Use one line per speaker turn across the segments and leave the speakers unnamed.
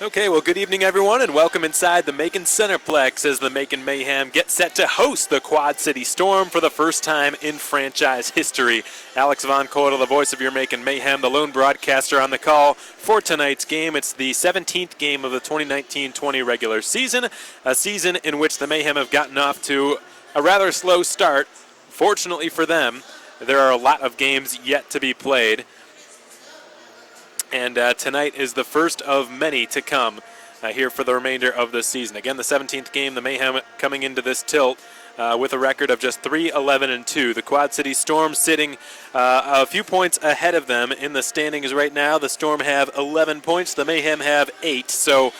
Okay, well, good evening, everyone, and welcome inside the Macon Centreplex as the Macon Mayhem get set to host the Quad City Storm for the first time in franchise history. Alex Von Coyle, the voice of your Macon Mayhem, the lone broadcaster on the call for tonight's game. It's the 17th game of the 2019-20 regular season, a season in which the Mayhem have gotten off to a rather slow start. Fortunately for them, there are a lot of games yet to be played. And tonight is the first of many to come here for the remainder of the season. Again, the 17th game, the Mayhem coming into this tilt with a record of just 3-11-2. The Quad City Storm sitting a few points ahead of them in the standings right now. The Storm have 11 points. The Mayhem have 8. So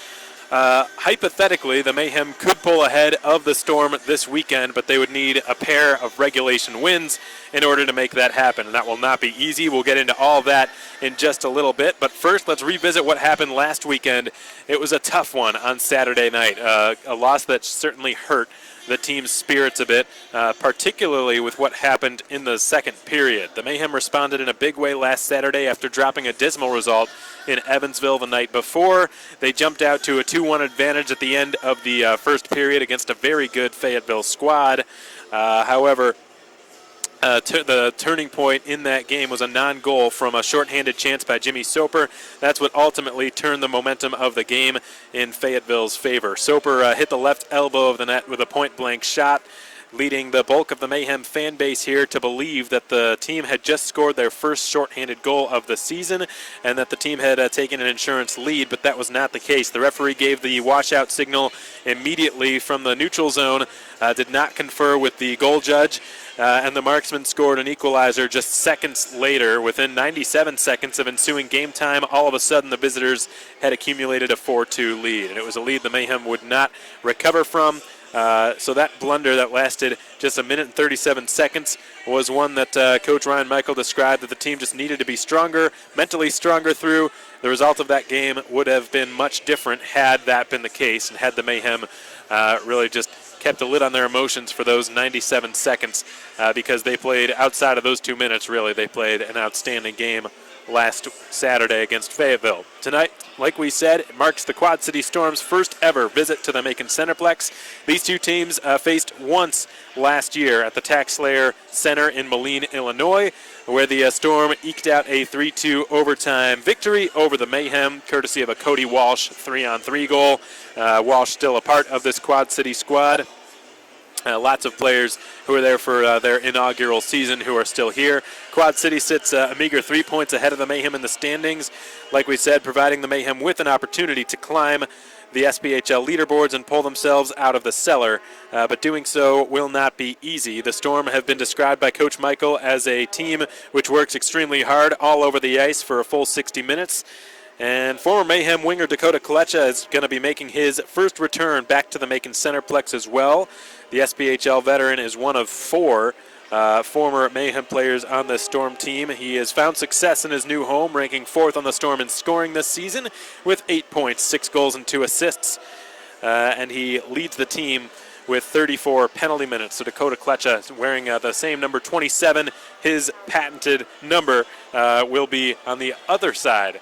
hypothetically, the Mayhem could pull ahead of the Storm this weekend, but they would need a pair of regulation wins in order to make that happen, and that will not be easy. We'll get into all that in just a little bit, but first let's revisit what happened last weekend. It was a tough one on Saturday night, a loss that certainly hurt the team's spirits a bit, particularly with what happened in the second period. The Mayhem responded in a big way last Saturday after dropping a dismal result in Evansville the night before. They jumped out to a 2-1 advantage at the end of the first period against a very good Fayetteville squad. However, the turning point in that game was a non-goal from a shorthanded chance by Jimmy Soper. That's what ultimately turned the momentum of the game in Fayetteville's favor. Soper hit the left elbow of the net with a point-blank shot, leading the bulk of the Mayhem fan base here to believe that the team had just scored their first shorthanded goal of the season and that the team had taken an insurance lead, but that was not the case. The referee gave the washout signal immediately from the neutral zone, did not confer with the goal judge, and the marksman scored an equalizer just seconds later. Within 97 seconds of ensuing game time, all of a sudden the visitors had accumulated a 4-2 lead, and it was a lead the Mayhem would not recover from. So that blunder that lasted just a minute and 37 seconds was one that Coach Ryan Michael described that the team just needed to be stronger, mentally stronger through. The result of that game would have been much different had that been the case and had the Mayhem really just kept a lid on their emotions for those 97 seconds because they played outside of those 2 minutes, really. They played an outstanding game last Saturday against Fayetteville. Tonight, like we said, it marks the Quad City Storm's first ever visit to the Macon Centreplex. These two teams faced once last year at the Tax Slayer Center in Moline, Illinois, where the Storm eked out a 3-2 overtime victory over the Mayhem, courtesy of a Cody Walsh 3-on-3 goal. Walsh still a part of this Quad City squad. Lots of players who are there for their inaugural season who are still here. Quad City sits a meager 3 points ahead of the Mayhem in the standings. Like we said, providing the Mayhem with an opportunity to climb the SPHL leaderboards and pull themselves out of the cellar, but doing so will not be easy. The Storm have been described by Coach Michael as a team which works extremely hard all over the ice for a full 60 minutes. And former Mayhem winger Dakota Kalecha is going to be making his first return back to the Macon Centreplex as well. The SPHL veteran is one of 4 former Mayhem players on the Storm team. He has found success in his new home, ranking 4th on the Storm in scoring this season with 8 points, 6 goals, and 2 assists. And he leads the team with 34 penalty minutes. So Dakota Kalecha, wearing the same number 27, his patented number, will be on the other side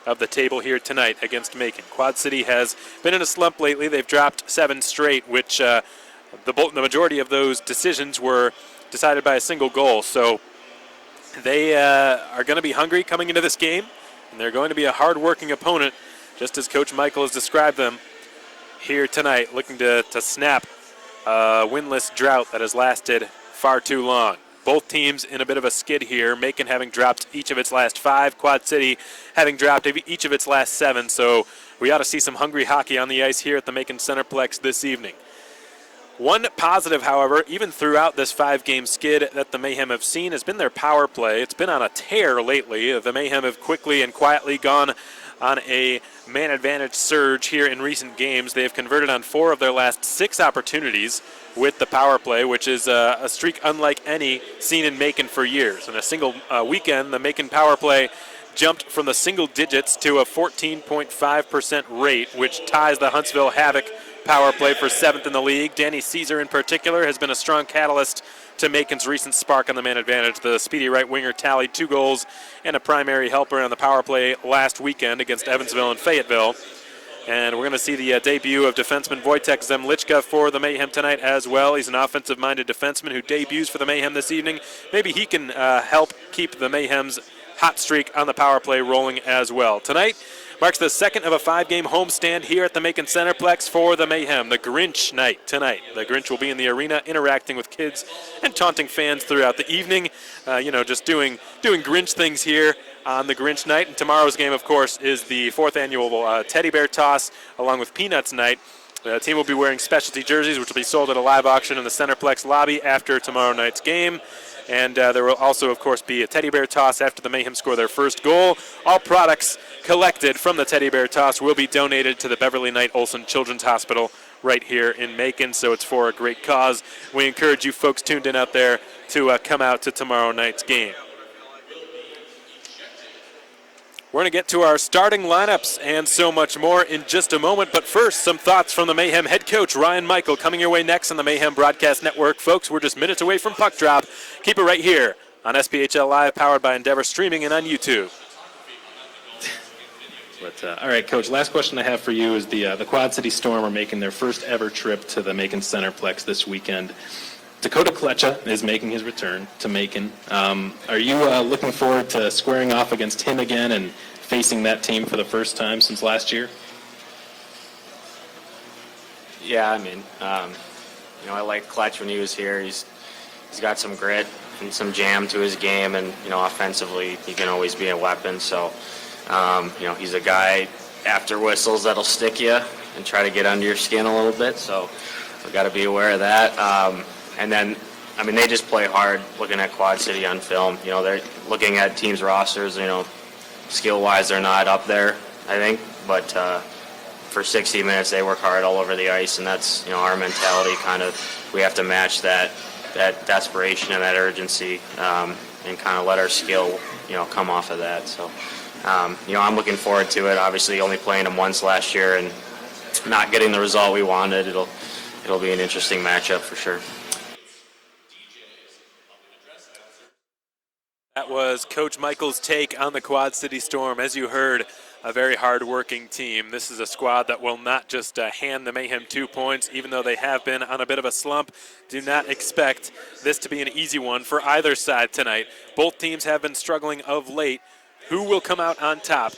of the table here tonight against Macon. Quad City has been in a slump lately. They've dropped 7 straight, which the majority of those decisions were decided by a single goal. So they are going to be hungry coming into this game, and they're going to be a hard-working opponent, just as Coach Michael has described them here tonight, looking to snap a winless drought that has lasted far too long. Both teams in a bit of a skid here, Macon having dropped each of its last 5, Quad City having dropped each of its last 7, so we ought to see some hungry hockey on the ice here at the Macon Centreplex this evening. One positive, however, even throughout this 5-game skid that the Mayhem have seen has been their power play. It's been on a tear lately. The Mayhem have quickly and quietly gone on a man advantage surge here in recent games. They have converted on 4 of their last 6 opportunities with the power play, which is a streak unlike any seen in Macon for years. In a single weekend, the Macon power play jumped from the single digits to a 14.5% rate, which ties the Huntsville Havoc power play for 7th in the league. Danny Caesar in particular has been a strong catalyst to Macon's recent spark on the man advantage. The speedy right winger tallied 2 goals and a primary helper on the power play last weekend against Evansville and Fayetteville. And we're going to see the debut of defenseman Wojtek Zemlichka for the Mayhem tonight as well. He's an offensive-minded defenseman who debuts for the Mayhem this evening. Maybe he can help keep the Mayhem's hot streak on the power play rolling as well. Tonight marks the second of a 5-game homestand here at the Macon Centreplex for the Mayhem, the Grinch night tonight. The Grinch will be in the arena interacting with kids and taunting fans throughout the evening, just doing Grinch things here on the Grinch night. And tomorrow's game, of course, is the 4th annual Teddy Bear Toss along with Peanuts night. The team will be wearing specialty jerseys, which will be sold at a live auction in the Centreplex lobby after tomorrow night's game. And there will also, of course, be a Teddy Bear Toss after the Mayhem score their first goal. All products collected from the Teddy Bear Toss will be donated to the Beverly Knight Olson Children's Hospital right here in Macon, so it's for a great cause. We encourage you folks tuned in out there to come out to tomorrow night's game. We're going to get to our starting lineups and so much more in just a moment. But first, some thoughts from the Mayhem head coach, Ryan Michael, coming your way next on the Mayhem Broadcast Network. Folks, we're just minutes away from puck drop. Keep it right here on SPHL Live, powered by Endeavor Streaming and on YouTube.
All right, Coach, last question I have for you is the Quad City Storm are making their first ever trip to the Macon Centreplex this weekend. Dakota Kletcha is making his return to Macon. Are you looking forward to squaring off against him again and facing that team for the first time since last year?
Yeah, I liked Kletch when he was here. He's got some grit and some jam to his game, and offensively he can always be a weapon. So, he's a guy after whistles that'll stick you and try to get under your skin a little bit. So we've got to be aware of that. And then, they just play hard looking at Quad City on film. They're looking at teams' rosters, skill-wise they're not up there, I think. But for 60 minutes they work hard all over the ice, and that's, our mentality kind of. We have to match that desperation and that urgency and kind of let our skill, come off of that. So, I'm looking forward to it. Obviously only playing them once last year and not getting the result we wanted. It'll be an interesting matchup for sure.
That was Coach Michael's take on the Quad City Storm. As you heard, a very hard-working team. This is a squad that will not just hand the Mayhem 2 points, even though they have been on a bit of a slump. Do not expect this to be an easy one for either side tonight. Both teams have been struggling of late. Who will come out on top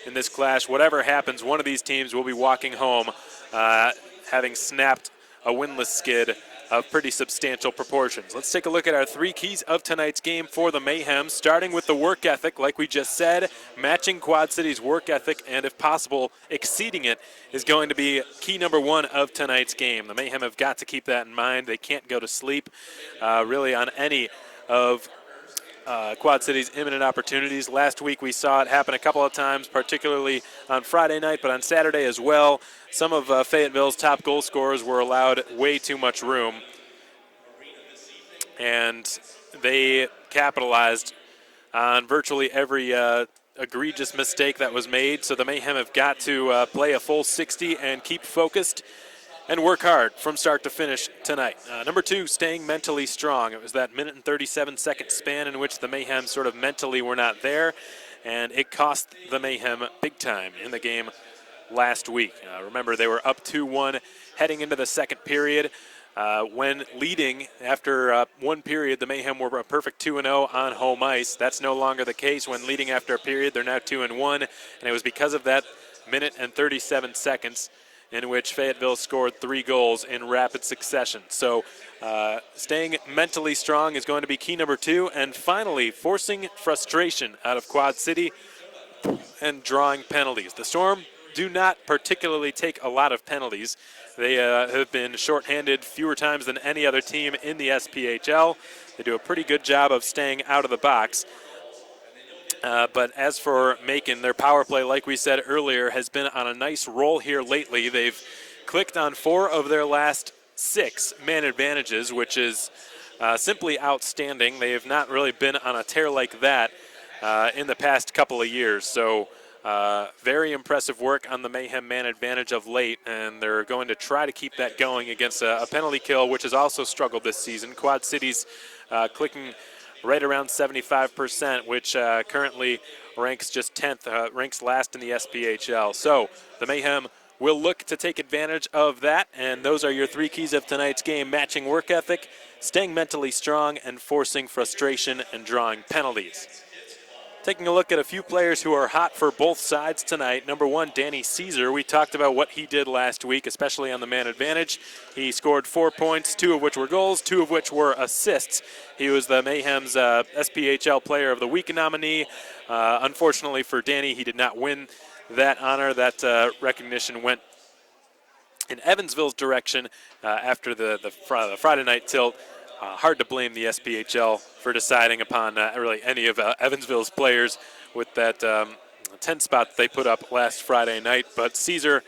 in this clash? Whatever happens, one of these teams will be walking home having snapped a winless skid of pretty substantial proportions. Let's take a look at our 3 keys of tonight's game for the Mayhem, starting with the work ethic. Like we just said, matching Quad City's work ethic and, if possible, exceeding it is going to be key number 1 of tonight's game. The Mayhem have got to keep that in mind. They can't go to sleep really on any of Quad City's imminent opportunities. Last week we saw it happen a couple of times, particularly on Friday night, but on Saturday as well. Some of Fayetteville's top goal scorers were allowed way too much room, and they capitalized on virtually every egregious mistake that was made. So the Mayhem have got to play a full 60 and keep focused and work hard from start to finish tonight. Number 2, staying mentally strong. It was that minute and 37-second span in which the Mayhem sort of mentally were not there, and it cost the Mayhem big time in the game last week. Remember, they were up 2-1 heading into the second period. When leading after one period, the Mayhem were a perfect 2-0 on home ice. That's no longer the case. When leading after a period, they're now 2-1, and it was because of that minute and 37 seconds in which Fayetteville scored 3 goals in rapid succession. So staying mentally strong is going to be key number 2. And finally, forcing frustration out of Quad City and drawing penalties. The Storm do not particularly take a lot of penalties. They have been shorthanded fewer times than any other team in the SPHL. They do a pretty good job of staying out of the box. But as for Macon, their power play, like we said earlier, has been on a nice roll here lately. They've clicked on 4 of their last 6 man advantages, which is simply outstanding. They have not really been on a tear like that in the past couple of years. So very impressive work on the Mayhem man advantage of late, and they're going to try to keep that going against a penalty kill, which has also struggled this season. Quad City's clicking right around 75%, which currently ranks just 10th, ranks last in the SPHL. So the Mayhem will look to take advantage of that. And those are your three keys of tonight's game: matching work ethic, staying mentally strong, and forcing frustration and drawing penalties. Taking a look at a few players who are hot for both sides tonight. Number one, Danny Caesar. We talked about what he did last week, especially on the man advantage. He scored 4 points, 2 of which were goals, 2 of which were assists. He was the Mayhem's SPHL Player of the Week nominee. Unfortunately for Danny, he did not win that honor. That recognition went in Evansville's direction after the Friday night tilt. Hard to blame the SPHL for deciding upon really any of Evansville's players with that 10 spot that they put up last Friday night. But Caesar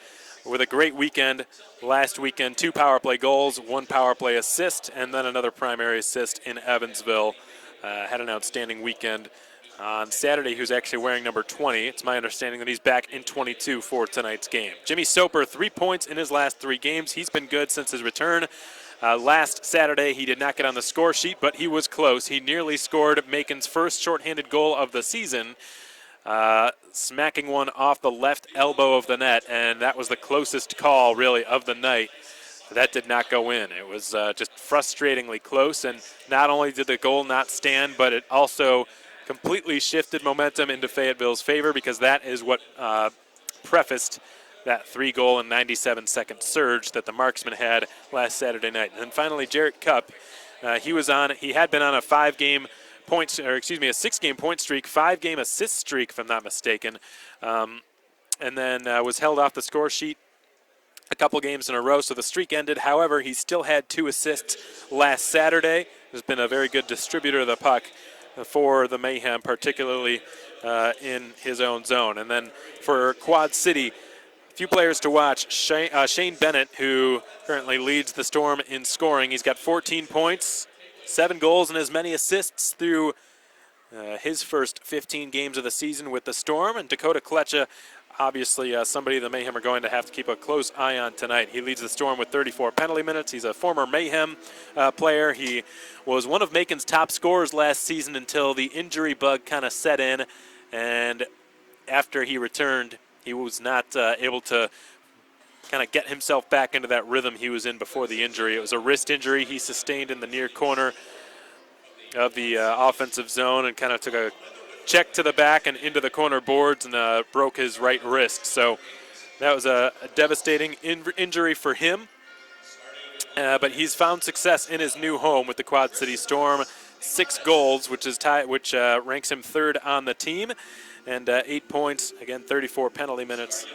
with a great weekend last weekend: 2 power play goals, 1 power play assist, and then another primary assist in Evansville. Had an outstanding weekend. On Saturday, he was actually wearing number 20. It's my understanding that he's back in 22 for tonight's game. Jimmy Soper, 3 points in his last 3 games. He's been good since his return. Last Saturday, he did not get on the score sheet, but he was close. He nearly scored Macon's first shorthanded goal of the season, smacking one off the left elbow of the net, and that was the closest call, really, of the night. That did not go in. It was just frustratingly close, and not only did the goal not stand, but it also completely shifted momentum into Fayetteville's favor, because that is what prefaced that 3-goal and 97-second surge that the marksman had last Saturday night. And then finally, Jarrett Cupp, he had been on a 6-game point streak, 5-game assist streak, if I'm not mistaken, and then was held off the score sheet a couple games in a row, so the streak ended. However, he still had 2 assists last Saturday. Has been a very good distributor of the puck for the Mayhem, particularly in his own zone. And then for Quad City, few players to watch. Shane Bennett, who currently leads the Storm in scoring. He's got 14 points, 7 goals, and as many assists through his first 15 games of the season with the Storm. And Dakota Kletcha, obviously somebody the Mayhem are going to have to keep a close eye on tonight. He leads the Storm with 34 penalty minutes. He's a former Mayhem player. He was one of Macon's top scorers last season until the injury bug kind of set in, and after he returned, he was not able to kind of get himself back into that rhythm he was in before the injury. It was a wrist injury he sustained in the near corner of the offensive zone, and kind of took a check to the back and into the corner boards, and broke his right wrist. So that was a devastating injury for him. But he's found success in his new home with the Quad City Storm. 6 goals, which ranks him 3rd on the team. And 8 points, again, 34 penalty minutes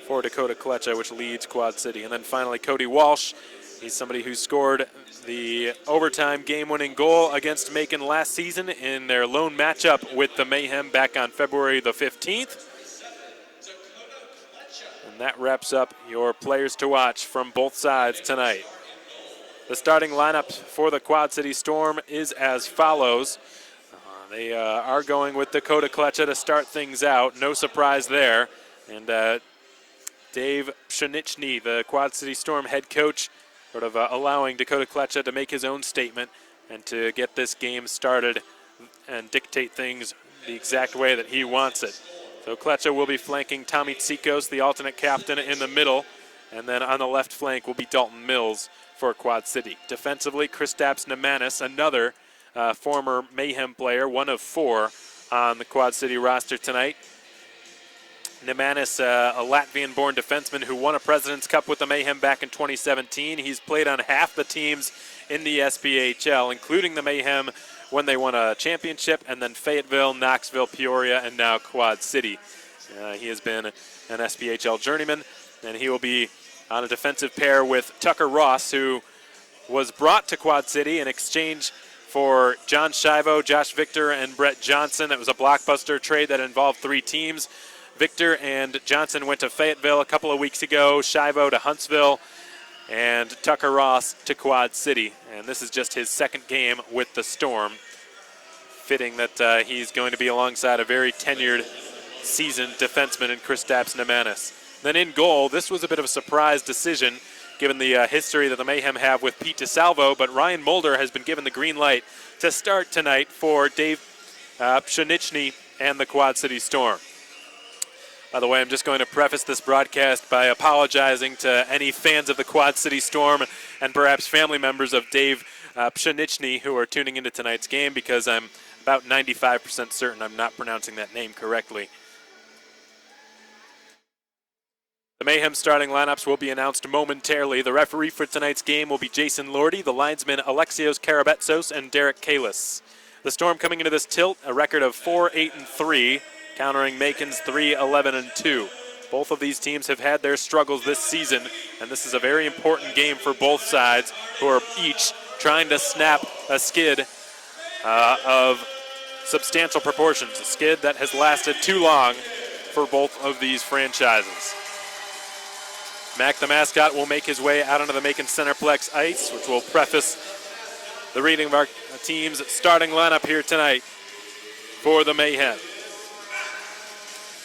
for Dakota Kletcha, which leads Quad City. And then finally, Cody Walsh. He's somebody who scored the overtime game-winning goal against Macon last season in their lone matchup with the Mayhem back on February the 15th. And that wraps up your players to watch from both sides tonight. The starting lineup for the Quad City Storm is as follows. They are going with Dakota Kletcha to start things out. No surprise there. And Dave Pshenichny, the Quad City Storm head coach, sort of allowing Dakota Kletcha to make his own statement and to get this game started and dictate things the exact way that he wants it. So Kletcha will be flanking Tommy Tsikos, the alternate captain, in the middle. And then on the left flank will be Dalton Mills for Quad City. Defensively, Kristaps Nemanis, another former Mayhem player, 1 of 4 on the Quad City roster tonight. Nemanis, a Latvian-born defenseman who won a President's Cup with the Mayhem back in 2017. He's played on half the teams in the SPHL, including the Mayhem when they won a championship, and then Fayetteville, Knoxville, Peoria, and now Quad City. He has been an SPHL journeyman, and he will be on a defensive pair with Tucker Ross, who was brought to Quad City in exchange for John Shivo, Josh Victor, and Brett Johnson. It was a blockbuster trade that involved 3 teams. Victor and Johnson went to Fayetteville a couple of weeks ago, Shivo to Huntsville, and Tucker Ross to Quad City. And this is just his 2nd game with the Storm. Fitting that he's going to be alongside a very tenured, seasoned defenseman in Kristaps Nemanis. Then in goal, this was a bit of a surprise decision given the history that the Mayhem have with Pete DeSalvo, but Ryan Mulder has been given the green light to start tonight for Dave Pshenichny and the Quad City Storm. By the way, I'm just going to preface this broadcast by apologizing to any fans of the Quad City Storm and perhaps family members of Dave Pshenichny who are tuning into tonight's game, because I'm about 95% certain I'm not pronouncing that name correctly. The Mayhem starting lineups will be announced momentarily. The referee for tonight's game will be Jason Lordy, the linesmen Alexios Karabetsos and Derek Kalis. The Storm coming into this tilt, a record of 4-8-3, countering Macon's 3-11-2. Both of these teams have had their struggles this season, and this is a very important game for both sides, who are each trying to snap a skid of substantial proportions, a skid that has lasted too long for both of these franchises. Mac the mascot will make his way out onto the Macon Centreplex ice, which will preface the reading of our team's starting lineup here tonight for the Mayhem.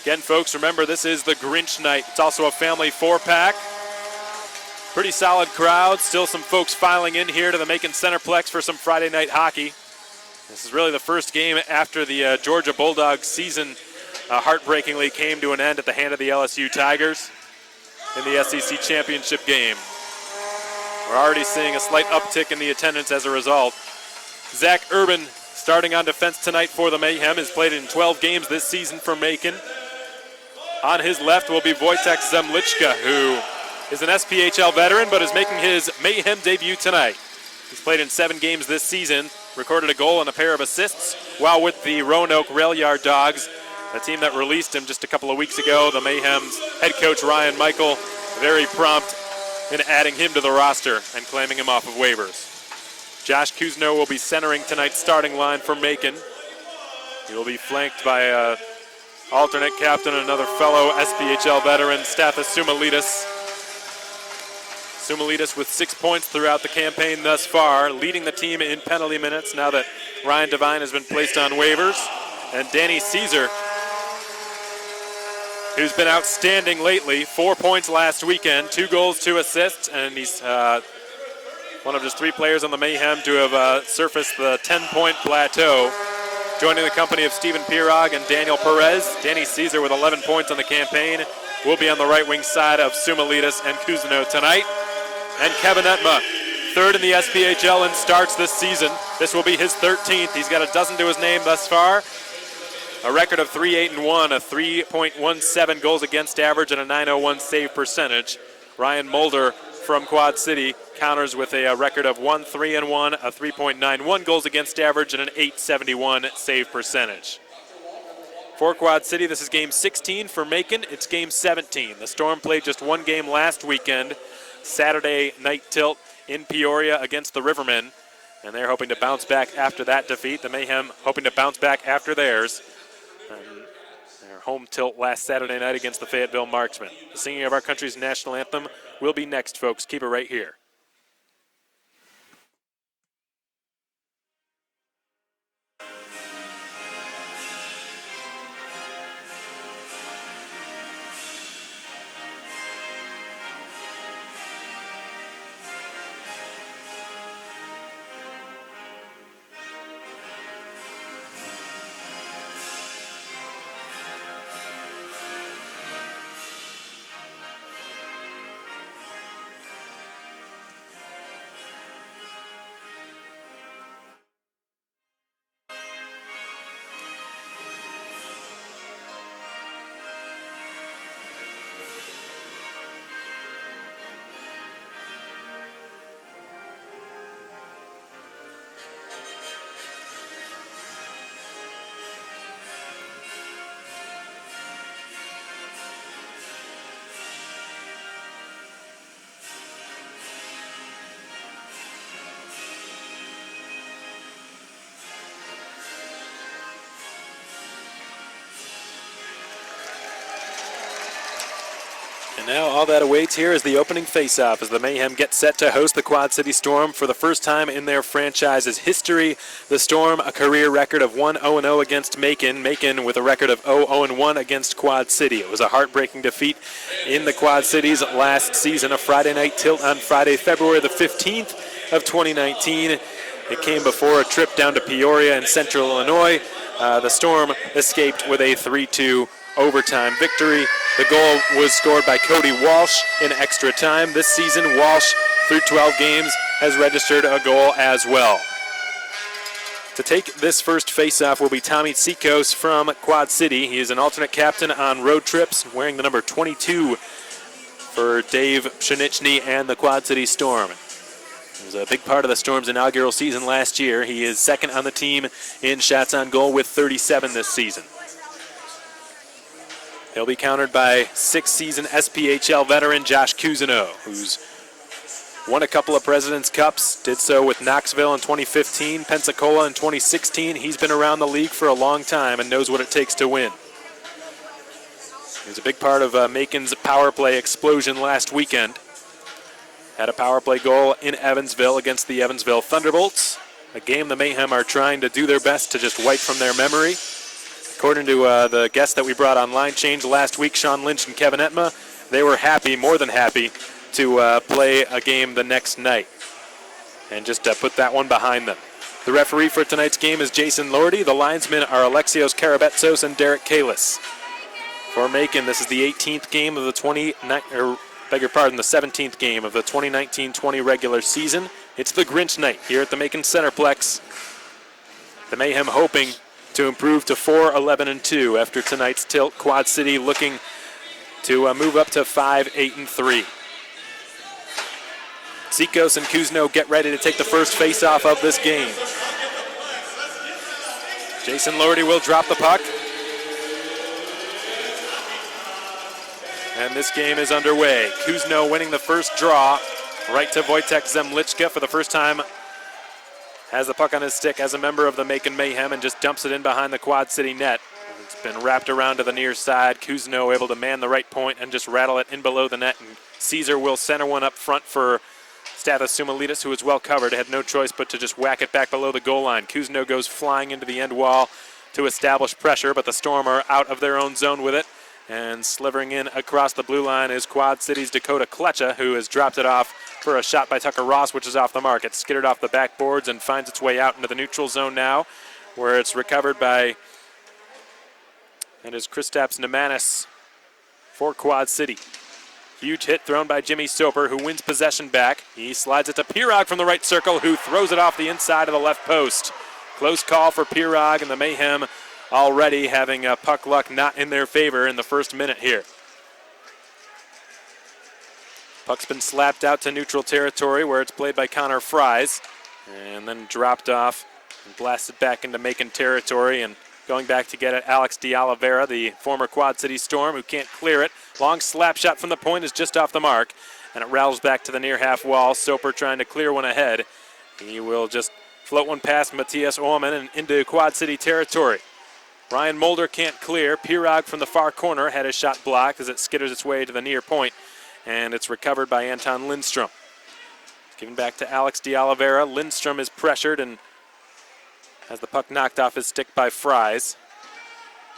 Again, folks, remember this is the Grinch night. It's also a family 4-pack. Pretty solid crowd. Still some folks filing in here to the Macon Centreplex for some Friday night hockey. This is really the first game after the Georgia Bulldogs season heartbreakingly came to an end at the hand of the LSU Tigers in the SEC championship game. We're already seeing a slight uptick in the attendance as a result. Zach Urban starting on defense tonight for the Mayhem, has played in 12 games this season for Macon. On his left will be Wojtek Zemlichka, who is an SPHL veteran but is making his Mayhem debut tonight. He's played in 7 games this season, recorded a goal and a pair of assists while with the Roanoke Rail Yard Dogs, a team that released him just a couple of weeks ago. The Mayhem's head coach Ryan Michael very prompt in adding him to the roster and claiming him off of waivers. Josh Kuzno will be centering tonight's starting line for Macon. He will be flanked by alternate captain, another fellow SPHL veteran, Stathis Soumalides. Soumalides with 6 points throughout the campaign thus far, leading the team in penalty minutes now that Ryan Devine has been placed on waivers. And Danny Caesar, who's been outstanding lately, 4 points last weekend, 2 goals, 2 assists, and he's one of just 3 players on the Mayhem to have surfaced the 10-point plateau. Joining the company of Stephen Pirog and Daniel Perez, Danny Caesar with 11 points on the campaign will be on the right wing side of Soumalides and Kuzno tonight. And Kevin Etma, third in the SPHL in starts this season. This will be his 13th. He's got a dozen to his name thus far. A record of 3-8-1, a 3.17 goals against average, and a .901 save percentage. Ryan Mulder from Quad City counters with a record of 1-3-1, a 3.91 goals against average, and an .871 save percentage. For Quad City, this is game 16. For Macon, it's game 17. The Storm played just 1 game last weekend, Saturday night tilt in Peoria against the Rivermen, and they're hoping to bounce back after that defeat. The Mayhem hoping to bounce back after theirs. Their home tilt last Saturday night against the Fayetteville Marksmen. The singing of our country's national anthem will be next, folks. Keep it right here. And now all that awaits here is the opening face-off as the Mayhem get set to host the Quad City Storm for the first time in their franchise's history. The Storm, a career record of 1-0-0 against Macon. Macon with a record of 0-0-1 against Quad City. It was a heartbreaking defeat in the Quad Cities last season, a Friday night tilt on Friday, February the 15th of 2019. It came before a trip down to Peoria in central Illinois. The Storm escaped with a 3-2 overtime victory. The goal was scored by Cody Walsh in extra time. This season, Walsh, through 12 games, has registered a goal as well. To take this first face-off will be Tommy Tsikos from Quad City. He is an alternate captain on road trips, wearing the number 22 for Dave Pshenichny and the Quad City Storm. He was a big part of the Storm's inaugural season last year. He is second on the team in shots on goal with 37 this season. He'll be countered by six-season SPHL veteran Josh Cousineau, who's won a couple of President's Cups, did so with Knoxville in 2015, Pensacola in 2016. He's been around the league for a long time and knows what it takes to win. He was a big part of Macon's power play explosion last weekend. Had a power play goal in Evansville against the Evansville Thunderbolts, a game the Mayhem are trying to do their best to just wipe from their memory. According to the guests that we brought on Line Change last week, Sean Lynch and Kevin Etma, they were happy, more than happy, to play a game the next night and just put that one behind them. The referee for tonight's game is Jason Lordy. The linesmen are Alexios Karabetsos and Derek Kalis. For Macon, this is the 18th game of the 17th game of the 2019-20 regular season. It's the Grinch night here at the Macon Centreplex. The Mayhem hoping to improve to 4-11-2 after tonight's tilt. Quad City looking to move up to 5-8-3. Tsikos and Cousineau get ready to take the first face-off of this game. Jason Lordy will drop the puck. And this game is underway. Cousineau winning the first draw. Right to Wojtek Zemlichka for the first time. Has the puck on his stick as a member of the Macon Mayhem and just dumps it in behind the Quad City net. It's been wrapped around to the near side. Cousineau able to man the right point and just rattle it in below the net. And Caesar will center one up front for Stathis Sumalitis, who is well covered, had no choice but to just whack it back below the goal line. Cousineau goes flying into the end wall to establish pressure, but the Storm are out of their own zone with it. And slivering in across the blue line is Quad City's Dakota Klecha, who has dropped it off for a shot by Tucker Ross, which is off the mark. It's skittered off the backboards and finds its way out into the neutral zone now, where it's recovered by, and is Kristaps Nemanis for Quad City. Huge hit thrown by Jimmy Soper, who wins possession back. He slides it to Pirog from the right circle, who throws it off the inside of the left post. Close call for Pirog, and the Mayhem already having puck luck not in their favor in the first minute here. Puck's been slapped out to neutral territory where it's played by Connor Fries, and then dropped off and blasted back into Macon territory, and going back to get it, Alex de Oliveira, the former Quad City Storm, who can't clear it. Long slap shot from the point is just off the mark, and it rattles back to the near half wall. Soper trying to clear one ahead. He will just float one past Matthias Ullman and into Quad City territory. Ryan Mulder can't clear. Pirog from the far corner had his shot blocked as it skitters its way to the near point, and it's recovered by Anton Lindstrom. Given back to Alex de Oliveira. Lindstrom is pressured and has the puck knocked off his stick by Fries.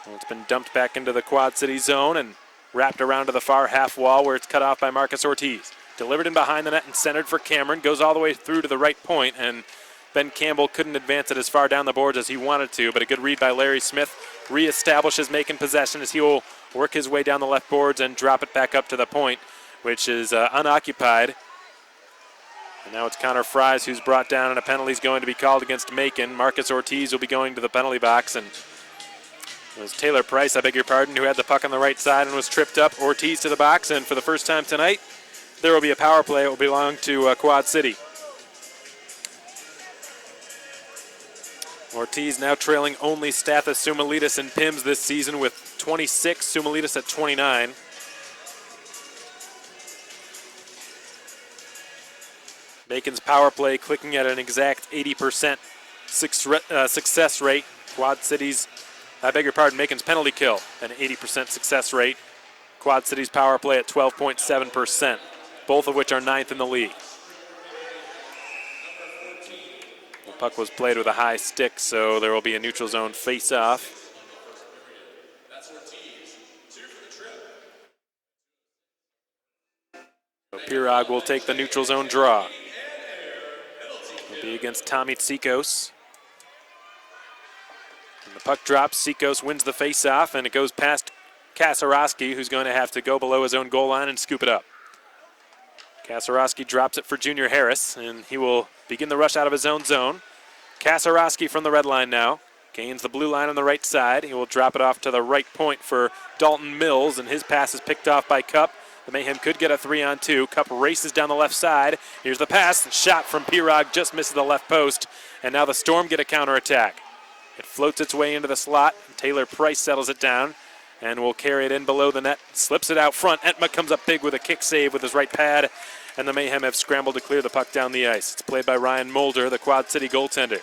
Well, it's been dumped back into the Quad City zone and wrapped around to the far half wall where it's cut off by Marcus Ortiz. Delivered in behind the net and centered for Cameron. Goes all the way through to the right point, and Ben Campbell couldn't advance it as far down the boards as he wanted to, but a good read by Larry Smith reestablishes Macon possession as he will work his way down the left boards and drop it back up to the point, which is unoccupied. And now it's Connor Fries who's brought down, and a penalty is going to be called against Macon. Marcus Ortiz will be going to the penalty box, and it was Taylor Price, I beg your pardon, who had the puck on the right side and was tripped up. Ortiz to the box, and for the first time tonight, there will be a power play. It will belong to Quad City. Ortiz now trailing only Stathis Sumalitis and Pims this season with 26, Sumalitis at 29. Macon's power play clicking at an exact 80% success rate. Quad City's, I beg your pardon, Macon's penalty kill, an 80% success rate. Quad City's power play at 12.7%, both of which are 9th in the league. The puck was played with a high stick, so there will be a neutral zone face-off. So Pirog will take the neutral zone draw. It'll be against Tommy Tsikos. And the puck drops, Tsikos wins the face-off, and it goes past Kasarowski, who's going to have to go below his own goal line and scoop it up. Kasarowski drops it for Junior Harris, and he will begin the rush out of his own zone. Kasarowski from the red line now. Gains the blue line on the right side. He will drop it off to the right point for Dalton Mills, and his pass is picked off by Cup. The Mayhem could get a 3-on-2. Cup races down the left side. Here's the pass. The shot from Pirog just misses the left post, and now the Storm get a counterattack. It floats its way into the slot. Taylor Price settles it down and will carry it in below the net. Slips it out front. Entma comes up big with a kick save with his right pad, and the Mayhem have scrambled to clear the puck down the ice. It's played by Ryan Mulder, the Quad City goaltender.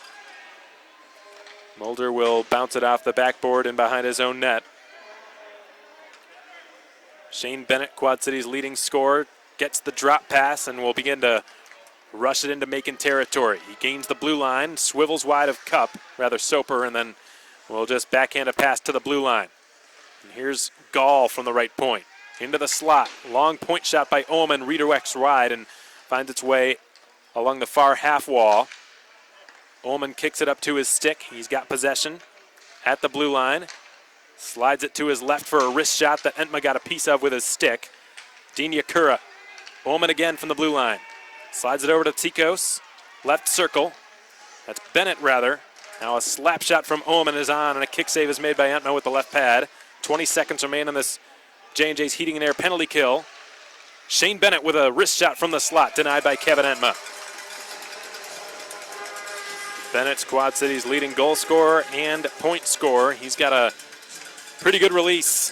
Mulder will bounce it off the backboard and behind his own net. Shane Bennett, Quad City's leading scorer, gets the drop pass and will begin to rush it into Macon territory. He gains the blue line, swivels wide of Cup, rather Soper, and then will just backhand a pass to the blue line. And here's Gall from the right point. Into the slot. Long point shot by Ullman, redirects wide and finds its way along the far half wall. Ullman kicks it up to his stick. He's got possession at the blue line. Slides it to his left for a wrist shot that Entma got a piece of with his stick. Dean Yakura. Ullman again from the blue line. Slides it over to Tikos. Left circle. That's Bennett, rather. Now a slap shot from Ullman is on, and a kick save is made by Entma with the left pad. 20 seconds remain on this J&J's Heating and Air penalty kill. Shane Bennett with a wrist shot from the slot, denied by Kevin Entma. Bennett's Quad City's leading goal scorer and point scorer. He's got a pretty good release.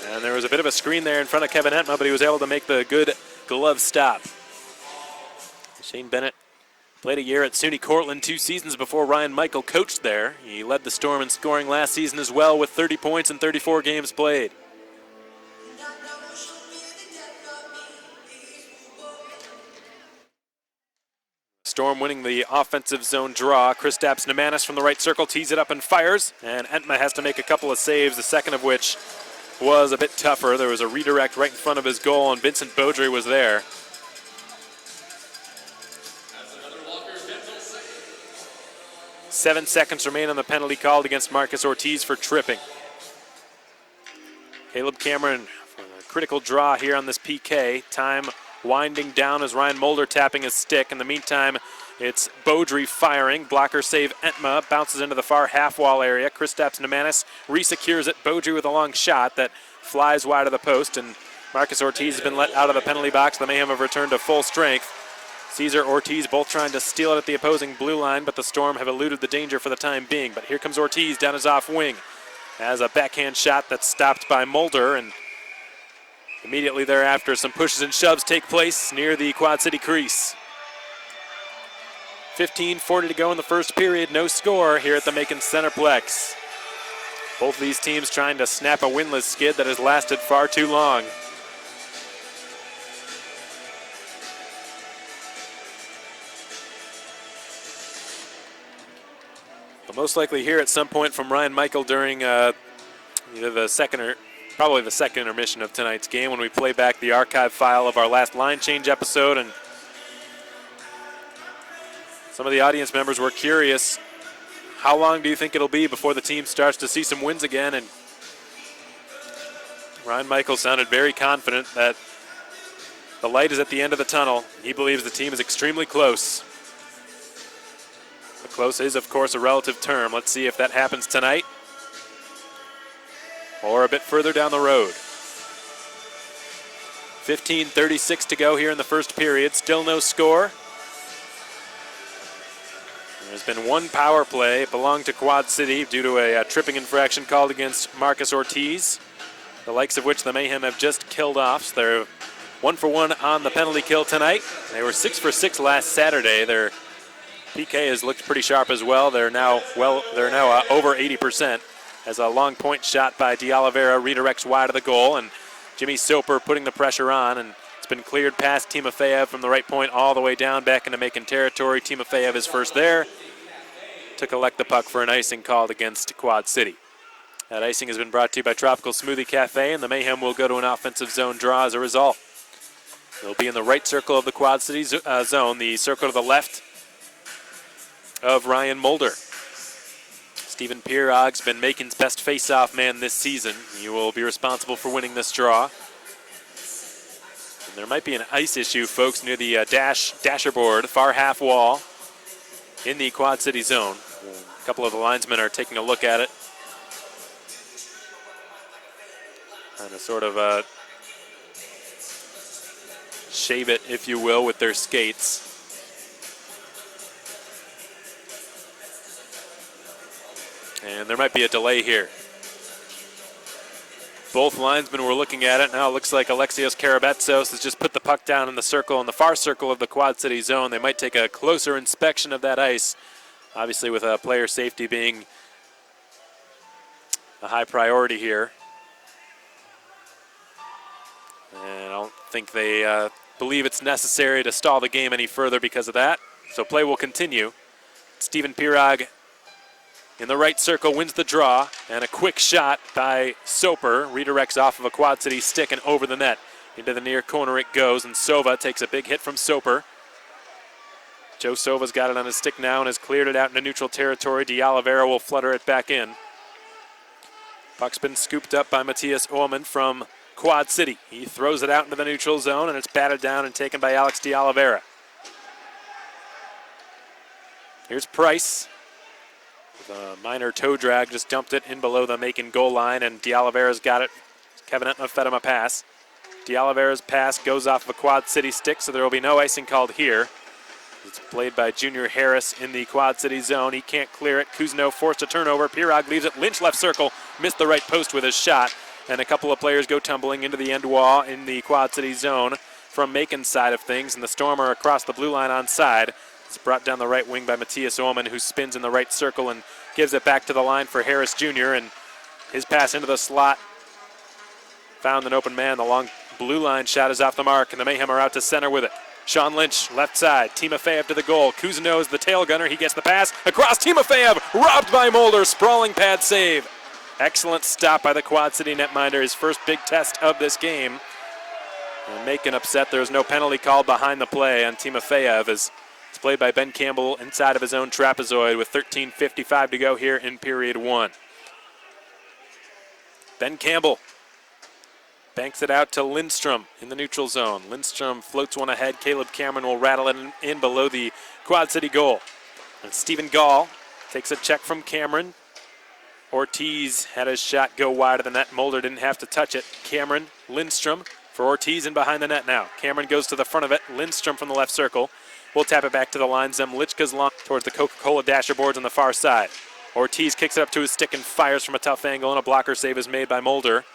And there was a bit of a screen there in front of Kevin Entma, but he was able to make the good glove stop. Shane Bennett played a year at SUNY Cortland 2 seasons before Ryan Michael coached there. He led the Storm in scoring last season as well with 30 points in 34 games played. Storm winning the offensive zone draw. Kristaps Nemanis from the right circle tees it up and fires, and Entma has to make a couple of saves, the second of which was a bit tougher. There was a redirect right in front of his goal, and Vincent Beaudry was there. Seven seconds remain on the penalty called against Marcus Ortiz for tripping. Caleb Cameron for a critical draw here on this PK. Time winding down as Ryan Mulder tapping his stick. In the meantime, it's Beaudry firing. Blocker save Entma. Bounces into the far half wall area. Kristaps Nemanis resecures it. Beaudry with a long shot that flies wide of the post. And Marcus Ortiz has been let out of the penalty box. The Mayhem have returned to full strength. Caesar Ortiz both trying to steal it at the opposing blue line, but the Storm have eluded the danger for the time being. But here comes Ortiz down his off wing. Has a backhand shot that's stopped by Mulder, and immediately thereafter, some pushes and shoves take place near the Quad City crease. 15:40 to go in the first period. No score here at the Macon Centreplex. Both these teams trying to snap a winless skid that has lasted far too long. We'll most likely hear at some point from Ryan Michael during either the second or probably the second intermission of tonight's game when we play back the archive file of our last line change episode. And some of the audience members were curious, how long do you think it'll be before the team starts to see some wins again? And Ryan Michael sounded very confident that the light is at the end of the tunnel. He believes the team is extremely close. But close is, of course, a relative term. Let's see if that happens tonight or a bit further down the road. 15:36 to go here in the first period. Still no score. There's been one power play. It belonged to Quad City due to a tripping infraction called against Marcus Ortiz, the likes of which the Mayhem have just killed off. So they're 1 for 1 on the penalty kill tonight. They were 6 for 6 last Saturday. Their PK has looked pretty sharp as well. They're now over 80%. As a long point shot by D'Oliveira redirects wide of the goal, and Jimmy Soper putting the pressure on, and it's been cleared past Timofeyev from the right point all the way down back into Macon territory. Timofeyev is first there to collect the puck for an icing called against Quad City. That icing has been brought to you by Tropical Smoothie Cafe, and the Mayhem will go to an offensive zone draw as a result. They'll be in the right circle of the Quad City zone, the circle to the left of Ryan Mulder. Stephen Pirog's been Macon's best face-off man this season. He will be responsible for winning this draw. And there might be an ice issue, folks, near the dasher board, far half wall in the Quad City zone. A couple of the linesmen are taking a look at it. Trying to sort of shave it, if you will, with their skates. And there might be a delay here. Both linesmen were looking at it. Now it looks like Alexios Karabetsos has just put the puck down in the circle, in the far circle of the Quad City zone. They might take a closer inspection of that ice, obviously with player safety being a high priority here. And I don't think they believe it's necessary to stall the game any further because of that. So play will continue. Stephen Pirog in the right circle wins the draw, and a quick shot by Soper redirects off of a Quad City stick and over the net. Into the near corner it goes, and Sova takes a big hit from Soper. Joe Sova's got it on his stick now and has cleared it out into neutral territory. D'Oliveira will flutter it back in. Puck's been scooped up by Matthias Ullman from Quad City. He throws it out into the neutral zone, and it's batted down and taken by Alex D'Oliveira. Here's Price. With a minor toe drag, just dumped it in below the Macon goal line, and D'Oliveira's got it. Kevin Etna fed him a pass. D'Oliveira's pass goes off of a Quad City stick, so there will be no icing called here. It's played by Junior Harris in the Quad City zone. He can't clear it. Kuzno forced a turnover. Pirog leaves it. Lynch left circle. Missed the right post with his shot. And a couple of players go tumbling into the end wall in the Quad City zone from Macon's side of things. And the Stormer across the blue line on side. It's brought down the right wing by Matthias Ullman, who spins in the right circle and gives it back to the line for Harris Jr. And his pass into the slot found an open man. The long blue line shot is off the mark, and the Mayhem are out to center with it. Sean Lynch, left side. Timofeyev to the goal. Kuzno is the tail gunner. He gets the pass. Across Timofeyev. Robbed by Mulder. Sprawling pad save. Excellent stop by the Quad City netminder. His first big test of this game. And Macon upset. There was no penalty called behind the play on Timofeyev as it's played by Ben Campbell inside of his own trapezoid with 13:55 to go here in period one. Ben Campbell banks it out to Lindstrom in the neutral zone. Lindstrom floats one ahead. Caleb Cameron will rattle it in below the Quad City goal. And Stephen Gall takes a check from Cameron. Ortiz had his shot go wide of the net. Mulder didn't have to touch it. Cameron, Lindstrom for Ortiz in behind the net now. Cameron goes to the front of it. Lindstrom from the left circle. We'll tap it back to the line. Zemlichka's long towards the Coca-Cola dasher boards on the far side. Ortiz kicks it up to his stick and fires from a tough angle, and a blocker save is made by Mulder.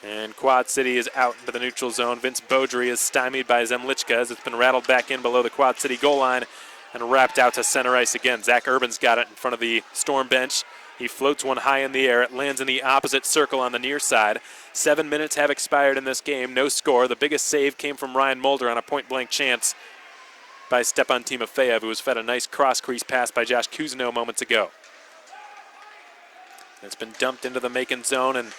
And Quad City is out into the neutral zone. Vince Beaudry is stymied by Zemlichka as it's been rattled back in below the Quad City goal line and wrapped out to center ice again. Zach Urban's got it in front of the Storm bench. He floats one high in the air. It lands in the opposite circle on the near side. 7 minutes have expired in this game. No score. The biggest save came from Ryan Mulder on a point-blank chance by Stepan Timofeyev, who was fed a nice cross-crease pass by Josh Kuzno moments ago. It's been dumped into the Macon zone and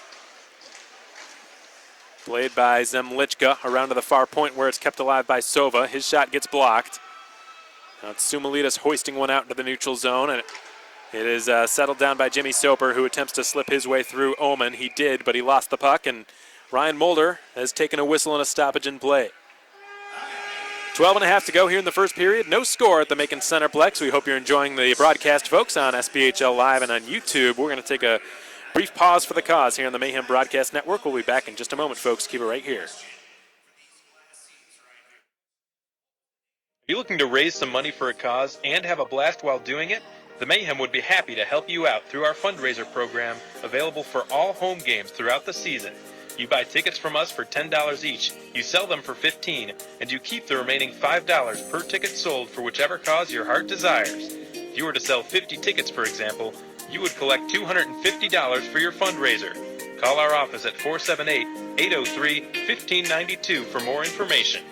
played by Zemlichka around to the far point where it's kept alive by Sova. His shot gets blocked. Now it's Sumalitas hoisting one out into the neutral zone, and it is settled down by Jimmy Soper, who attempts to slip his way through Oman. He did, but he lost the puck, and Ryan Mulder has taken a whistle and a stoppage in play. 12.5 to go here in the first period. No score at the Macon Centreplex. We hope you're enjoying the broadcast, folks, on SBHL Live and on YouTube. We're going to take a brief pause for the cause here on the Mayhem Broadcast Network. We'll be back in just a moment, folks. Keep it right here.
Are you looking to raise some money for a cause and have a blast while doing it? The Mayhem would be happy to help you out through our fundraiser program, available for all home games throughout the season. You buy tickets from us for $10 each, you sell them for $15, and you keep the remaining $5 per ticket sold for whichever cause your heart desires. If you were to sell 50 tickets, for example, you would collect $250 for your fundraiser. Call our office at 478-803-1592 for more information.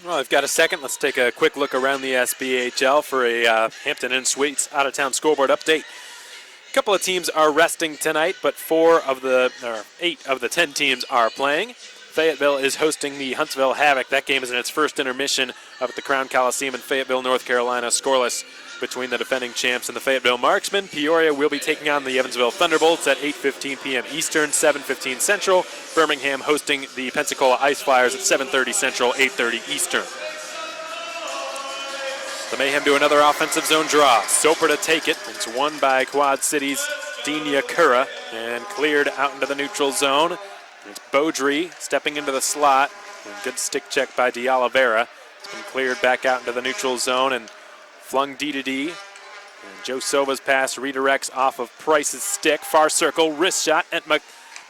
Well, I've got a second. Let's take a quick look around the SBHL for a Hampton Inn Suites out-of-town scoreboard update. A couple of teams are resting tonight, but 8 of the 10 teams are playing. Fayetteville is hosting the Huntsville Havoc. That game is in its first intermission up at the Crown Coliseum in Fayetteville, North Carolina. Scoreless between the defending champs and the Fayetteville Marksmen. Peoria will be taking on the Evansville Thunderbolts at 8:15 p.m. Eastern, 7:15 Central. Birmingham hosting the Pensacola Ice Flyers at 7:30 Central, 8:30 Eastern. The Mayhem do another offensive zone draw. Soper to take it. It's won by Quad City's Denia Curra and cleared out into the neutral zone. It's Beaudry stepping into the slot. Good stick check by D'Oliveira. It's been cleared back out into the neutral zone and flung D to D. And Joe Sova's pass redirects off of Price's stick. Far circle, wrist shot. Entma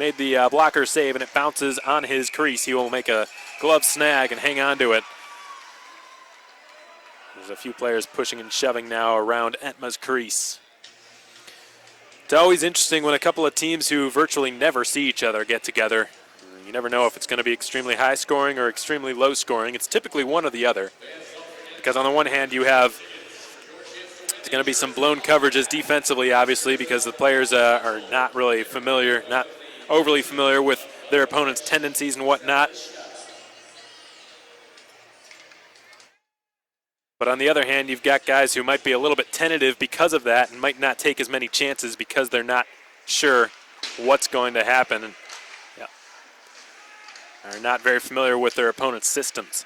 made the blocker save, and it bounces on his crease. He will make a glove snag and hang on to it. There's a few players pushing and shoving now around Entma's crease. It's always interesting when a couple of teams who virtually never see each other get together. You never know if it's going to be extremely high scoring or extremely low scoring. It's typically one or the other. Because on the one hand, you have, it's going to be some blown coverages defensively, obviously, because the players are not really familiar, not overly familiar with their opponent's tendencies and whatnot. But on the other hand, you've got guys who might be a little bit tentative because of that and might not take as many chances because they're not sure what's going to happen and are not very familiar with their opponent's systems.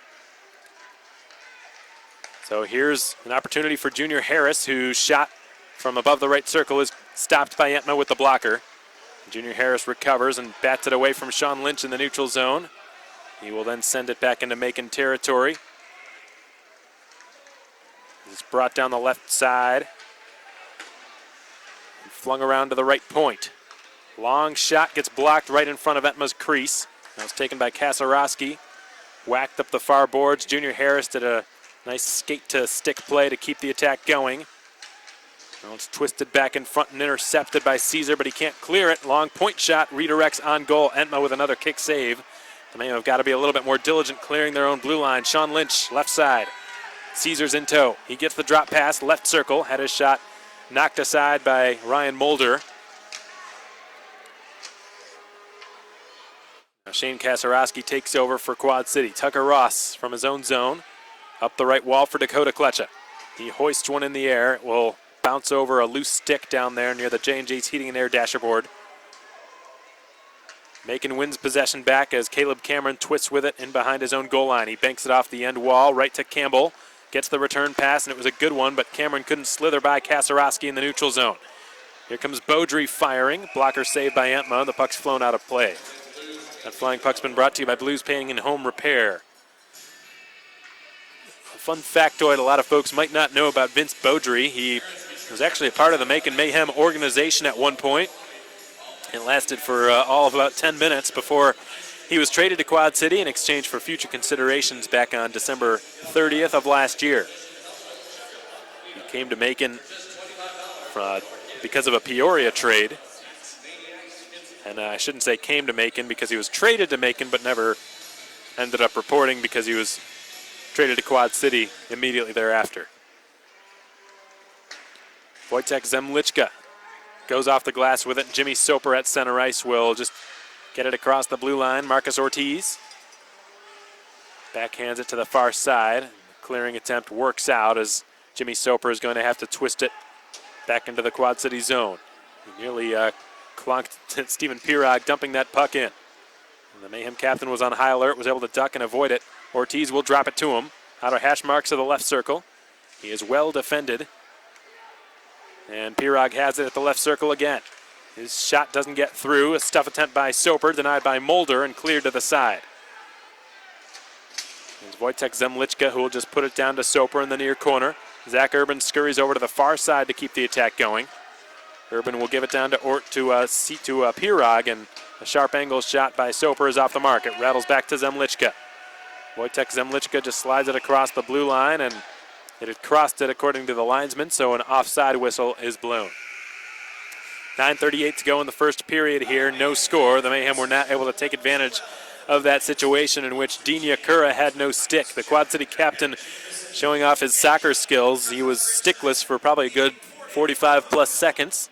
So here's an opportunity for Junior Harris, whose shot from above the right circle is stopped by Entma with the blocker. Junior Harris recovers and bats it away from Sean Lynch in the neutral zone. He will then send it back into Macon territory. It's brought down the left side and flung around to the right point. Long shot gets blocked right in front of Entma's crease. That was taken by Kasarowski. Whacked up the far boards. Junior Harris did a nice skate-to-stick play to keep the attack going. Now it's twisted back in front and intercepted by Caesar, but he can't clear it. Long point shot redirects on goal. Entma with another kick save. The Mayhem have got to be a little bit more diligent clearing their own blue line. Sean Lynch, left side. Caesar's in tow. He gets the drop pass, left circle. Had his shot knocked aside by Ryan Mulder. Now Shane Kasarowski takes over for Quad City. Tucker Ross from his own zone. Up the right wall for Dakota Kletcha. He hoists one in the air. It will bounce over a loose stick down there near the J&J's Heating and Air dashboard. Macon wins possession back as Caleb Cameron twists with it in behind his own goal line. He banks it off the end wall, right to Campbell. Gets the return pass, and it was a good one, but Cameron couldn't slither by Kasarowski in the neutral zone. Here comes Beaudry firing. Blocker saved by Entma. The puck's flown out of play. That flying puck's been brought to you by Blues Painting and Home Repair. A fun factoid a lot of folks might not know about Vince Beaudry. He was actually a part of the Macon Mayhem organization at one point. It lasted for all of about 10 minutes before he was traded to Quad City in exchange for future considerations back on December 30th of last year. He came to Macon because of a Peoria trade. And I shouldn't say came to Macon because he was traded to Macon but never ended up reporting because he was traded to Quad City immediately thereafter. Wojtek Zemlichka goes off the glass with it. Jimmy Soper at center ice will just get it across the blue line. Marcus Ortiz backhands it to the far side. Clearing attempt works out as Jimmy Soper is going to have to twist it back into the Quad City zone. He nearly clonked Stephen Pirog, dumping that puck in. And the Mayhem captain was on high alert, was able to duck and avoid it. Ortiz will drop it to him. Out of hash marks of the left circle. He is well defended. And Pirog has it at the left circle again. His shot doesn't get through. A stuff attempt by Soper, denied by Mulder, and cleared to the side. There's Wojtek Zemlichka, who will just put it down to Soper in the near corner. Zach Urban scurries over to the far side to keep the attack going. Urban will give it down to Pirog, and a sharp angle shot by Soper is off the mark. It rattles back to Zemlichka. Wojtek Zemlichka just slides it across the blue line, and it had crossed it according to the linesman, so an offside whistle is blown. 9:38 to go in the first period here. No score. The Mayhem were not able to take advantage of that situation in which Denia Curra had no stick. The Quad City captain showing off his soccer skills. He was stickless for probably a good 45 plus seconds.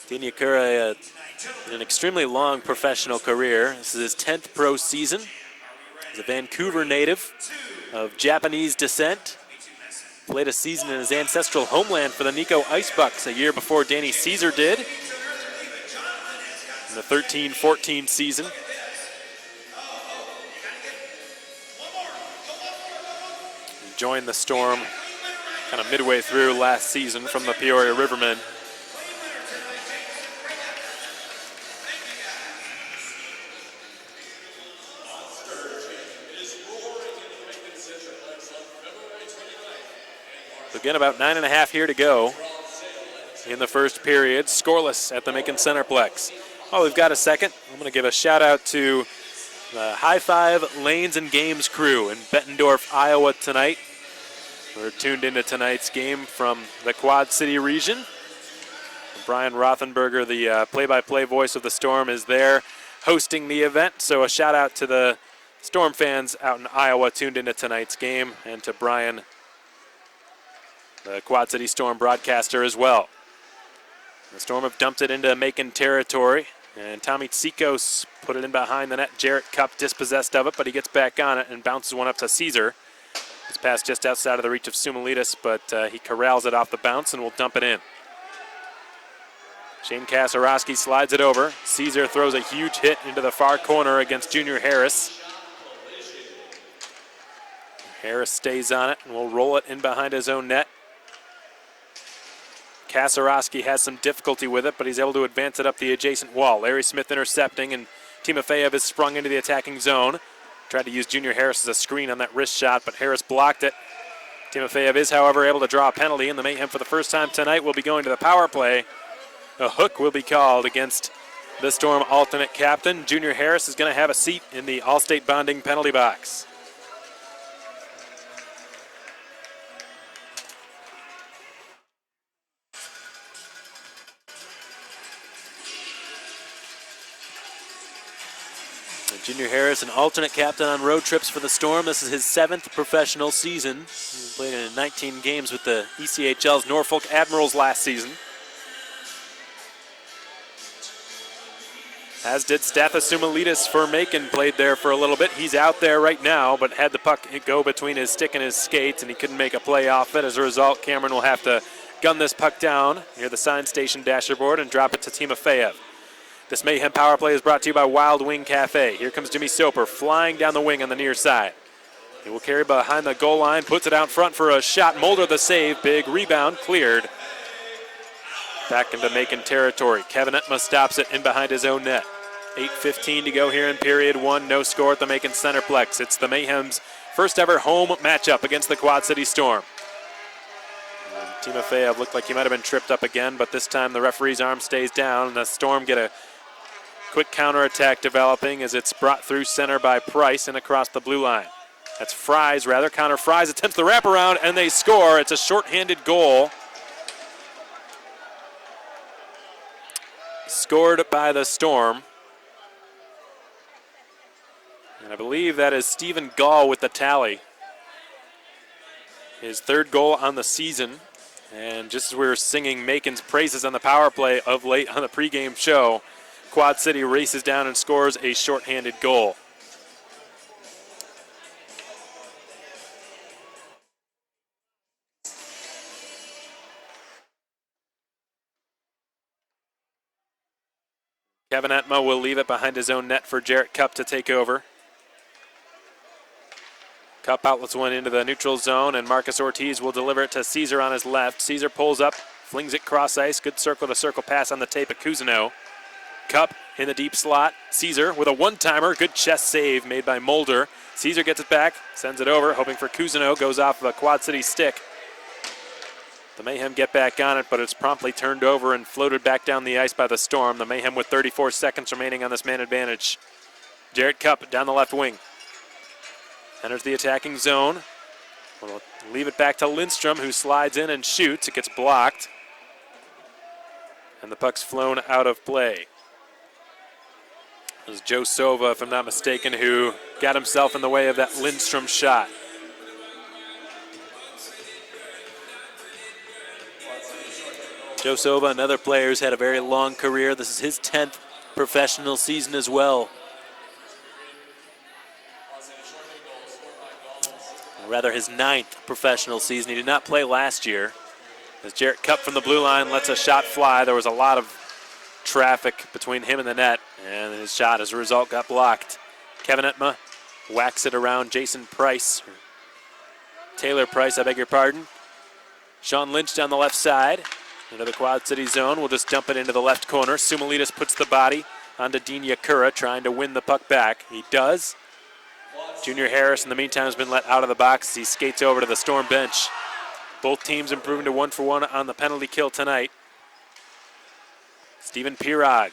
Tinyakura, an extremely long professional career. This is his 10th pro season. He's a Vancouver native of Japanese descent. Played a season in his ancestral homeland for the Nico Ice Bucks a year before Danny Caesar did. In the 13-14 season. He joined the Storm kind of midway through last season from the Peoria Rivermen. Again, about 9.5 here to go in the first period. Scoreless at the Macon Centreplex. Oh, we've got a second. I'm going to give a shout out to the High Five Lanes and Games crew in Bettendorf, Iowa tonight. We're tuned into tonight's game from the Quad City region. Brian Rothenberger, the play-by-play voice of the Storm, is there hosting the event. So a shout out to the Storm fans out in Iowa tuned into tonight's game, and to Brian, the Quad City Storm broadcaster, as well. The Storm have dumped it into Macon territory, and Tommy Tsikos put it in behind the net. Jarrett Cup dispossessed of it, but he gets back on it and bounces one up to Caesar. His pass just outside of the reach of Sumalitis, but he corrals it off the bounce and will dump it in. Shane Kasarowski slides it over. Caesar throws a huge hit into the far corner against Junior Harris. Harris stays on it and will roll it in behind his own net. Kasarowski has some difficulty with it, but he's able to advance it up the adjacent wall. Larry Smith intercepting, and Timofeyev has sprung into the attacking zone. Tried to use Junior Harris as a screen on that wrist shot, but Harris blocked it. Timofeyev is, however, able to draw a penalty, and the Mayhem for the first time tonight will be going to the power play. A hook will be called against the Storm alternate captain. Junior Harris is going to have a seat in the All-State bonding penalty box. Junior Harris, an alternate captain on road trips for the Storm. This is his 7th professional season. He played in 19 games with the ECHL's Norfolk Admirals last season. As did Stathis Sumalitis for Macon, played there for a little bit. He's out there right now, but had the puck go between his stick and his skates, and he couldn't make a play off it. As a result, Cameron will have to gun this puck down near the sign station dashboard and drop it to Timofeyev. This Mayhem power play is brought to you by Wild Wing Cafe. Here comes Jimmy Soper flying down the wing on the near side. He will carry behind the goal line, puts it out front for a shot. Mulder the save, big rebound, cleared. Back into Macon territory. Kevin Etma stops it in behind his own net. 8:15 to go here in period one. No score at the Macon Centreplex. It's the Mayhem's first ever home matchup against the Quad City Storm. Timofeyev looked like he might have been tripped up again, but this time the referee's arm stays down, and the Storm get a quick counterattack developing as it's brought through center by Price and across the blue line. That's Fries, rather. Counter Fries attempts the wraparound, and they score. It's a shorthanded goal. Scored by the Storm. And I believe that is Stephen Gall with the tally. His 3rd goal on the season. And just as we were singing Macon's praises on the power play of late on the pregame show, Quad City races down and scores a shorthanded goal. Kevin Etma will leave it behind his own net for Jarrett Cup to take over. Cup outlets one into the neutral zone, and Marcus Ortiz will deliver it to Caesar on his left. Caesar pulls up, flings it cross ice. Good circle-to-circle pass on the tape at Cousineau. Cup in the deep slot. Caesar with a one-timer. Good chest save made by Mulder. Caesar gets it back, sends it over, hoping for Cousineau. Goes off the Quad City stick. The Mayhem get back on it, but it's promptly turned over and floated back down the ice by the Storm. The Mayhem with 34 seconds remaining on this man advantage. Jarrett Cup down the left wing. Enters the attacking zone. We'll leave it back to Lindstrom, who slides in and shoots. It gets blocked. And the puck's flown out of play. It was Joe Sova, if I'm not mistaken, who got himself in the way of that Lindstrom shot. Joe Sova, another player who's had a very long career. This is his 10th professional season as well. Or rather, his 9th professional season. He did not play last year. As Jarrett Cupp from the blue line lets a shot fly, there was a lot of traffic between him and the net, and his shot, as a result, got blocked. Kevin Etma whacks it around Jason Price. Taylor Price, I beg your pardon. Sean Lynch down the left side. Into the Quad City zone. We'll just dump it into the left corner. Sumalitas puts the body onto Dean Yakura, trying to win the puck back. He does. Junior Harris, in the meantime, has been let out of the box. He skates over to the Storm bench. Both teams improving to 1-for-1 on the penalty kill tonight. Steven Pirog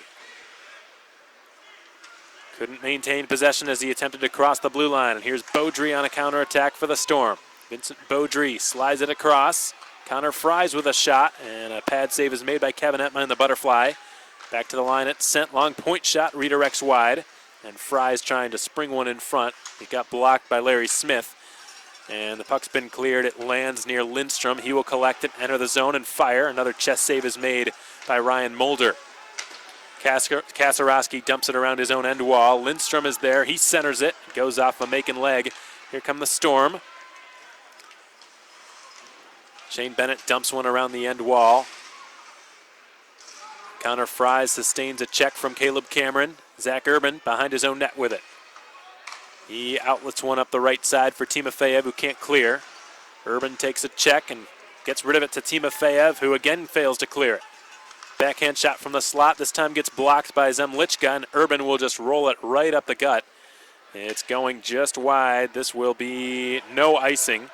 couldn't maintain possession as he attempted to cross the blue line. And here's Beaudry on a counterattack for the Storm. Vincent Beaudry slides it across. Connor Fries with a shot, and a pad save is made by Kevin Etma in the butterfly. Back to the line at Cent. Long point shot redirects wide, and Fries trying to spring one in front. It got blocked by Larry Smith, and the puck's been cleared. It lands near Lindstrom. He will collect it, enter the zone, and fire. Another chest save is made by Ryan Mulder. Kasarowski dumps it around his own end wall. Lindstrom is there. He centers it. It goes off a Macon leg. Here come the Storm. Shane Bennett dumps one around the end wall. Connor Fries sustains a check from Caleb Cameron. Zach Urban behind his own net with it. He outlets one up the right side for Timofeyev, who can't clear. Urban takes a check and gets rid of it to Timofeyev, who again fails to clear it. Backhand shot from the slot. This time gets blocked by Zemlichka, and Urban will just roll it right up the gut. It's going just wide. This will be no icing,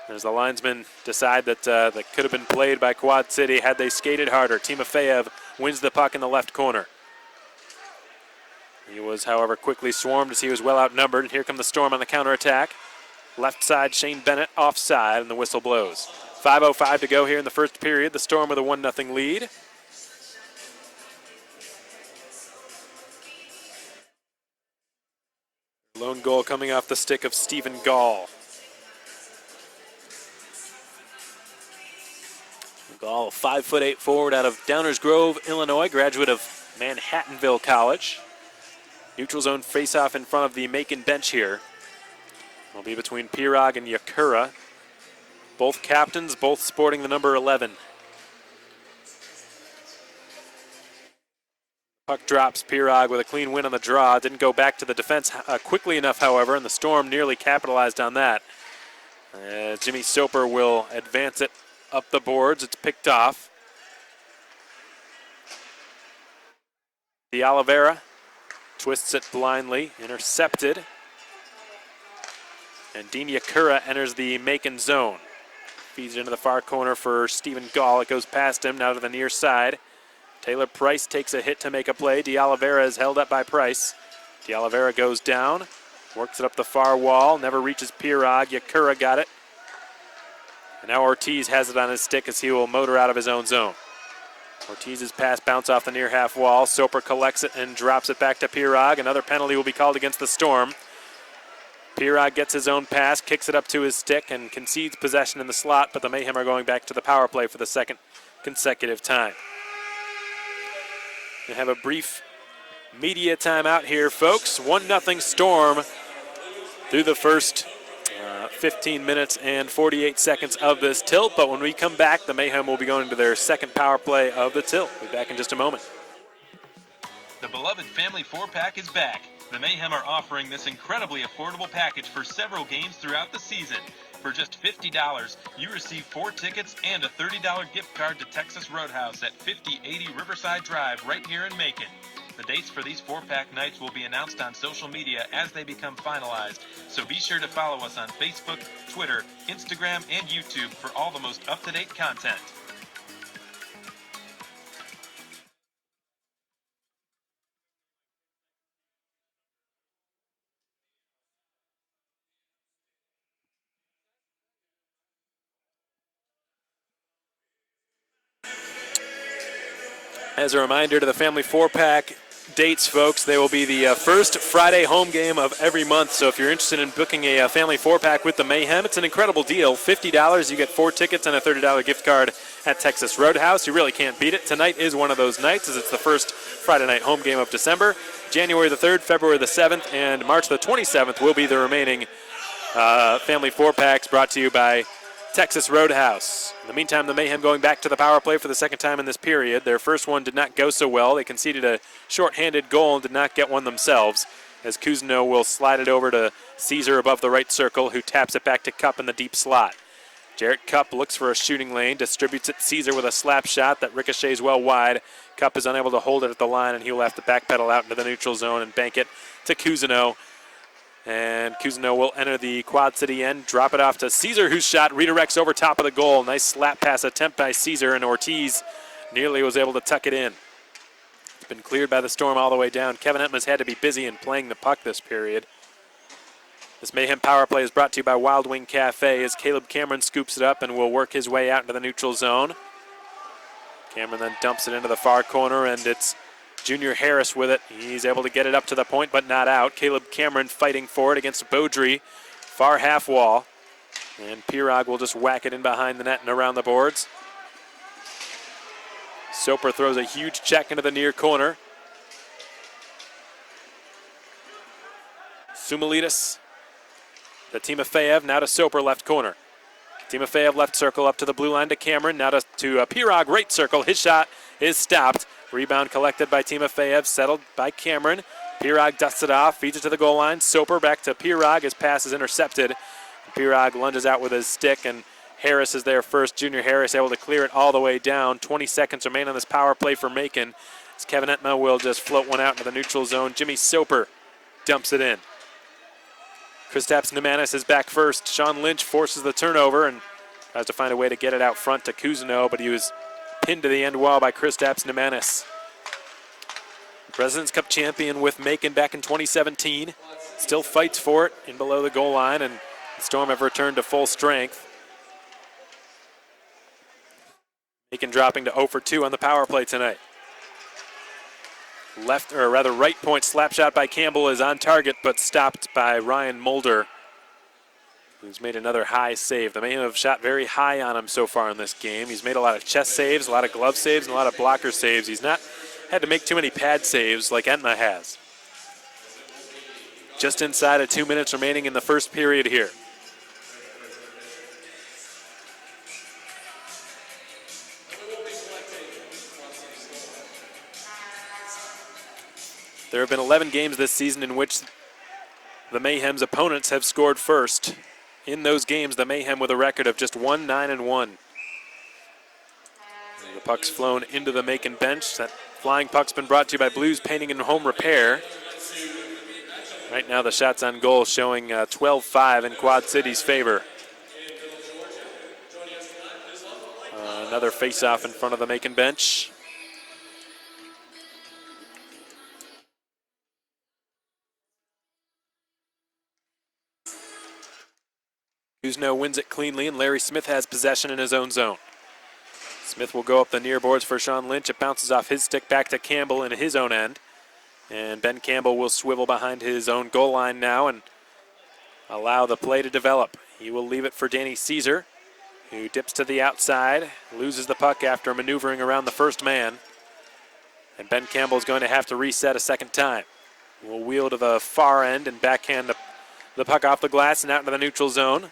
as the linesmen decide that that could have been played by Quad City had they skated harder. Timofeyev wins the puck in the left corner. He was, however, quickly swarmed as he was well outnumbered. And here come the Storm on the counterattack. Left side, Shane Bennett offside, and the whistle blows. 5:05 to go here in the first period. The Storm with a 1-0 lead. Lone goal coming off the stick of Stephen Gall. Gall, 5'8" forward out of Downers Grove, Illinois, graduate of Manhattanville College. Neutral zone face-off in front of the Macon bench here. Will be between Pirog and Yakura. Both captains, both sporting the number 11. Puck drops. Pirog with a clean win on the draw. Didn't go back to the defense quickly enough, however, and the Storm nearly capitalized on that. Jimmy Soper will advance it up the boards. It's picked off. De Oliveira twists it blindly, intercepted. And Dean Yakura enters the Macon zone. Feeds it into the far corner for Stephen Gall. It goes past him, now to the near side. Taylor Price takes a hit to make a play. De Oliveira is held up by Price. De Oliveira goes down, works it up the far wall, never reaches Pirog. Yakura got it. And now Ortiz has it on his stick as he will motor out of his own zone. Ortiz's pass bounced off the near half wall. Soper collects it and drops it back to Pirog. Another penalty will be called against the Storm. Pirog gets his own pass, kicks it up to his stick, and concedes possession in the slot, but the Mayhem are going back to the power play for the second consecutive time. We have a brief media timeout here, folks. 1-0 Storm through the first 15 minutes and 48 seconds of this tilt, but when we come back, the Mayhem will be going to their second power play of the tilt. We'll be back in just a moment.
The beloved Family 4-Pack is back. The Mayhem are offering this incredibly affordable package for several games throughout the season. For just $50, you receive 4 tickets and a $30 gift card to Texas Roadhouse at 5080 Riverside Drive right here in Macon. The dates for these 4-pack nights will be announced on social media as they become finalized, so be sure to follow us on Facebook, Twitter, Instagram, and YouTube for all the most up-to-date content.
As a reminder to the Family 4-pack, dates, folks. They will be the first Friday home game of every month. So if you're interested in booking a family 4-pack with the Mayhem, it's an incredible deal. $50, you get 4 tickets and a $30 gift card at Texas Roadhouse. You really can't beat it. Tonight is one of those nights, as it's the first Friday night home game of December. January the 3rd, February the 7th, and March the 27th will be the remaining family 4-packs brought to you by Texas Roadhouse. In the meantime, the Mayhem going back to the power play for the second time in this period. Their first one did not go so well. They conceded a short-handed goal and did not get one themselves, as Cousineau will slide it over to Caesar above the right circle, who taps it back to Cup in the deep slot. Jarrett Cup looks for a shooting lane, distributes it Caesar with a slap shot that ricochets well wide. Cup is unable to hold it at the line, and he'll have to backpedal out into the neutral zone and bank it to Cousineau. And Cousineau will enter the Quad City end, drop it off to Caesar, whose shot redirects over top of the goal. Nice slap pass attempt by Caesar, and Ortiz nearly was able to tuck it in. It's been cleared by the Storm all the way down. Kevin Etma's had to be busy in playing the puck this period. This Mayhem power play is brought to you by Wild Wing Cafe, as Caleb Cameron scoops it up and will work his way out into the neutral zone. Cameron then dumps it into the far corner, and it's Junior Harris with it. He's able to get it up to the point, but not out. Caleb Cameron fighting for it against Beaudry. Far half wall. And Pirog will just whack it in behind the net and around the boards. Soper throws a huge check into the near corner. Sumalides to Timofeyev, now to Soper, left corner. Timofeyev left circle up to the blue line to Cameron, now to Pirog, right circle. His shot is stopped. Rebound collected by Timofeyev, settled by Cameron. Pirog dusts it off, feeds it to the goal line. Soper back to Pirog. His pass is intercepted. Pirog lunges out with his stick, and Harris is there first. Junior Harris able to clear it all the way down. 20 seconds remain on this power play for Macon, as Kevin Etma will just float one out into the neutral zone. Jimmy Soper dumps it in. Kristaps Nemanis is back first. Sean Lynch forces the turnover and tries to find a way to get it out front to Cousineau, but he was pinned to the end wall by Kristaps Nemanis. President's Cup champion with Macon back in 2017. Still fights for it in below the goal line, and the Storm have returned to full strength. Macon dropping to 0 for 2 on the power play tonight. Right point slap shot by Campbell is on target, but stopped by Ryan Mulder, who's made another high save. The Mayhem have shot very high on him so far in this game. He's made a lot of chest saves, a lot of glove saves, and a lot of blocker saves. He's not had to make too many pad saves like Etma has. Just inside of 2 minutes remaining in the first period here. There have been 11 games this season in which the Mayhem's opponents have scored first. In those games, the Mayhem with a record of just 1-9-1. The puck's flown into the Macon bench. That flying puck's been brought to you by Blues Painting and Home Repair. Right now the shots on goal showing 12-5 in Quad City's favor. Another face-off in front of the Macon bench. Cousineau wins it cleanly, and Larry Smith has possession in his own zone. Smith will go up the near boards for Sean Lynch. It bounces off his stick back to Campbell in his own end. And Ben Campbell will swivel behind his own goal line now and allow the play to develop. He will leave it for Danny Caesar, who dips to the outside, loses the puck after maneuvering around the first man. And Ben Campbell is going to have to reset a second time. We'll wheel to the far end and backhand the puck off the glass and out into the neutral zone.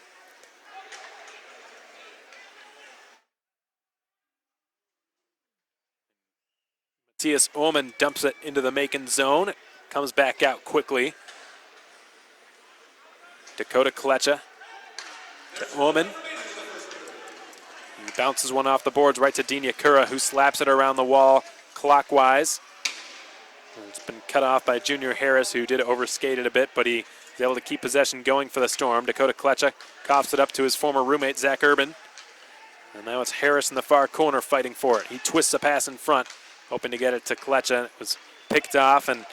Matthias Ullman dumps it into the Macon zone. It comes back out quickly. Dakota Kletcha to Ullman. He bounces one off the boards right to Dina Kura, who slaps it around the wall clockwise. It's been cut off by Junior Harris, who did overskate it a bit, but he is able to keep possession going for the Storm. Dakota Kletcha coughs it up to his former roommate, Zach Urban. And now it's Harris in the far corner fighting for it. He twists a pass in front, hoping to get it to Kletcha. It was picked off, and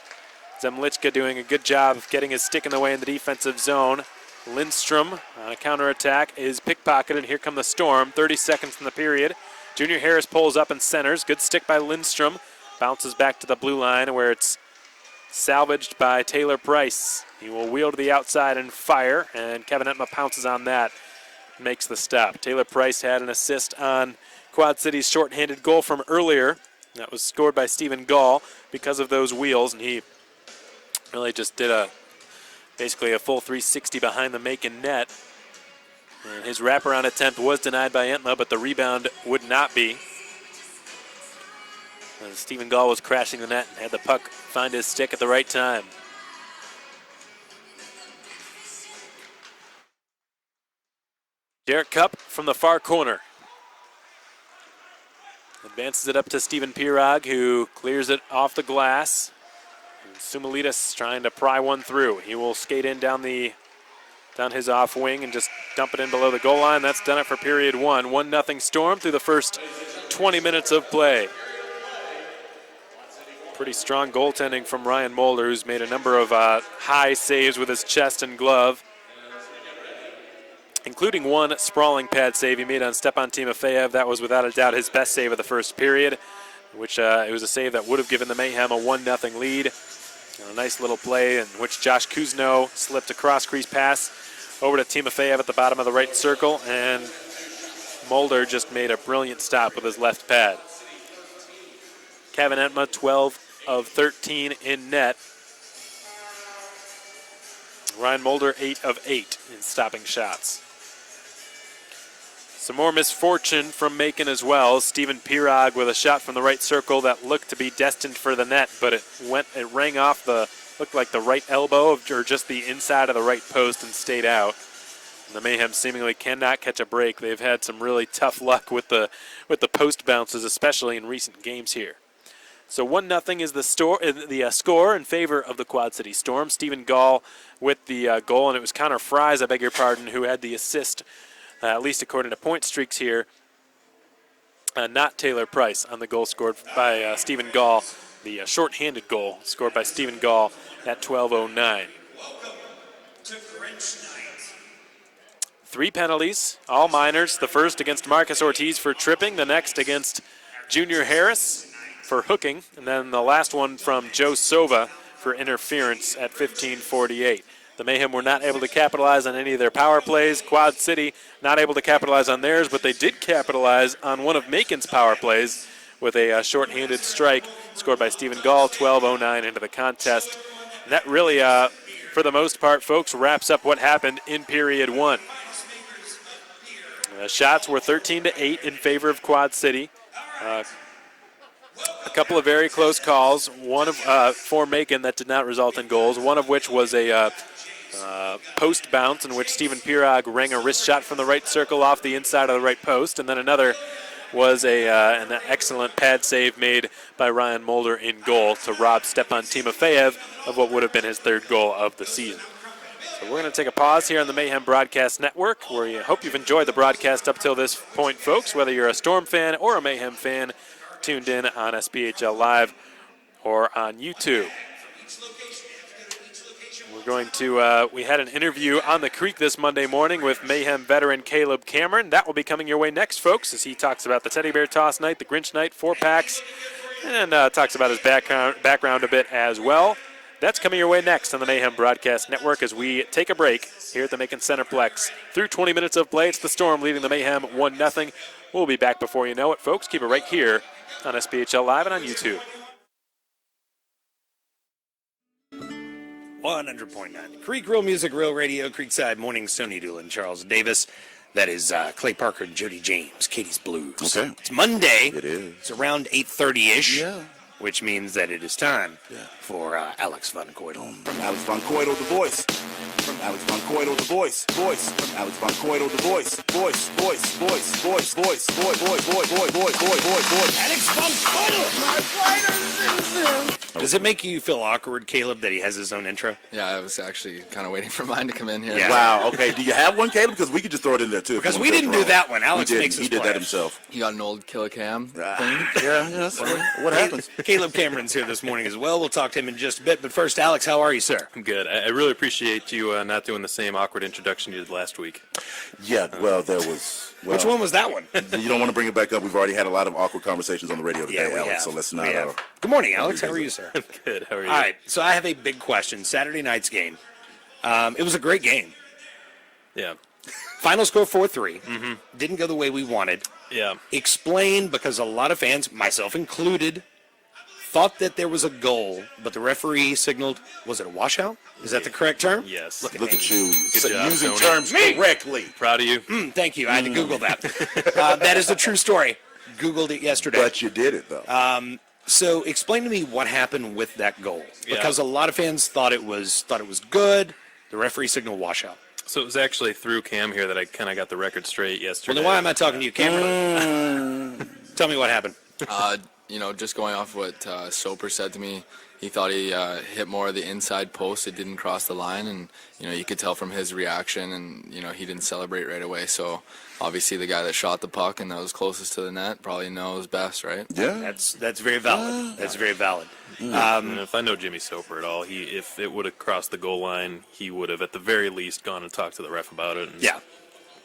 Zemlichka doing a good job of getting his stick in the way in the defensive zone. Lindstrom on a counterattack is pickpocketed. Here come the Storm. 30 seconds in the period. Junior Harris pulls up and centers. Good stick by Lindstrom. Bounces back to the blue line where it's salvaged by Taylor Price. He will wheel to the outside and fire, and Kevin Etma pounces on that, makes the stop. Taylor Price had an assist on Quad City's shorthanded goal from earlier. That was scored by Stephen Gall because of those wheels, and he really just did basically a full 360 behind the Macon net. And his wraparound attempt was denied by Etma, but the rebound would not be. And Stephen Gall was crashing the net and had the puck find his stick at the right time. Jarrett Cup from the far corner. Advances it up to Stephen Pirog, who clears it off the glass. And Sumalitas trying to pry one through. He will skate in down his off wing and just dump it in below the goal line. That's done it for period one. 1-0 Storm through the first 20 minutes of play. Pretty strong goaltending from Ryan Mulder, who's made a number of high saves with his chest and glove, including one sprawling pad save he made on Stepan Timofeyev. That was without a doubt his best save of the first period, which it was a save that would have given the Mayhem a 1-0 lead. And a nice little play in which Josh Kuzno slipped a cross-crease pass over to Timofeyev at the bottom of the right circle, and Mulder just made a brilliant stop with his left pad. Kevin Etma, 12 of 13 in net. Ryan Mulder, 8 of 8 in stopping shots. Some more misfortune from Macon as well. Stephen Pirog with a shot from the right circle that looked to be destined for the net, but it rang off looked like the right elbow or just the inside of the right post and stayed out. And the Mayhem seemingly cannot catch a break. They've had some really tough luck with the post bounces, especially in recent games here. So 1-0 is the score in favor of the Quad City Storm. Stephen Gall with the goal, and it was Connor Fries, I beg your pardon, who had the assist, at least according to point streaks here. Not Taylor Price on the goal scored by Stephen Gall, the shorthanded goal scored by Stephen Gall at 12:09. 3 penalties, all minors. The first against Marcus Ortiz for tripping, the next against Junior Harris for hooking, and then the last one from Joe Sova for interference at 15:48. The Mayhem were not able to capitalize on any of their power plays. Quad City not able to capitalize on theirs, but they did capitalize on one of Macon's power plays with a shorthanded strike scored by Stephen Gall, 12:09 into the contest. And that really, for the most part, folks, wraps up what happened in period one. Shots were 13-8 in favor of Quad City. A couple of very close calls, one of for Macon that did not result in goals, one of which was a post bounce in which Stephen Pirog rang a wrist shot from the right circle off the inside of the right post, and then another was an excellent pad save made by Ryan Mulder in goal to rob Stepan Timofeyev of what would have been his third goal of the season. So we're going to take a pause here on the Mayhem Broadcast Network, where we hope you've enjoyed the broadcast up till this point, folks, whether you're a Storm fan or a Mayhem fan, tuned in on SPHL Live or on YouTube. We're going to, we had an interview on the Creek this Monday morning with Mayhem veteran Caleb Cameron. That will be coming your way next, folks, as he talks about the Teddy Bear Toss Night, the Grinch Night, 4-packs, and talks about his background a bit as well. That's coming your way next on the Mayhem Broadcast Network as we take a break here at the Macon Centreplex. Through 20 minutes of play, it's the Storm leading the Mayhem 1-0. We'll be back before you know it, folks. Keep it right here on SPHL Live and on YouTube.
100.9. Creek Real Music, Real Radio, Creekside Morning, Sony Doolin, Charles Davis. That is Clay Parker and Jody James, Katie's Blues.
Okay.
It's Monday.
It is.
It's around 8:30-ish.
Yeah.
Which means that it is time for Alex Van Coydel.
From Alex Van Coydel, the voice. From Alex Van Coydel, the voice. Voice. From Alex Van Coydel, the voice. Voice. Voice. Voice. Voice. Voice. Voice. Voice. Voice. Voice. Voice. Voice. Voice.
Alex Van Coydel! Does it make you feel awkward, Caleb, that he has his own intro?
Yeah, I was actually kind of waiting for mine to come in here.
Yeah.
Wow. Okay. Do you have one, Caleb? Because we could just throw it in there too.
Because we didn't do that one. Alex makes us
He did
play
that
it.
himself.
You got an old Kill a Cam thing?
Yeah. That's what happens.
Caleb Cameron's here this morning as well. We'll talk to him in just a bit. But first, Alex, how are you, sir?
I'm good. I really appreciate you not doing the same awkward introduction you did last week.
Yeah. Well, there was. Well,
Which one was that one?
You don't want to bring it back up. We've already had a lot of awkward conversations on the radio today,
we
Alex.
have.
So let's
We
not.
have. Good morning, Alex. How are you, sir? sir?
Good. How are you?
All right, so I have a big question. Saturday night's game. It was a great game.
Yeah.
Final score 4-3. Didn't go the way we wanted.
Yeah.
Explain, because a lot of fans, myself included, thought that there was a goal, but the referee signaled, was it a washout? Is that the correct term?
Yes.
Look at you.
Good job,
Using
Tony.
terms correctly.
Proud of you.
Thank you. I had to Google that. That is a true story. Googled it yesterday.
But you did it, though.
So explain to me what happened with that goal,
Yeah.
because a lot of fans thought it was good. The referee signaled washout.
So it was actually through Cam here that I kind of got the record straight
Well,
yesterday.
then why am I talking to you, Cameron? Tell me what happened.
Just going off what Soper said to me, he thought he hit more of the inside post. It didn't cross the line, and you could tell from his reaction, and he didn't celebrate right away. So obviously the guy that shot the puck and that was closest to the net probably knows best, right?
Yeah.
That's very valid. That's very valid.
And if I know Jimmy Soper at all, if it would have crossed the goal line, he would have at the very least gone and talked to the ref about it. And
Yeah.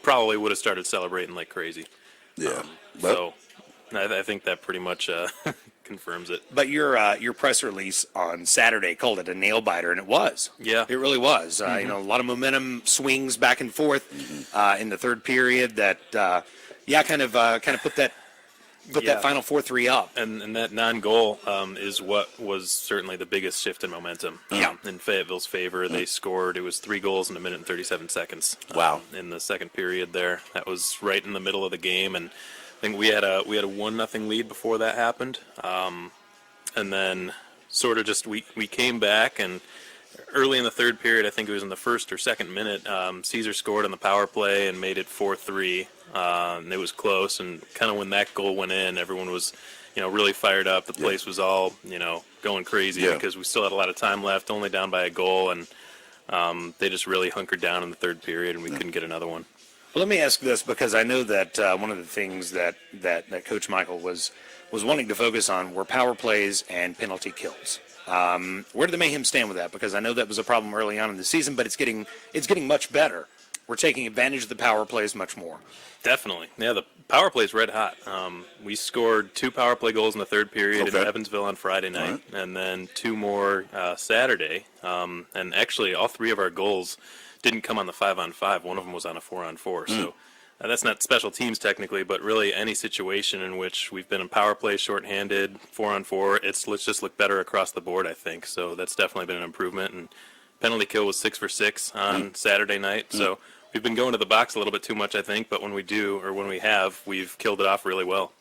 probably would have started celebrating like crazy.
Yeah.
So I think that pretty much confirms it.
But your press release on Saturday called it a nail biter, and it was.
Yeah.
It really was. A lot of momentum swings back and forth in the third period. That kind of put that
Yeah.
final 4-3 up.
And that non-goal is what was certainly the biggest shift in momentum in Fayetteville's favor. They scored. It was 3 goals in a minute and 37 seconds.
Wow.
In the second period there. That was right in the middle of the game, and I think we had a 1-0 lead before that happened. And then sort of just we came back, and early in the third period, I think it was in the first or second minute, Caesar scored on the power play and made it 4-3. And it was close, and kind of when that goal went in, everyone was, really fired up. The place was all, going crazy because we still had a lot of time left, only down by a goal, and they just really hunkered down in the third period, and we couldn't get another one.
Well, let me ask this, because I know that one of the things that Coach Michael was wanting to focus on were power plays and penalty kills. Where did the Mayhem stand with that? Because I know that was a problem early on in the season, but it's getting much better. We're taking advantage of the power plays much more.
Definitely. Yeah, the power play's red hot. We scored 2 power play goals in the third period in Evansville on Friday night, and then 2 more Saturday. And actually, all 3 of our goals didn't come on the 5-on-5. One of them was on a 4-on-4. So that's not special teams technically, but really any situation in which we've been in power play, shorthanded, 4-on-4, let's just look better across the board, I think. So that's definitely been an improvement. And penalty kill was 6 for 6 on Saturday night. So we've been going to the box a little bit too much, I think, but when we do, or when we have, we've killed it off really well.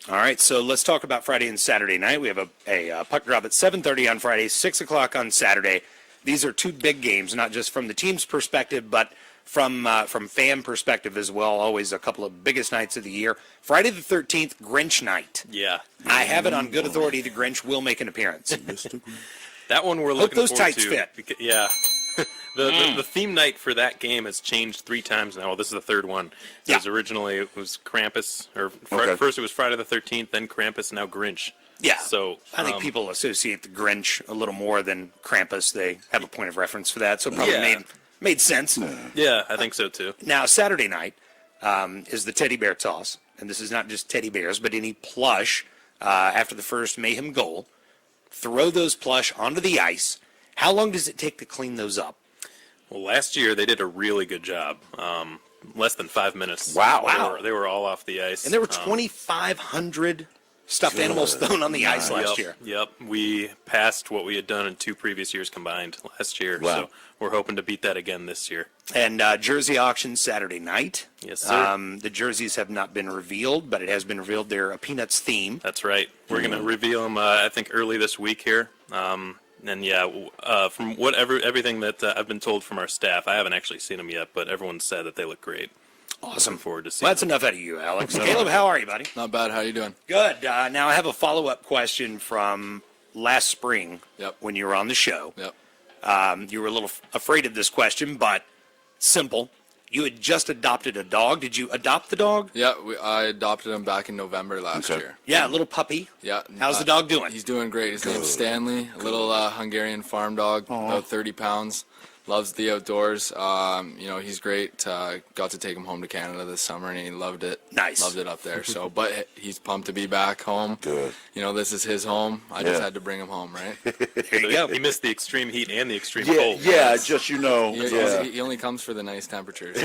All right, so let's talk about Friday and Saturday night. We have a puck drop at 7:30 on Friday, 6 o'clock on Saturday. These are 2 big games, not just from the team's perspective, but from fan perspective as well. Always a couple of biggest nights of the year. Friday the 13th, Grinch night.
Yeah.
I have it on good authority the Grinch will make an appearance.
That one we're
Hope
looking
those
forward
tights
to.
fit.
Yeah. The theme night for that game has changed 3 times now. Well, this is the third one.
Yeah.
Originally it was Krampus, or
Okay.
first it was Friday the 13th, then Krampus, now Grinch.
Yeah.
So
I think people associate the Grinch a little more than Krampus. They have a point of reference for that, so it probably made sense.
Yeah, I think so too.
Now, Saturday night is the teddy bear toss, and this is not just teddy bears, but any plush after the first Mayhem goal. Throw those plush onto the ice. How long does it take to clean those up?
Well, last year they did a really good job. Less than 5 minutes.
Wow.
They were all off the ice.
And there were 2,500 stuffed animals thrown on the ice last year.
Yep. We passed what we had done in 2 previous years combined last year.
Wow.
So we're hoping to beat that again this year.
And jersey auction Saturday night.
Yes, sir.
The jerseys have not been revealed, but it has been revealed they're a Peanuts theme.
That's right. We're going to reveal them, I think, early this week here. And from everything that I've been told from our staff, I haven't actually seen them yet, but everyone said that they look great.
Awesome.
Looking forward to seeing
Well, that's
them.
enough out of you, Alex. Caleb, how are you, buddy?
Not bad. How you doing?
Good. Now I have a follow-up question from last spring
Yep.
when you were on the show.
Yep.
You were a little afraid of this question, but simple. You had just adopted a dog. Did you adopt the dog?
Yeah, I adopted him back in November last
Okay.
year.
Yeah, a little puppy.
Yeah.
How's the dog doing?
He's doing great. His name's Stanley, a little Hungarian farm dog, about 30 pounds. loves the outdoors. He's great. Got to take him home to Canada this summer, and he loved it.
Nice.
Loved it up there. So, but he's pumped to be back home.
Good.
This is his home. I just had to bring him home, right?
There you go.
He missed the extreme heat and the extreme
Yeah,
cold.
yeah, just
He only comes for the nice temperatures.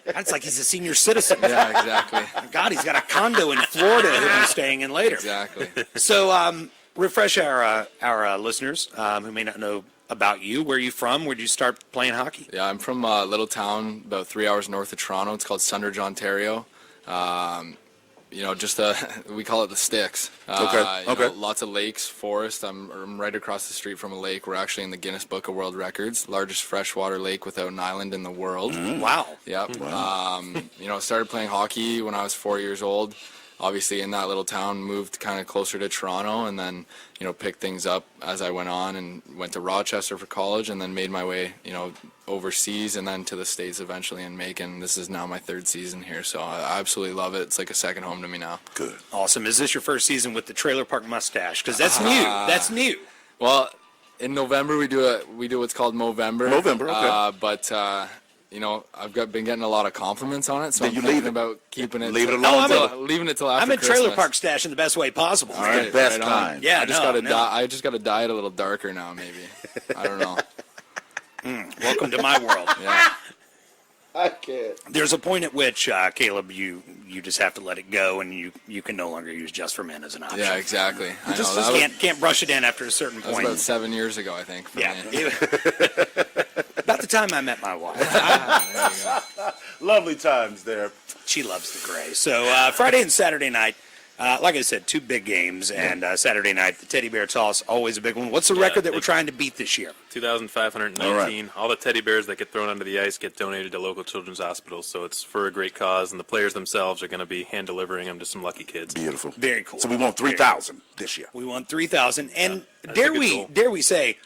That's like he's a senior citizen.
Yeah, exactly.
God, he's got a condo in Florida he'll be staying in later.
Exactly.
So, refresh our listeners who may not know about you. Where are you from? Where did you start playing hockey?
Yeah, I'm from a little town about 3 hours north of Toronto. It's called Sundridge, Ontario. We call it the Sticks.
Okay.
Lots of lakes, forest. I'm right across the street from a lake. We're actually in the Guinness Book of World Records, largest freshwater lake without an island in the world.
Wow.
Yep. Started playing hockey when I was 4 years old. Obviously, in that little town, moved kind of closer to Toronto, and then, picked things up as I went on and went to Rochester for college, and then made my way, overseas and then to the States eventually in Macon. This is now my third season here, so I absolutely love it. It's like a second home to me now.
Good.
Awesome. Is this your first season with the Trailer Park Mustache? Because that's new. That's new.
Well, in November we do what's called Movember.
Movember, okay.
I've been getting a lot of compliments on it, so
Then
I'm
you
thinking
leave it.
about keeping it.
Leave it alone.
Leaving it till after
I'm in
Christmas.
Trailer Park Stash in the best way possible.
All right, best
on.
time.
Yeah,
I just got to dye it a little darker now, maybe. I don't know.
Welcome to my world.
Yeah.
I can't.
There's a point at which, Caleb, you just have to let it go, and you can no longer use Just for Men as an option.
Yeah, exactly. I know.
Just
That was-
can't brush it in after a certain
that was
point.
about 7 years ago, I think. For
Yeah.
me.
About the time I met my wife.
Lovely times there.
She loves the gray. So Friday and Saturday night, like I said, two big games. And Saturday night, the Teddy Bear Toss, always a big one. What's the record that we're trying to beat this year?
2,519. All the teddy bears that get thrown onto the ice get donated to local children's hospitals. So it's for a great cause, and the players themselves are going to be hand delivering them to some lucky kids.
Beautiful.
Very cool.
So we want 3,000 this year.
We won 3,000. And
that's a good goal.
dare we say,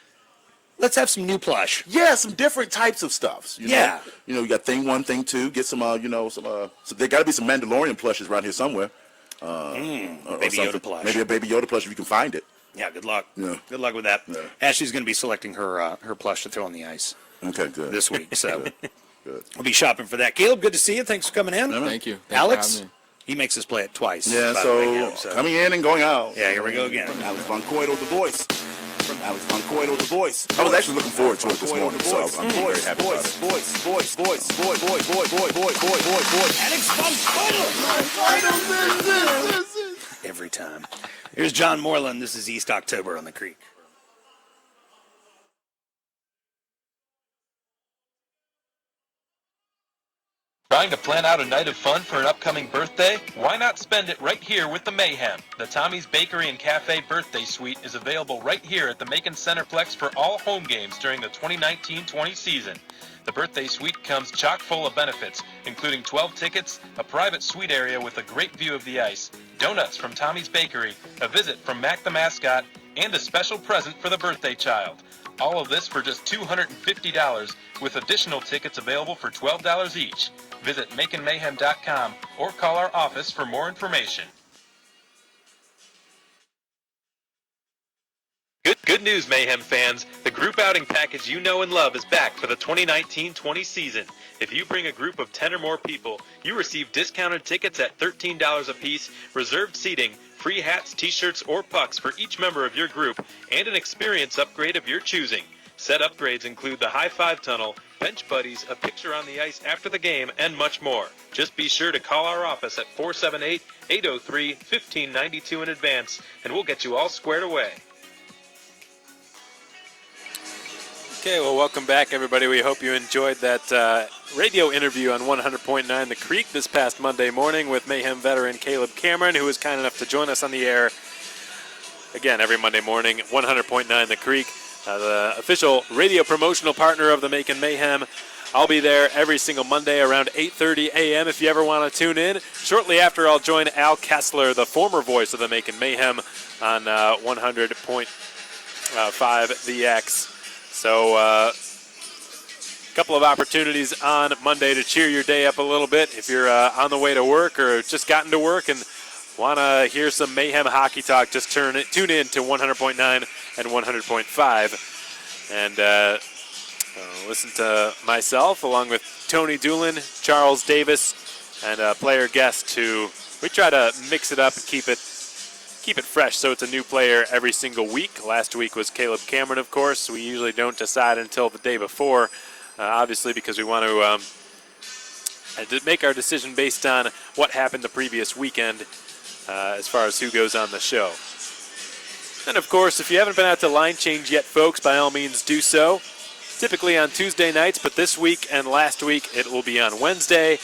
let's have some new plush.
Yeah, some different types of stuffs.
Yeah.
You got thing 1, thing 2. Get some, so there got to be some Mandalorian plushes around here somewhere. Or
Baby
something.
Yoda plush.
Maybe a Baby Yoda plush if you can find it.
Yeah, good luck.
Yeah.
Good luck with that.
Yeah.
Ashley's going to be selecting her plush to throw on the ice
Okay, good.
this week. So
Good.
we'll be shopping for that. Caleb, good to see you. Thanks for coming in.
Thank you. Thanks for
Alex,
having me.
he makes us play it twice.
Yeah,
by the way, Caleb,
so coming in and going out.
Yeah, here we go again.
From Alex Von Coito, the voice. From Alex Von Coito, the voice. I was actually looking forward to it this morning, so I'm very happy about it. Voice.
Alex Von Every time. Here's John Moreland. This is East October on the Creek.
Trying to plan out a night of fun for an upcoming birthday? Why not spend it right here with the Mayhem? The Tommy's Bakery and Cafe Birthday Suite is available right here at the Macon Centreplex for all home games during the 2019-20 season. The birthday suite comes chock full of benefits, including 12 tickets, a private suite area with a great view of the ice, donuts from Tommy's Bakery, a visit from Mac the Mascot, and a special present for the birthday child. All of this for just $250, with additional tickets available for $12 each. Visit MaconMayhem.com or call our office for more information. Good news, Mayhem fans. The group outing package you know and love is back for the 2019-20 season. If you bring a group of 10 or more people, you receive discounted tickets at $13 a piece, reserved seating, free hats, t-shirts, or pucks for each member of your group, and an experience upgrade of your choosing. Set upgrades include the High Five Tunnel, bench buddies, a picture on the ice after the game, and much more. Just be sure to call our office at 478-803-1592 in advance, and we'll get you all squared away.
Okay, well, welcome back, everybody. We hope you enjoyed that radio interview on 100.9 The Creek this past Monday morning with Mayhem veteran Caleb Cameron, who was kind enough to join us on the air again every Monday morning, 100.9 The Creek, the official radio promotional partner of the Macon Mayhem. I'll be there every single Monday around 8:30 a.m. if you ever want to tune in. Shortly after, I'll join Al Kessler, the former voice of the Macon Mayhem, on 100.5 The X. So a couple of opportunities on Monday to cheer your day up a little bit. If you're on the way to work or just gotten to work and want to hear some Mayhem hockey talk, just tune in to 100.9 and 100.5. And Listen to myself along with Tony Doolin, Charles Davis, and a player guest who we try to mix it up and keep it fresh, so it's a new player every single week. Last week was Caleb Cameron, of course. We usually don't decide until the day before, obviously because we want to make our decision based on what happened the previous weekend as far as who goes on the show. And of course, if you haven't been out to Line Change yet, folks, by all means do so. Typically on Tuesday nights, but this week and last week it will be on Wednesday.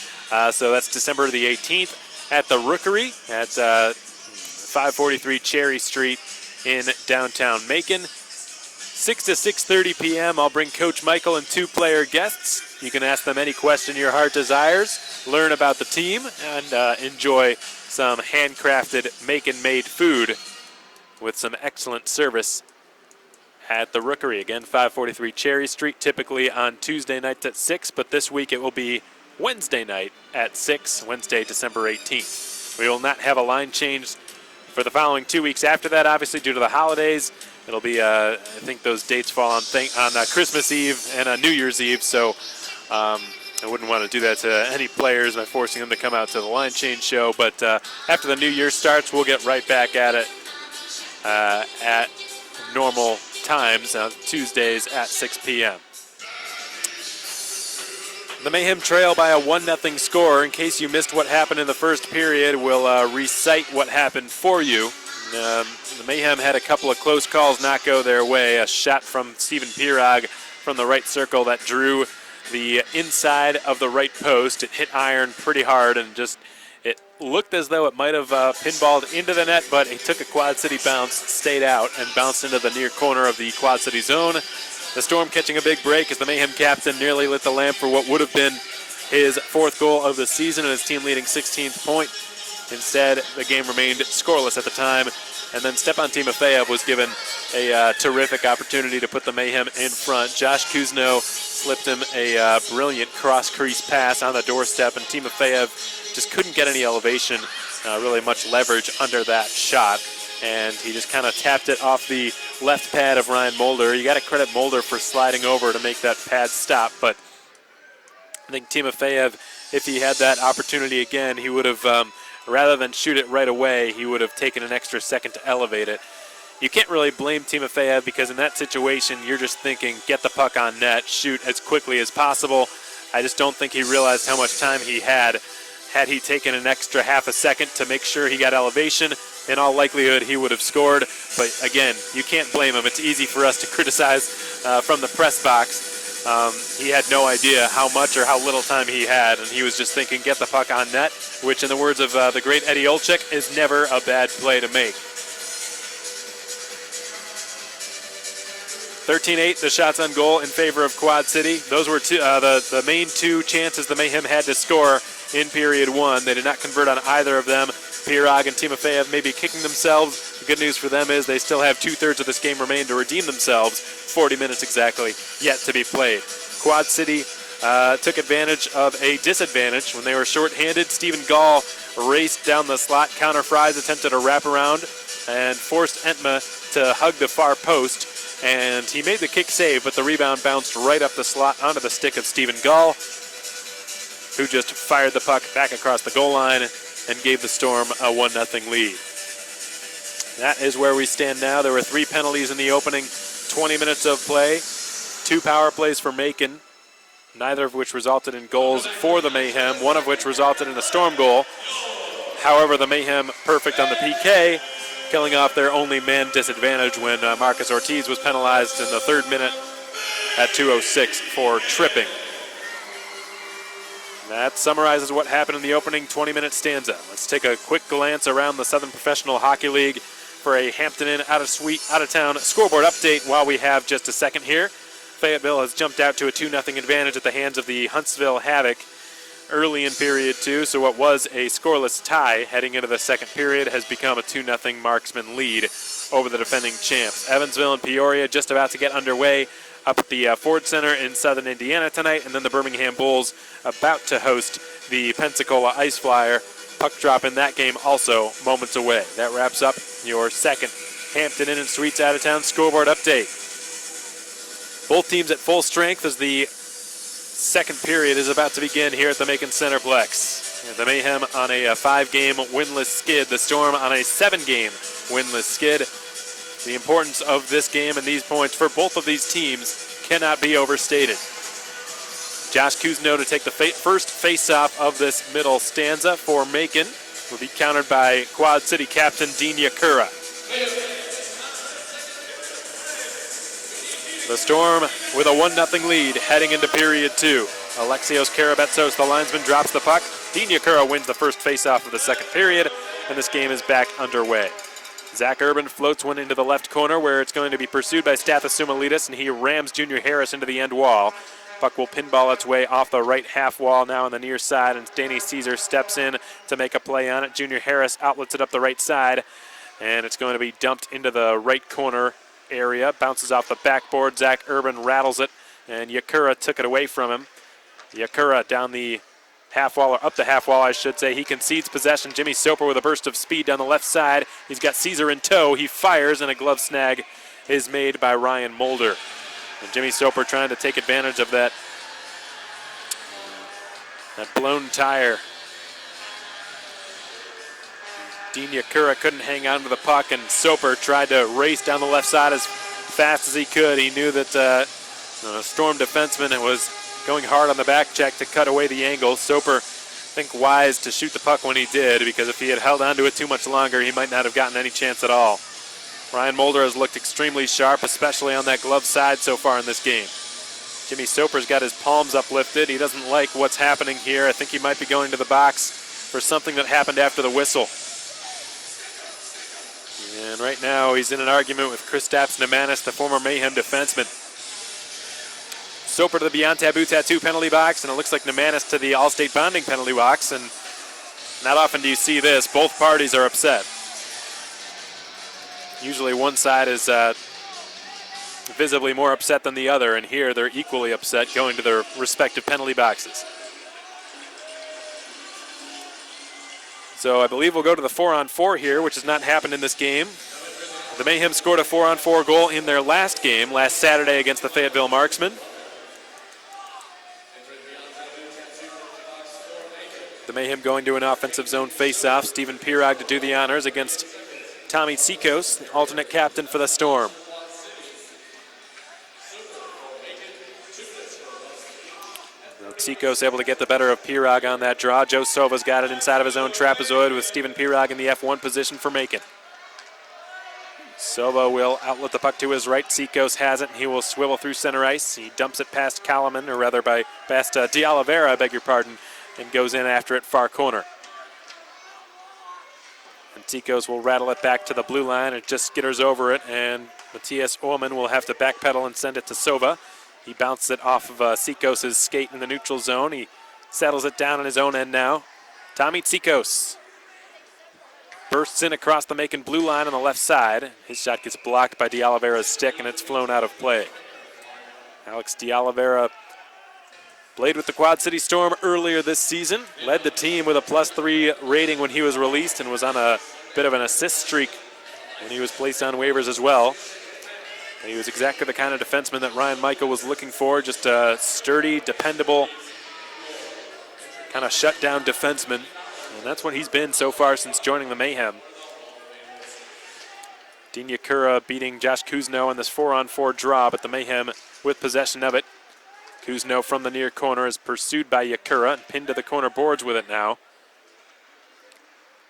So that's December the 18th at the Rookery at 543 Cherry Street in downtown Macon. 6 to 6:30 p.m. I'll bring Coach Michael and 2 player guests. You can ask them any question your heart desires, learn about the team, and enjoy some handcrafted Macon-made food with some excellent service at the Rookery. Again, 543 Cherry Street, typically on Tuesday nights at 6, but this week it will be Wednesday night at 6, Wednesday, December 18th. We will not have a line change for the following 2 weeks after that, obviously, due to the holidays. It'll be, I think those dates fall on Christmas Eve and New Year's Eve, so I wouldn't want to do that to any players by forcing them to come out to the line change show. But after the new year starts, we'll get right back at it at normal times, Tuesdays at 6 p.m. The Mayhem trail by a 1-0 score. In case you missed what happened in the first period, we'll recite what happened for you. The Mayhem had a couple of close calls not go their way. A shot from Stephen Pirog from the right circle that drew the inside of the right post. It hit iron pretty hard and it looked as though it might have pinballed into the net, but it took a Quad City bounce, stayed out, and bounced into the near corner of the Quad City zone. The Storm catching a big break as the Mayhem captain nearly lit the lamp for what would have been his 4th goal of the season and his team leading 16th point. Instead, the game remained scoreless at the time, and then Stepan Timofeyev was given a terrific opportunity to put the Mayhem in front. Josh Kuzno slipped him a brilliant cross-crease pass on the doorstep, and Timofeyev just couldn't get any elevation, really much leverage under that shot. And he just kind of tapped it off the left pad of Ryan Mulder. You got to credit Mulder for sliding over to make that pad stop, but I think Timofeyev, if he had that opportunity again, he would have, rather than shoot it right away, he would have taken an extra second to elevate it. You can't really blame Timofeyev because in that situation, you're just thinking, get the puck on net, shoot as quickly as possible. I just don't think he realized how much time he had. Had he taken an extra half a second to make sure he got elevation, in all likelihood he would have scored. But again, you can't blame him. It's easy for us to criticize from the press box. He had no idea how much or how little time he had, and he was just thinking, get the puck on net, which in the words of the great Eddie Olczyk, is never a bad play to make. 13-8, the shots on goal in favor of Quad City. Those were the main 2 chances the Mayhem had to score in period 1. They did not convert on either of them. Pirog and Timofeyev may be kicking themselves. The good news for them is they still have 2/3 of this game remain to redeem themselves. 40 minutes exactly yet to be played. Quad City took advantage of a disadvantage when they were shorthanded. Stephen Gall raced down the slot. Connor Fries attempted a wraparound and forced Entma to hug the far post. And he made the kick save, but the rebound bounced right up the slot onto the stick of Stephen Gall, who just fired the puck back across the goal line and gave the Storm a 1-0 lead. That is where we stand now. There were 3 penalties in the opening 20 minutes of play, 2 power plays for Macon, neither of which resulted in goals for the Mayhem, one of which resulted in a Storm goal. However, the Mayhem perfect on the PK, killing off their only man disadvantage when Marcus Ortiz was penalized in the 3rd minute at 2:06 for tripping. That summarizes what happened in the opening 20-minute stanza. Let's take a quick glance around the Southern Professional Hockey League for a Hampton Inn out-of-town scoreboard update while we have just a second here. Fayetteville has jumped out to a 2-0 advantage at the hands of the Huntsville Havoc early in period 2, so what was a scoreless tie heading into the second period has become a 2-0 marksman lead over the defending champs. Evansville and Peoria just about to get underway up at the Ford Center in southern Indiana tonight, and then the Birmingham Bulls about to host the Pensacola Ice Flyer. Puck drop in that game also moments away. That wraps up your second Hampton Inn & Suites out-of-town scoreboard update. Both teams at full strength as the second period is about to begin here at the Macon Centreplex. The Mayhem on a 5-game winless skid. The Storm on a 7-game winless skid. The importance of this game and these points for both of these teams cannot be overstated. Josh Kuzno to take the first face-off of this middle stanza for Macon. Will be countered by Quad City captain Dean Yakura. The Storm with a 1-0 lead heading into period 2. Alexios Karabetsos, the linesman, drops the puck. Dean Yakura wins the first face-off of the second period, and this game is back underway. Zach Urban floats one into the left corner where it's going to be pursued by Stathis Soumalides, and he rams Junior Harris into the end wall. Puck will pinball its way off the right half wall now on the near side, and Danny Caesar steps in to make a play on it. Junior Harris outlets it up the right side, and it's going to be dumped into the right corner area. Bounces off the backboard. Zach Urban rattles it, and Yakura took it away from him. Yakura down the half wall, or up the half wall, I should say. He concedes possession. Jimmy Soper with a burst of speed down the left side. He's got Caesar in tow. He fires, and a glove snag is made by Ryan Mulder. And Jimmy Soper trying to take advantage of that blown tire. Dean Yakura couldn't hang on to the puck, and Soper tried to race down the left side as fast as he could. He knew that the Storm defenseman was going hard on the back check to cut away the angle. Soper, I think, wise to shoot the puck when he did, because if he had held onto it too much longer, he might not have gotten any chance at all. Ryan Mulder has looked extremely sharp, especially on that glove side so far in this game. Jimmy Soper's got his palms uplifted. He doesn't like what's happening here. I think he might be going to the box for something that happened after the whistle. And right now he's in an argument with Kristaps Nemanis, the former Mayhem defenseman. Soper to the Beyond Taboo Tattoo penalty box, and it looks like Nemanis to the Allstate Bonding penalty box, and not often do you see this. Both parties are upset. Usually one side is visibly more upset than the other, and here they're equally upset going to their respective penalty boxes. So I believe we'll go to the 4-on-4 here, which has not happened in this game. The Mayhem scored a 4-on-4 goal in their last game, last Saturday against the Fayetteville Marksmen. The Mayhem going to an offensive zone face-off. Stephen Pirog to do the honors against Tommy Tsikos, the alternate captain for the Storm. Tsikos able to get the better of Pirog on that draw. Joe Sova's got it inside of his own trapezoid with Stephen Pirog in the F1 position for Macon. Sova will outlet the puck to his right. Tsikos has it, and he will swivel through center ice. He dumps it past Kalaman, or rather past De Oliveira, I beg your pardon, and goes in after it far corner. And Tsikos will rattle it back to the blue line. It just skitters over it, and Matthias Ullman will have to backpedal and send it to Sova. He bounced it off of Tsikos' skate in the neutral zone. He settles it down on his own end now. Tommy Tsikos bursts in across the Macon blue line on the left side. His shot gets blocked by De Oliveira's stick, and it's flown out of play. Alex De Oliveira played with the Quad City Storm earlier this season, led the team with a +3 rating when he was released, and was on a bit of an assist streak when he was placed on waivers as well. And he was exactly the kind of defenseman that Ryan Michael was looking for, just a sturdy, dependable, kind of shutdown defenseman. And that's what he's been so far since joining the Mayhem. Dean Yakura beating Josh Kuzno in this 4-on-4 draw, but the Mayhem with possession of it. Kuzno from the near corner is pursued by Yakura and pinned to the corner boards with it now.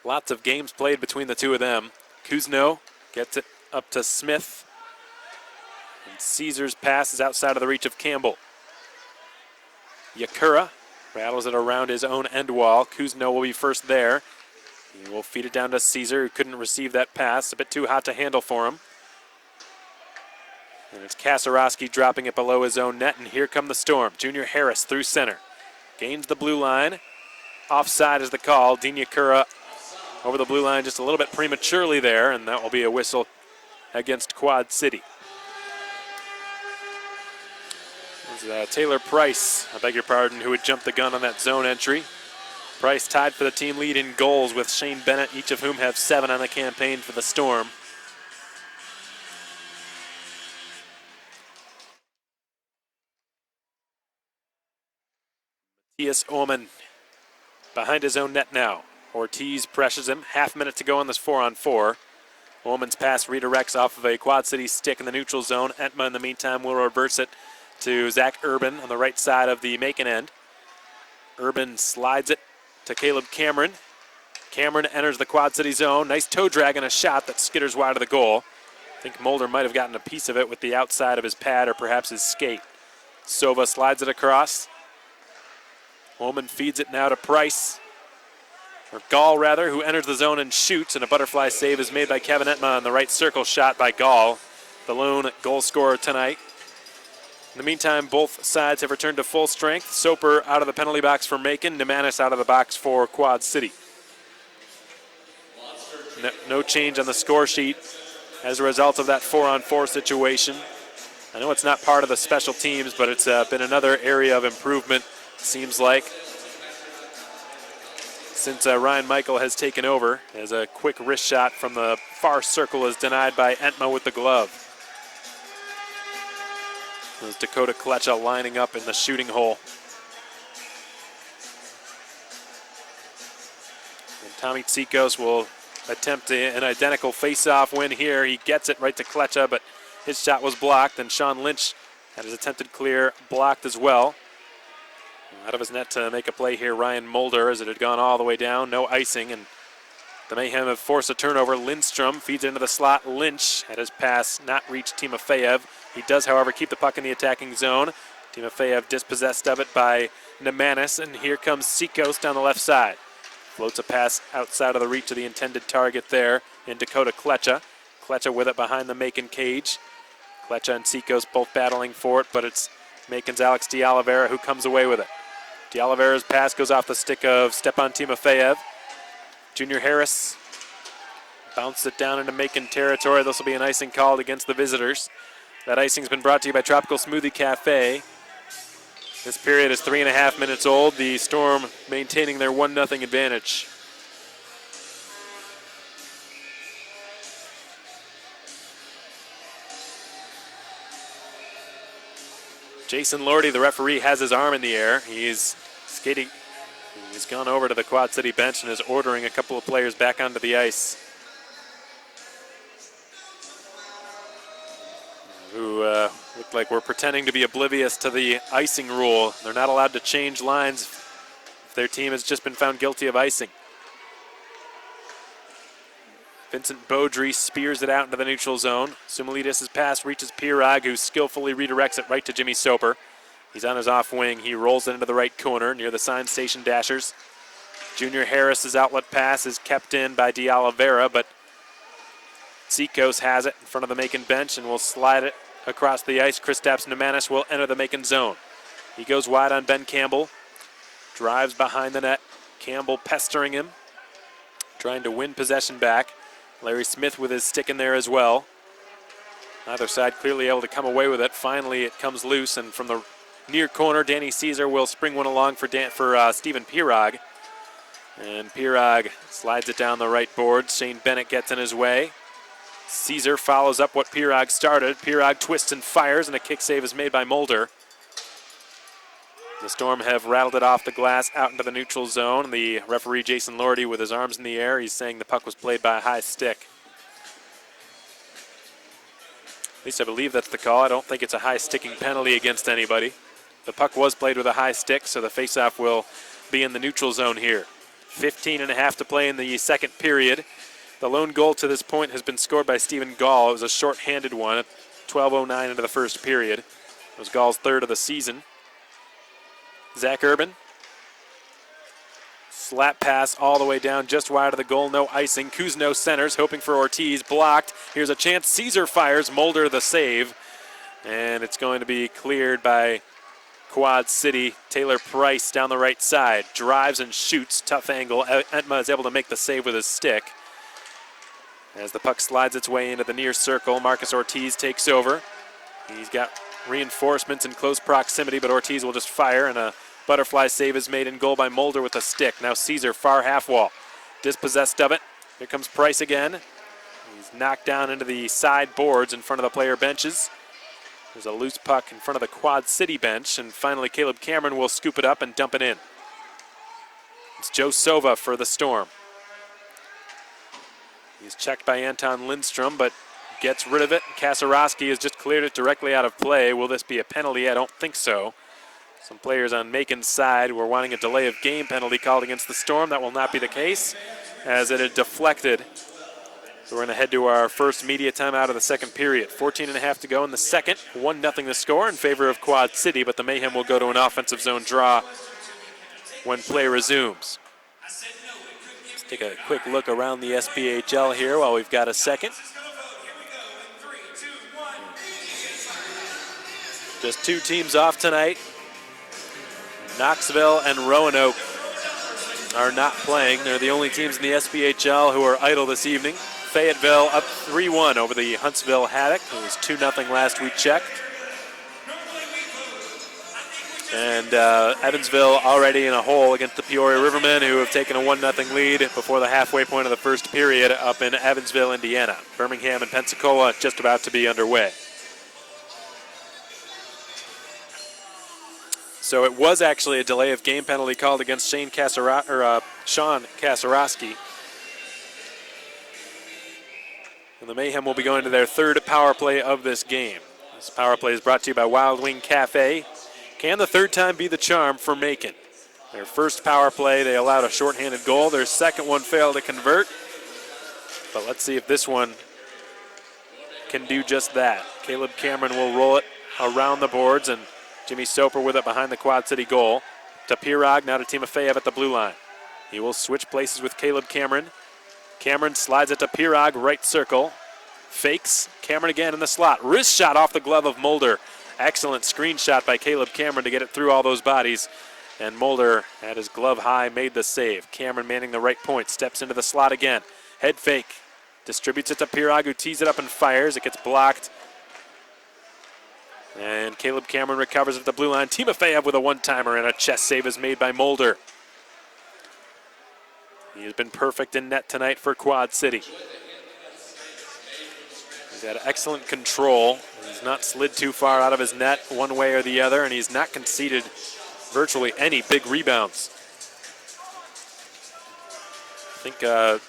Lots of games played between the two of them. Kuzno gets it up to Smith. And Caesar's pass is outside of the reach of Campbell. Yakura rattles it around his own end wall. Kuzno will be first there. He will feed it down to Caesar, who couldn't receive that pass. A bit too hot to handle for him. And it's Kasarowski dropping it below his own net, and here come the Storm. Junior Harris through center. Gains the blue line. Offside is the call. Dean Yakura over the blue line just a little bit prematurely there, and that will be a whistle against Quad City. Taylor Price, I beg your pardon, who had jumped the gun on that zone entry. Price tied for the team lead in goals with Shane Bennett, each of whom have 7 on the campaign for the Storm. T.S. Ullman behind his own net now. Ortiz pressures him. Half minute to go on this 4-on-4. Ullman's pass redirects off of a Quad City stick in the neutral zone. Entma, in the meantime, will reverse it to Zach Urban on the right side of the Macon end. Urban slides it to Caleb Cameron. Cameron enters the Quad City zone. Nice toe drag and a shot that skitters wide of the goal. I think Mulder might have gotten a piece of it with the outside of his pad or perhaps his skate. Sova slides it across. Ullman feeds it now to Price, or Gall rather, who enters the zone and shoots, and a butterfly save is made by Kevin Entma on the right circle shot by Gall, the lone goal scorer tonight. In the meantime, both sides have returned to full strength. Soper out of the penalty box for Macon, Nemanis out of the box for Quad City. No change on the score sheet as a result of that 4-on-4 situation. I know it's not part of the special teams, but it's been another area of improvement, seems like, since Ryan Michael has taken over, as a quick wrist shot from the far circle is denied by Entma with the glove. There's Dakota Klecha lining up in the shooting hole. And Tommy Tsikos will attempt an identical face-off win here. He gets it right to Klecha, but his shot was blocked, and Sean Lynch had his attempted clear blocked as well. Out of his net to make a play here, Ryan Mulder, as it had gone all the way down. No icing, and the Mayhem have forced a turnover. Lindstrom feeds into the slot. Lynch had his pass not reach Timofeyev. He does, however, keep the puck in the attacking zone. Timofeyev dispossessed of it by Nemanis, and here comes Sikos down the left side. Floats a pass outside of the reach of the intended target there in Dakota Klecha. Klecha with it behind the Macon cage. Klecha and Sikos both battling for it, but it's Macon's Alex De Oliveira who comes away with it. De Oliveira's pass goes off the stick of Stepan Timofeyev. Junior Harris bounced it down into Macon territory. This will be an icing called against the visitors. That icing's been brought to you by Tropical Smoothie Cafe. This period is 3.5 minutes old. The Storm maintaining their 1-0 advantage. Jason Lordy, the referee, has his arm in the air. He's skating. He's gone over to the Quad City bench and is ordering a couple of players back onto the ice, who look like we're pretending to be oblivious to the icing rule. They're not allowed to change lines if their team has just been found guilty of icing. Vincent Beaudry spears it out into the neutral zone. Sumilidis' pass reaches Pirag, who skillfully redirects it right to Jimmy Soper. He's on his off wing. He rolls it into the right corner near the sign station dashers. Junior Harris's outlet pass is kept in by De Oliveira, but Sikos has it in front of the Macon bench and will slide it across the ice. Kristaps Nemanis will enter the Macon zone. He goes wide on Ben Campbell. Drives behind the net. Campbell pestering him, trying to win possession back. Larry Smith with his stick in there as well. Either side clearly able to come away with it. Finally, it comes loose, and from the near corner, Danny Caesar will spring one along for Stephen Pirag. And Pirag slides it down the right board. Shane Bennett gets in his way. Caesar follows up what Pirag started. Pirag twists and fires, and a kick save is made by Mulder. The Storm have rattled it off the glass out into the neutral zone. The referee, Jason Lordy, with his arms in the air, he's saying the puck was played by a high stick. At least I believe that's the call. I don't think it's a high sticking penalty against anybody. The puck was played with a high stick, so the faceoff will be in the neutral zone here. 15.5 to play in the second period. The lone goal to this point has been scored by Stephen Gall. It was a short-handed one at 12:09 into the first period. It was Gall's third of the season. Zach Urban. Slap pass all the way down just wide of the goal. No icing. Kuzno centers, hoping for Ortiz. Blocked. Here's a chance. Caesar fires. Mulder the save. And it's going to be cleared by Quad City. Taylor Price down the right side. Drives and shoots. Tough angle. Entma is able to make the save with his stick. As the puck slides its way into the near circle, Marcus Ortiz takes over. He's got reinforcements in close proximity, but Ortiz will just fire, and a butterfly save is made in goal by Mulder with a stick. Now Caesar, far half wall. Dispossessed of it. Here comes Price again. He's knocked down into the side boards in front of the player benches. There's a loose puck in front of the Quad City bench, and finally Caleb Cameron will scoop it up and dump it in. It's Joe Sova for the Storm. He's checked by Anton Lindstrom, but gets rid of it. Kasarowski has just cleared it directly out of play. Will this be a penalty? I don't think so. Some players on Macon's side were wanting a delay of game penalty called against the Storm. That will not be the case, as it had deflected. So we're going to head to our first media timeout of the second period. 14.5 to go in the second. 1-0 the score in favor of Quad City, but the Mayhem will go to an offensive zone draw when play resumes. Let's take a quick look around the SPHL here while we've got a second. Just two teams off tonight. Knoxville and Roanoke are not playing. They're the only teams in the SPHL who are idle this evening. Fayetteville up 3-1 over the Huntsville Haddock. It was 2-0 last we checked. And Evansville already in a hole against the Peoria Rivermen, who have taken a 1-0 lead before the halfway point of the first period up in Evansville, Indiana. Birmingham and Pensacola just about to be underway. So it was actually a delay of game penalty called against Sean Kasarowski. And the Mayhem will be going to their third power play of this game. This power play is brought to you by Wild Wing Cafe. Can the third time be the charm for Macon? Their first power play, they allowed a shorthanded goal. Their second one failed to convert. But let's see if this one can do just that. Caleb Cameron will roll it around the boards, and Jimmy Soper with it behind the Quad City goal. To Pirog, now to Timofeyev at the blue line. He will switch places with Caleb Cameron. Cameron slides it to Pirog, right circle. Fakes, Cameron again in the slot. Wrist shot off the glove of Mulder. Excellent screen shot by Caleb Cameron to get it through all those bodies. And Mulder, at his glove high, made the save. Cameron manning the right point, steps into the slot again. Head fake, distributes it to Pirog, who tees it up and fires. It gets blocked. And Caleb Cameron recovers at the blue line. Timofeyev with a one-timer, and a chest save is made by Mulder. He has been perfect in net tonight for Quad City. He's had excellent control. He's not slid too far out of his net one way or the other, and he's not conceded virtually any big rebounds. I think the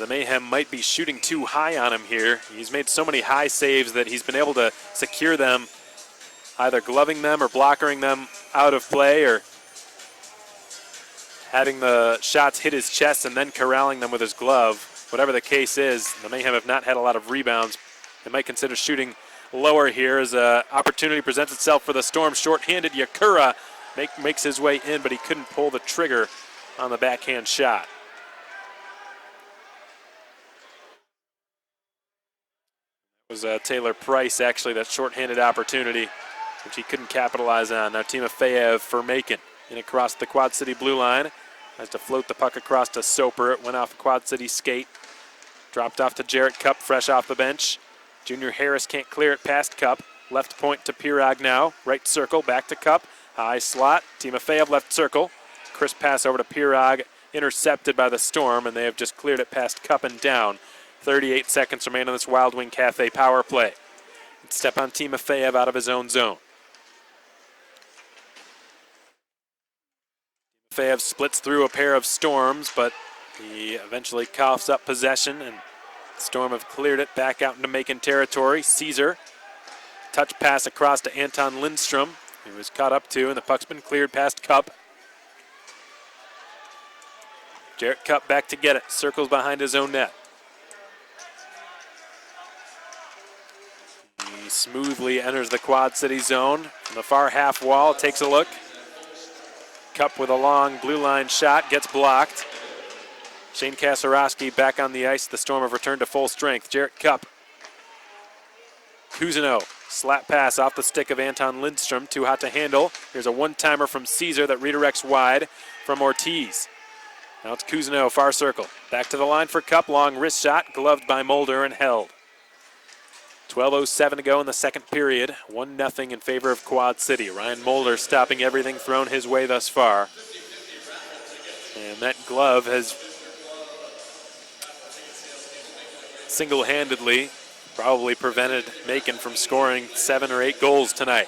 Mayhem might be shooting too high on him here. He's made so many high saves that he's been able to secure them, either gloving them or blockering them out of play, or having the shots hit his chest and then corralling them with his glove. Whatever the case is, the Mayhem have not had a lot of rebounds. They might consider shooting lower here as an opportunity presents itself for the Storm. Short-handed Yakura makes his way in, but he couldn't pull the trigger on the backhand shot. It was Taylor Price, actually, that short-handed opportunity, which he couldn't capitalize on. Now Timofeyev for Macon. In across the Quad City blue line. Has to float the puck across to Soper. It went off Quad City skate. Dropped off to Jarrett Cup, fresh off the bench. Junior Harris can't clear it past Cup. Left point to Pirog now. Right circle, back to Cup. High slot. Timofeyev left circle. Crisp pass over to Pirog. Intercepted by the Storm, and they have just cleared it past Cup and down. 38 seconds remain on this Wild Wing Cafe power play. Stepan Timofeyev out of his own zone. Timofeyev splits through a pair of Storms, but he eventually coughs up possession, and Storm have cleared it back out into Macon territory. Caesar, touch pass across to Anton Lindstrom, who was caught up to, and the puck's been cleared past Cup. Jarrett Cup back to get it, circles behind his own net. He smoothly enters the Quad City zone from the far half wall, takes a look. Cup with a long blue line shot, gets blocked. Shane Kasarowski back on the ice. The Storm have returned to full strength. Jarrett Cup. Cousineau, slap pass off the stick of Anton Lindstrom, too hot to handle. Here's a one-timer from Caesar that redirects wide from Ortiz. Now it's Cousineau, far circle. Back to the line for Cup, long wrist shot, gloved by Mulder and held. 12:07 to go in the second period. 1-0 in favor of Quad City. Ryan Mulder stopping everything thrown his way thus far. And that glove has single-handedly probably prevented Macon from scoring 7 or 8 goals tonight.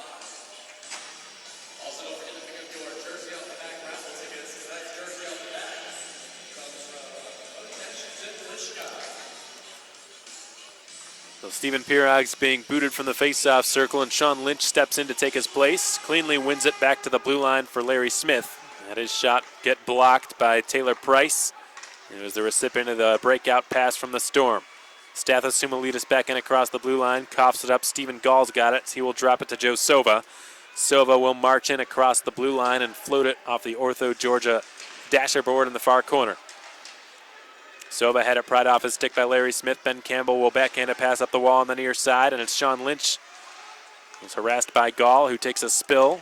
So Stephen Pirog's being booted from the face-off circle, and Sean Lynch steps in to take his place. Cleanly wins it back to the blue line for Larry Smith. Had his shot get blocked by Taylor Price. It was the recipient of the breakout pass from the Storm. Stathis Sumalitis back in across the blue line, coughs it up. Stephen Gall's got it. He will drop it to Joe Sova. Sova will march in across the blue line and float it off the Ortho Georgia dasher board in the far corner. Sova had it pried off his stick by Larry Smith. Ben Campbell will backhand a pass up the wall on the near side, and it's Sean Lynch who's harassed by Gall, who takes a spill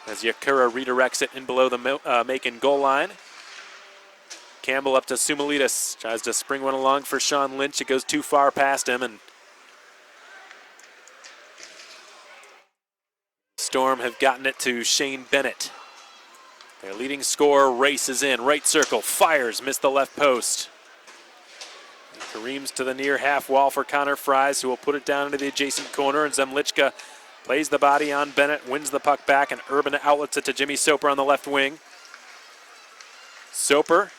as Yakura redirects it in below the Macon goal line. Campbell up to Sumalitis, tries to spring one along for Sean Lynch. It goes too far past him, and Storm have gotten it to Shane Bennett. Their leading scorer races in, right circle, fires, missed the left post. And Kareem's to the near half wall for Connor Fries, who will put it down into the adjacent corner, and Zemlichka plays the body on Bennett, wins the puck back, and Urban outlets it to Jimmy Soper on the left wing. Soper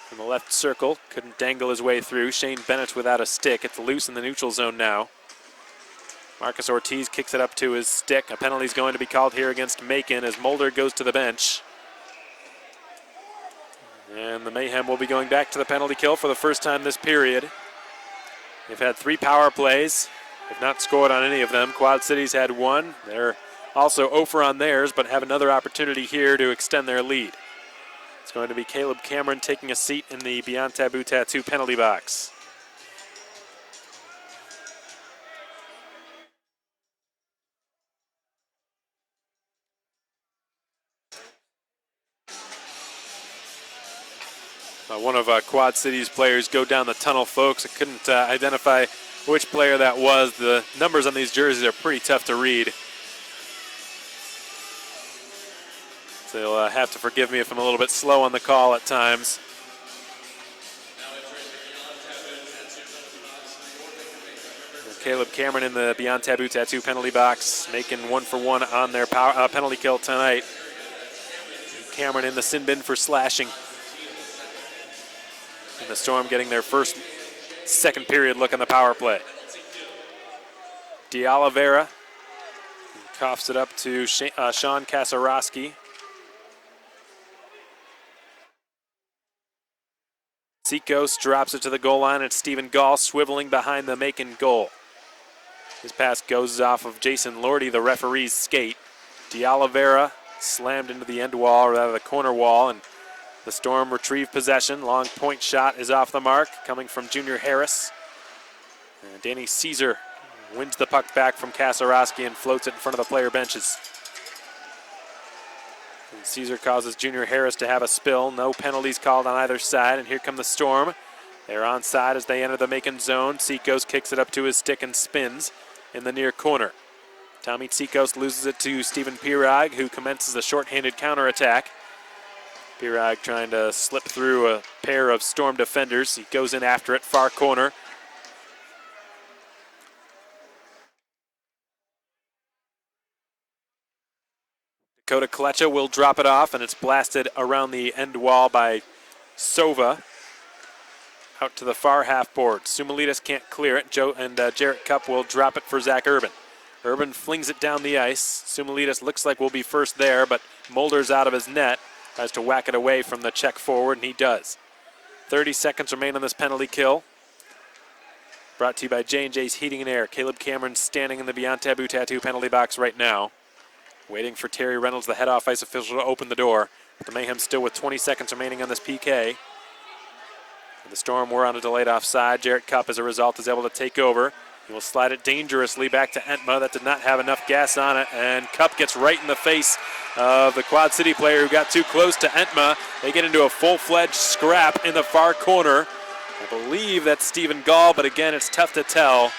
from the left circle, couldn't dangle his way through. Shane Bennett without a stick. It's loose in the neutral zone now. Marcus Ortiz kicks it up to his stick. A penalty is going to be called here against Macon as Mulder goes to the bench. And the Mayhem will be going back to the penalty kill for the first time this period. They've had 3 power plays. They've not scored on any of them. Quad Cities had 1. They're also 0 for on theirs, but have another opportunity here to extend their lead. It's going to be Caleb Cameron taking a seat in the Beyond Taboo Tattoo penalty box. One of Quad Cities' players go down the tunnel, folks. I couldn't identify which player that was. The numbers on these jerseys are pretty tough to read. So you'll have to forgive me if I'm a little bit slow on the call at times. Caleb Cameron in the Beyond Taboo Tattoo penalty box, making 1 for 1 on their penalty kill tonight. Cameron in the sin bin for slashing. And the Storm getting their first second period look on the power play. D'Oliveira coughs it up to Sean Kasarowski. Seacoast drops it to the goal line. It's Stephen Gall swiveling behind the Macon goal. His pass goes off of Jason Lordy, the referee's skate. D'Oliveira slammed into the end wall, or rather the corner wall, and the Storm retrieve possession. Long point shot is off the mark, coming from Junior Harris. And Danny Caesar wins the puck back from Kasarowski and floats it in front of the player benches. And Caesar causes Junior Harris to have a spill. No penalties called on either side, and here come the Storm. They're onside as they enter the Macon zone. Seacoast kicks it up to his stick and spins in the near corner. Tommy Seacoast loses it to Stephen Pirog, who commences a shorthanded counterattack. Pirog trying to slip through a pair of Storm defenders. He goes in after it, far corner. Dakota Kletcha will drop it off, and it's blasted around the end wall by Sova. Out to the far half board. Sumalitis can't clear it. Joe and Jarrett Cup will drop it for Zach Urban. Urban flings it down the ice. Sumalitis looks like will be first there, but Mulder's out of his net. Tries to whack it away from the check forward, and he does. 30 seconds remain on this penalty kill. Brought to you by J&J's Heating and Air. Caleb Cameron standing in the Beyond Taboo Tattoo penalty box right now, waiting for Terry Reynolds, the head off ice official, to open the door. But the Mayhem still with 20 seconds remaining on this PK. The Storm were on a delayed offside. Jarrett Cup, as a result, is able to take over. He will slide it dangerously back to Entma. That did not have enough gas on it, and Cup gets right in the face of the Quad City player who got too close to Entma. They get into a full-fledged scrap in the far corner. I believe that's Stephen Gall, but again, it's tough to tell.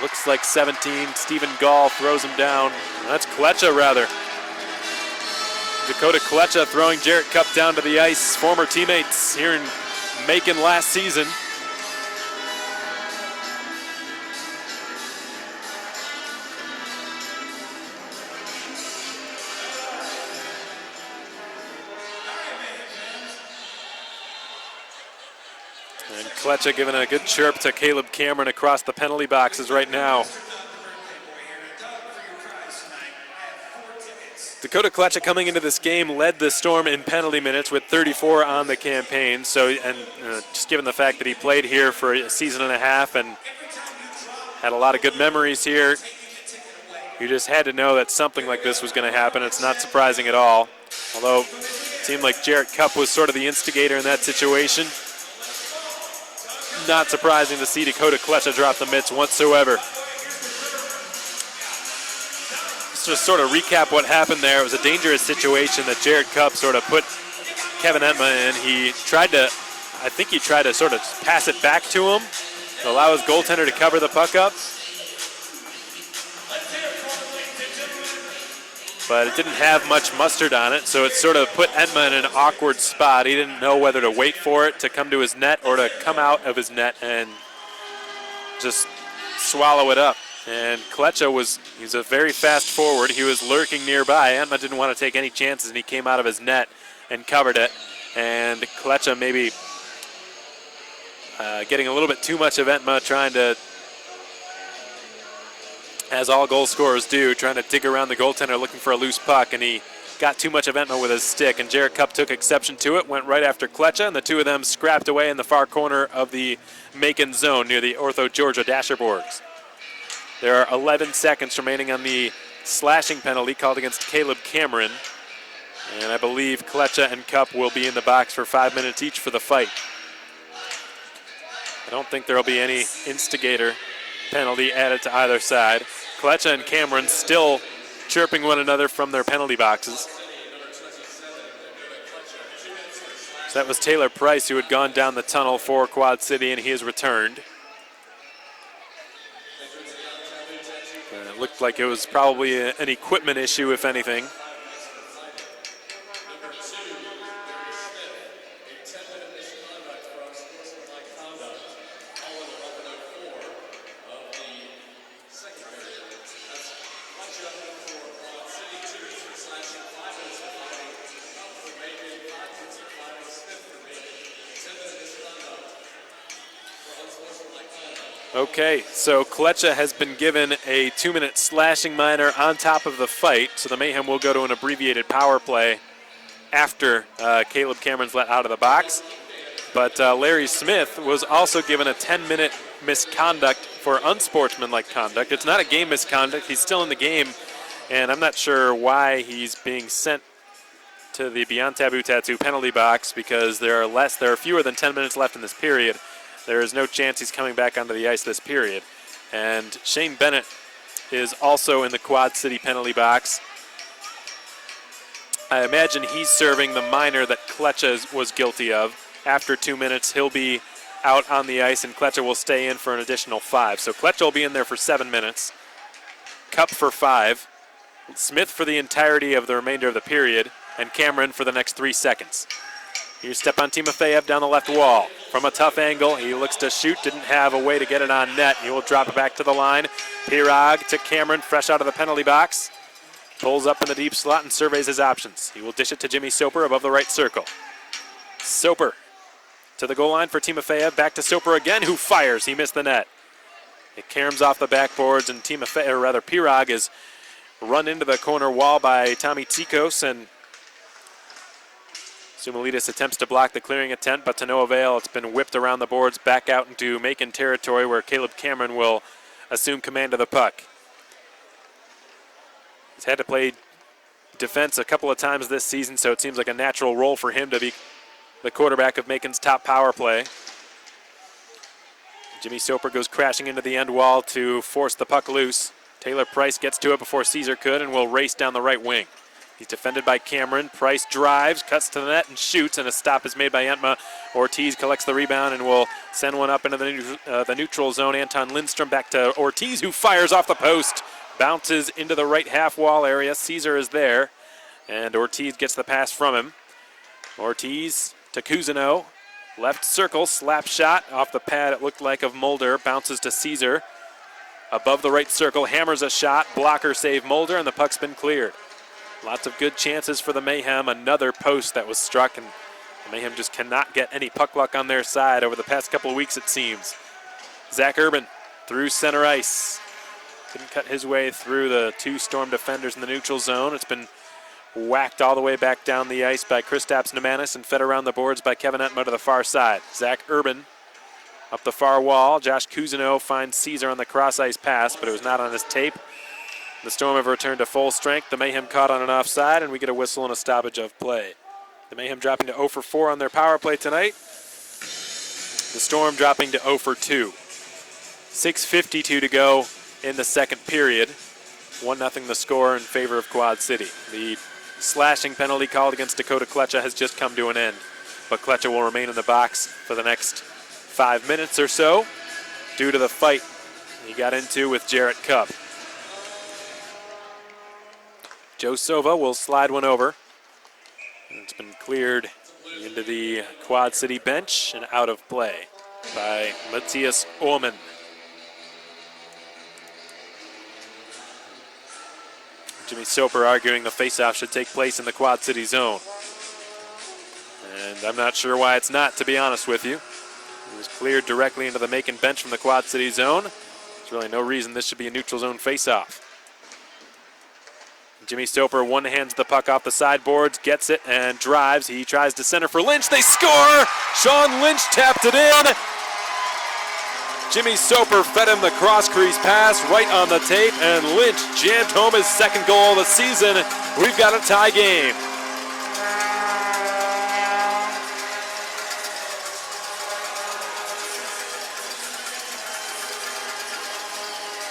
Looks like 17. Stephen Gall throws him down. That's Kletcha, rather. Dakota Kletcha throwing Jarrett Cup down to the ice. Former teammates here in Macon last season. And Kletcha giving a good chirp to Caleb Cameron across the penalty boxes right now. Dakota Kletcha coming into this game led the Storm in penalty minutes with 34 on the campaign. So, and just given the fact that he played here for a season and a half and had a lot of good memories here, you just had to know that something like this was going to happen. It's not surprising at all. Although it seemed like Jarrett Cupp was sort of the instigator in that situation. Not surprising to see Dakota Kletcha drop the mitts whatsoever. Let's just sort of recap what happened there. It was a dangerous situation that Jarrett Cupp sort of put Kevin Entma in. I think he tried to sort of pass it back to him to allow his goaltender to cover the puck up. But it didn't have much mustard on it, so it sort of put Entma in an awkward spot. He didn't know whether to wait for it to come to his net or to come out of his net and just swallow it up. And Kletcha he's a very fast forward. He was lurking nearby. Entma didn't want to take any chances, and he came out of his net and covered it. And Kletcha maybe getting a little bit too much of Entma, trying to, as all goal scorers do, trying to dig around the goaltender looking for a loose puck, and he got too much of Entma with his stick, and Jarrett Cupp took exception to it, went right after Kletcha, and the two of them scrapped away in the far corner of the Macon zone near the Ortho Georgia Dasherborgs. There are 11 seconds remaining on the slashing penalty called against Caleb Cameron, and I believe Kletcha and Cupp will be in the box for 5 minutes each for the fight. I don't think there will be any instigator penalty added to either side. Kletcha and Cameron still chirping one another from their penalty boxes. So that was Taylor Price, who had gone down the tunnel for Quad City, and he has returned. It looked like it was probably an equipment issue, if anything. Okay, so Kletcha has been given a 2-minute slashing minor on top of the fight, so the Mayhem will go to an abbreviated power play after Caleb Cameron's let out of the box. But Larry Smith was also given a 10-minute misconduct for unsportsmanlike conduct. It's not a game misconduct. He's still in the game, and I'm not sure why he's being sent to the Beyond Taboo Tattoo penalty box, because there are fewer than 10 minutes left in this period. There is no chance he's coming back onto the ice this period. And Shane Bennett is also in the Quad City penalty box. I imagine he's serving the minor that Kletcha was guilty of. After 2 minutes, he'll be out on the ice, and Kletcha will stay in for an additional 5. So Kletcha will be in there for 7 minutes. Cupp for 5. Smith for the entirety of the remainder of the period, and Cameron for the next 3 seconds. Here's Stepan Timofeyev down the left wall. From a tough angle, he looks to shoot, didn't have a way to get it on net. He will drop it back to the line. Pirog to Cameron, fresh out of the penalty box. Pulls up in the deep slot and surveys his options. He will dish it to Jimmy Soper above the right circle. Soper to the goal line for Timofeyev. Back to Soper again, who fires. He missed the net. It caroms off the backboards, and Pirog is run into the corner wall by Tommy Tsikos, and Sumilidis attempts to block the clearing attempt, but to no avail. It's been whipped around the boards back out into Macon territory, where Caleb Cameron will assume command of the puck. He's had to play defense a couple of times this season, so it seems like a natural role for him to be the quarterback of Macon's top power play. Jimmy Soper goes crashing into the end wall to force the puck loose. Taylor Price gets to it before Caesar could and will race down the right wing. He's defended by Cameron. Price drives, cuts to the net, and shoots, and a stop is made by Entma. Ortiz collects the rebound and will send one up into the neutral zone. Anton Lindstrom back to Ortiz, who fires off the post. Bounces into the right half wall area. Caesar is there, and Ortiz gets the pass from him. Ortiz to Cousineau. Left circle, slap shot off the pad, it looked like, of Mulder. Bounces to Caesar. Above the right circle, hammers a shot. Blocker save Mulder, and the puck's been cleared. Lots of good chances for the Mayhem. Another post that was struck, and the Mayhem just cannot get any puck luck on their side over the past couple of weeks, it seems. Zach Urban through center ice. Couldn't cut his way through the two Storm defenders in the neutral zone. It's been whacked all the way back down the ice by Kristaps Nemanis and fed around the boards by Kevin Etma to the far side. Zach Urban up the far wall. Josh Cousineau finds Caesar on the cross-ice pass, but it was not on his tape. The Storm have returned to full strength. The Mayhem caught on an offside, and we get a whistle and a stoppage of play. The Mayhem dropping to 0 for 4 on their power play tonight. The Storm dropping to 0 for 2. 6:52 to go in the second period. 1-0 the score in favor of Quad City. The slashing penalty called against Dakota Kletcha has just come to an end, but Kletcha will remain in the box for the next 5 minutes or so due to the fight he got into with Jarrett Cup. Joe Sova will slide one over. It's been cleared into the Quad City bench and out of play by Matthias Orman. Jimmy Soper arguing the faceoff should take place in the Quad City zone. And I'm not sure why it's not, to be honest with you. It was cleared directly into the Macon bench from the Quad City zone. There's really no reason this should be a neutral zone faceoff. Jimmy Soper one-hands the puck off the sideboards, gets it and drives. He tries to center for Lynch. They score! Sean Lynch tapped it in. Jimmy Soper fed him the cross-crease pass right on the tape, and Lynch jammed home his second goal of the season. We've got a tie game.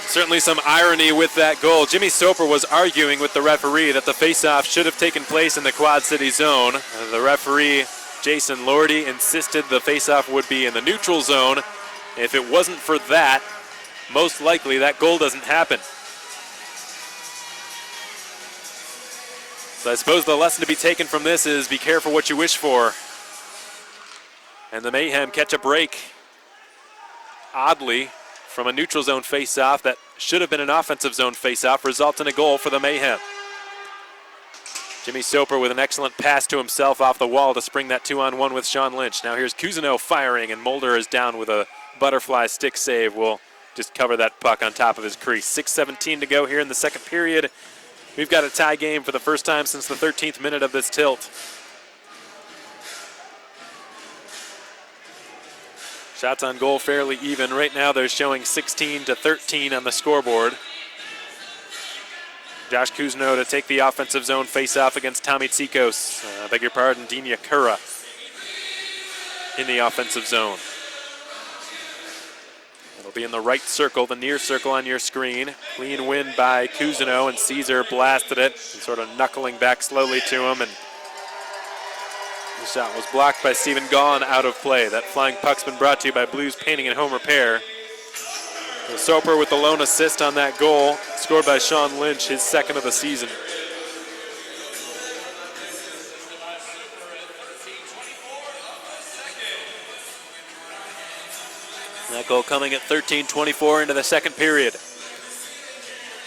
Certainly some irony with that goal. Jimmy Soper was arguing with the referee that the faceoff should have taken place in the Quad City zone. The referee, Jason Lordy, insisted the faceoff would be in the neutral zone. If it wasn't for that, most likely that goal doesn't happen. So I suppose the lesson to be taken from this is be careful what you wish for. And the Mayhem catch a break, oddly, from a neutral zone faceoff that should have been an offensive zone faceoff, results in a goal for the Mayhem. Jimmy Soper with an excellent pass to himself off the wall to spring that 2-on-1 with Sean Lynch. Now here's Cousineau firing, and Mulder is down with a butterfly stick save. Will just cover that puck on top of his crease. 6:17 to go here in the second period. We've got a tie game for the first time since the 13th minute of this tilt. Shots on goal fairly even. Right now they're showing 16-13 on the scoreboard. Josh Cousineau to take the offensive zone face-off against Tommy Tsikos. Beg your pardon, Dean Yakura in the offensive zone. It'll be in the right circle, the near circle on your screen. Clean win by Cousineau, and Caesar blasted it, sort of knuckling back slowly to him, and the shot was blocked by Stephen Gaughan out of play. That flying puck's been brought to you by Blues Painting and Home Repair. So Soper with the lone assist on that goal, scored by Sean Lynch, his second of the season. That goal coming at 13:24 into the second period.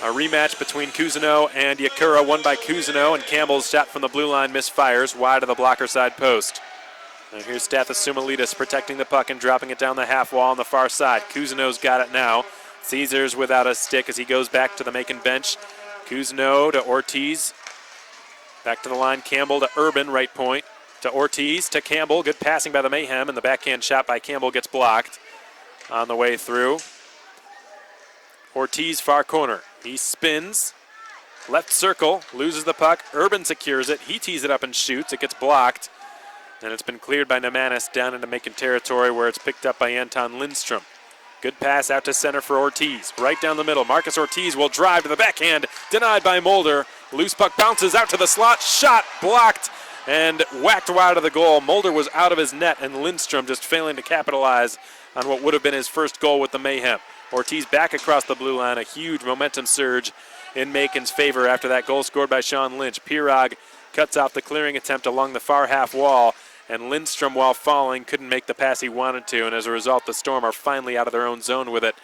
A rematch between Cousineau and Yakura, won by Cousineau, and Campbell's shot from the blue line misfires wide of the blocker side post. Now here's Stathis Soumalides protecting the puck and dropping it down the half wall on the far side. Cousineau's got it now. Caesar's without a stick as he goes back to the Macon bench. Cousineau to Ortiz. Back to the line, Campbell to Urban, right point. To Ortiz, to Campbell. Good passing by the Mayhem, and the backhand shot by Campbell gets blocked on the way through. Ortiz, far corner. He spins. Left circle, loses the puck. Urban secures it. He tees it up and shoots. It gets blocked. And it's been cleared by Nemanis down into Macon territory where it's picked up by Anton Lindstrom. Good pass out to center for Ortiz. Right down the middle. Marcus Ortiz will drive to the backhand. Denied by Mulder. Loose puck bounces out to the slot. Shot blocked and whacked wide of the goal. Mulder was out of his net, and Lindstrom just failing to capitalize on what would have been his first goal with the Mayhem. Ortiz back across the blue line. A huge momentum surge in Macon's favor after that goal scored by Sean Lynch. Pirog cuts off the clearing attempt along the far half wall, and Lindstrom, while falling, couldn't make the pass he wanted to, and as a result, the Storm are finally out of their own zone with it,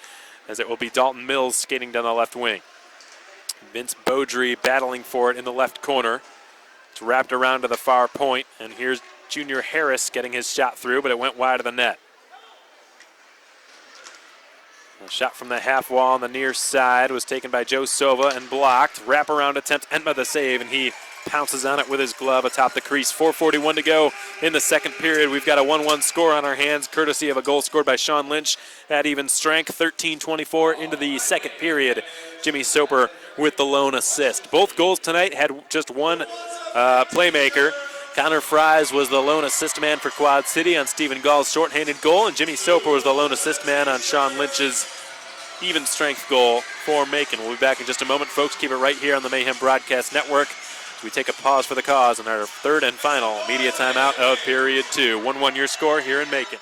as it will be Dalton Mills skating down the left wing. Vince Beaudry battling for it in the left corner. It's wrapped around to the far point, and here's Junior Harris getting his shot through, but it went wide of the net. A shot from the half wall on the near side was taken by Joe Sova and blocked. Wraparound attempt, Entma the save, and he pounces on it with his glove atop the crease. 4:41 to go in the second period. We've got a 1-1 score on our hands, courtesy of a goal scored by Sean Lynch at even strength. 13:24 into the second period. Jimmy Soper with the lone assist. Both goals tonight had just one playmaker. Connor Fries was the lone assist man for Quad City on Stephen Gall's shorthanded goal, and Jimmy Soper was the lone assist man on Sean Lynch's even strength goal for Macon. We'll be back in just a moment, folks. Keep it right here on the Mayhem Broadcast Network as we take a pause for the cause in our third and final media timeout of period 2. 1-1 your score here in Macon.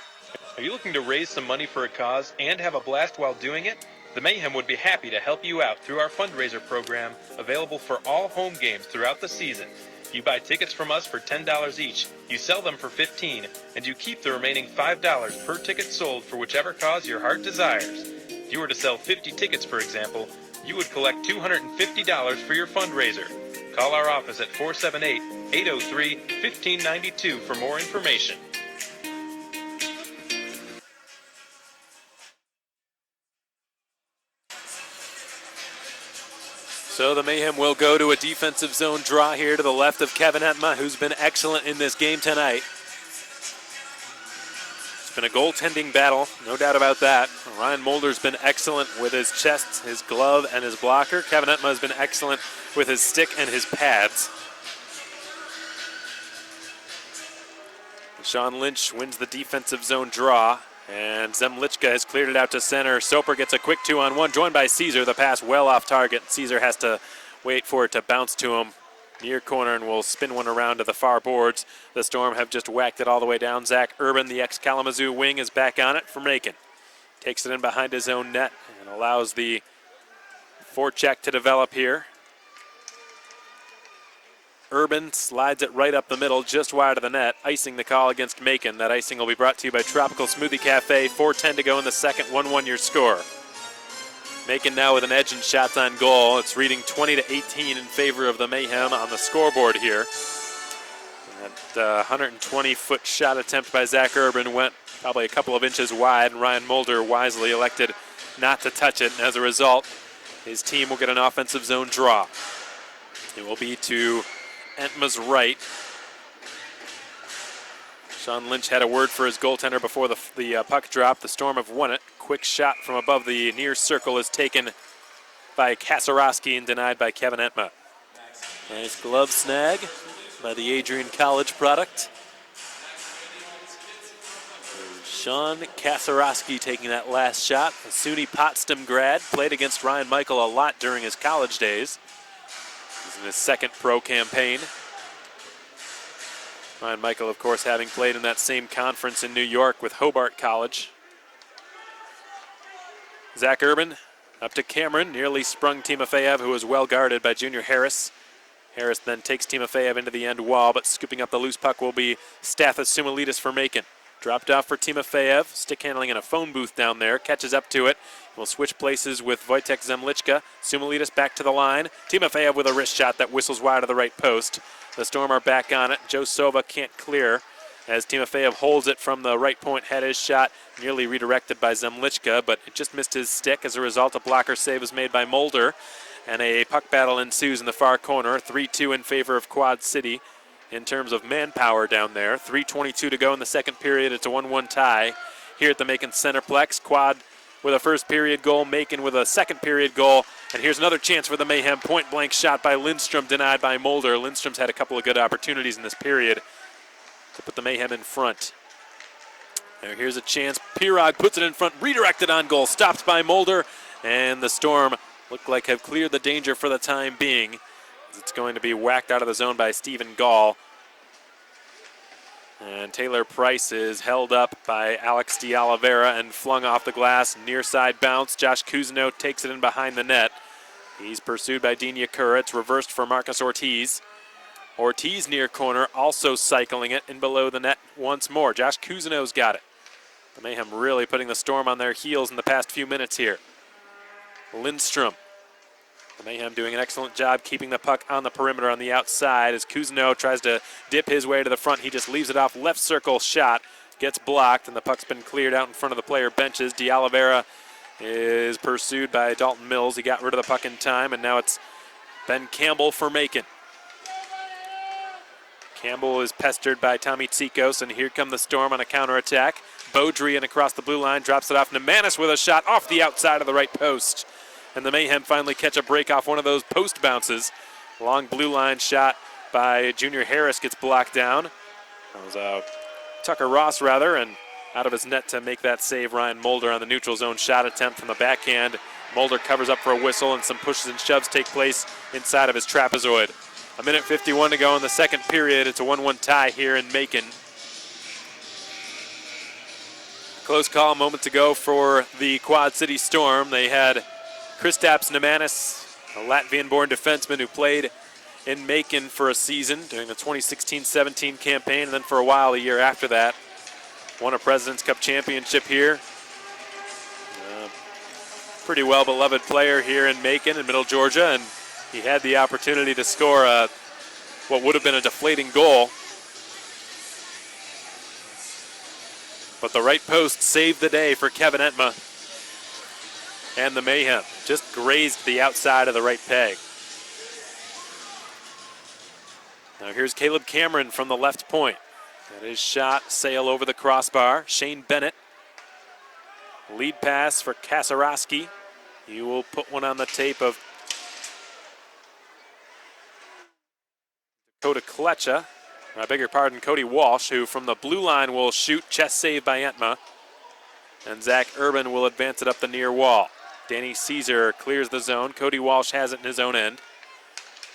Are you looking to raise some money for a cause and have a blast while doing it? The Mayhem would be happy to help you out through our fundraiser program, available for all home games throughout the season. You buy tickets from us for $10 each, you sell them for $15, and you keep the remaining $5 per ticket sold for whichever cause your heart desires. If you were to sell 50 tickets, for example, you would collect $250 for your fundraiser. Call our office at 478-803-1592 for more information.
So the Mayhem will go to a defensive zone draw here to the left of Kevin Entma, who's been excellent in this game tonight. It's been a goaltending battle, no doubt about that. Ryan Mulder's been excellent with his chest, his glove, and his blocker. Kevin Entma has been excellent with his stick and his pads. Sean Lynch wins the defensive zone draw. And Zemlichka has cleared it out to center. Soper gets a quick 2-on-1, joined by Caesar. The pass well off target. Caesar has to wait for it to bounce to him near corner and will spin one around to the far boards. The Storm have just whacked it all the way down. Zach Urban, the ex-Kalamazoo wing, is back on it for Macon. Takes it in behind his own net and allows the forecheck to develop here. Urban slides it right up the middle, just wide of the net, icing the call against Macon. That icing will be brought to you by Tropical Smoothie Cafe. 4:10 to go in the second, 1-1 your score. Macon now with an edge in shots on goal. It's reading 20-18 in favor of the Mayhem on the scoreboard here. That 120-foot shot attempt by Zach Urban went probably a couple of inches wide, and Ryan Mulder wisely elected not to touch it. And as a result, his team will get an offensive zone draw. It will be to Entma's right. Sean Lynch had a word for his goaltender before the puck drop. The Storm have won it. Quick shot from above the near circle is taken by Kasarowski and denied by Kevin Entma. Nice glove snag by the Adrian College product. Sean Kasarowski taking that last shot. A SUNY Potsdam grad, played against Ryan Michael a lot during his college days. In his second pro campaign. Ryan Michael, of course, having played in that same conference in New York with Hobart College. Zach Urban up to Cameron, nearly sprung Timofeyev, who was well guarded by Junior Harris. Harris then takes Timofeyev into the end wall, but scooping up the loose puck will be Stathis Sumilidis for Macon. Dropped off for Timofeyev, stick handling in a phone booth down there, catches up to it. Will switch places with Wojtek Zemlichka. Sumilidis back to the line. Timofeyev with a wrist shot that whistles wide of the right post. The Storm are back on it. Joe Sova can't clear as Timofeyev holds it from the right point, had his shot nearly redirected by Zemlichka, but it just missed his stick. As a result, a blocker save is made by Mulder, and a puck battle ensues in the far corner. 3-2 in favor of Quad City in terms of manpower down there. 3:22 to go in the second period. It's a 1-1 tie here at the Macon Centreplex. Quad with a first period goal, Macon with a second period goal. And here's another chance for the Mayhem. Point blank shot by Lindstrom, denied by Mulder. Lindstrom's had a couple of good opportunities in this period to put the Mayhem in front. Here's a chance. Pirog puts it in front, redirected on goal, stopped by Mulder. And the Storm look like have cleared the danger for the time being. It's going to be whacked out of the zone by Stephen Gall. And Taylor Price is held up by Alex de Oliveira and flung off the glass. Near side bounce. Josh Cousineau takes it in behind the net. He's pursued by Dean Yakura. It's reversed for Marcus Ortiz. Ortiz near corner, also cycling it in below the net once more. Josh Cousineau's got it. The Mayhem really putting the Storm on their heels in the past few minutes here. Lindstrom. The Mayhem doing an excellent job keeping the puck on the perimeter on the outside as Cousineau tries to dip his way to the front. He just leaves it off left circle shot. Gets blocked, and the puck's been cleared out in front of the player benches. De Oliveira is pursued by Dalton Mills. He got rid of the puck in time, and now it's Ben Campbell for Macon. Campbell is pestered by Tommy Tsikos, and here come the Storm on a counterattack. Beaudry in across the blue line, drops it off. Nemanis with a shot off the outside of the right post. And the Mayhem finally catch a break off one of those post bounces. Long blue line shot by Junior Harris gets blocked down. That was Tucker Ross, and out of his net to make that save, Ryan Mulder on the neutral zone shot attempt from the backhand. Mulder covers up for a whistle, and some pushes and shoves take place inside of his trapezoid. 1:51 to go in the second period. It's a 1-1 tie here in Macon. Close call moments ago for the Quad City Storm. They had Kristaps Nemanis, a Latvian-born defenseman who played in Macon for a season during the 2016-17 campaign, and then for a while a year after that. Won a President's Cup championship here. Pretty well-beloved player here in Macon in Middle Georgia, and he had the opportunity to score what would have been a deflating goal. But the right post saved the day for Kevin Entma. And the Mayhem just grazed the outside of the right peg. Now here's Caleb Cameron from the left point. Got his shot sail over the crossbar. Shane Bennett. Lead pass for Kasarowski. He will put one on the tape of Dakota Klecha. I beg your pardon, Cody Walsh, who from the blue line will shoot. Chest save by Entma. And Zach Urban will advance it up the near wall. Danny Caesar clears the zone. Cody Walsh has it in his own end.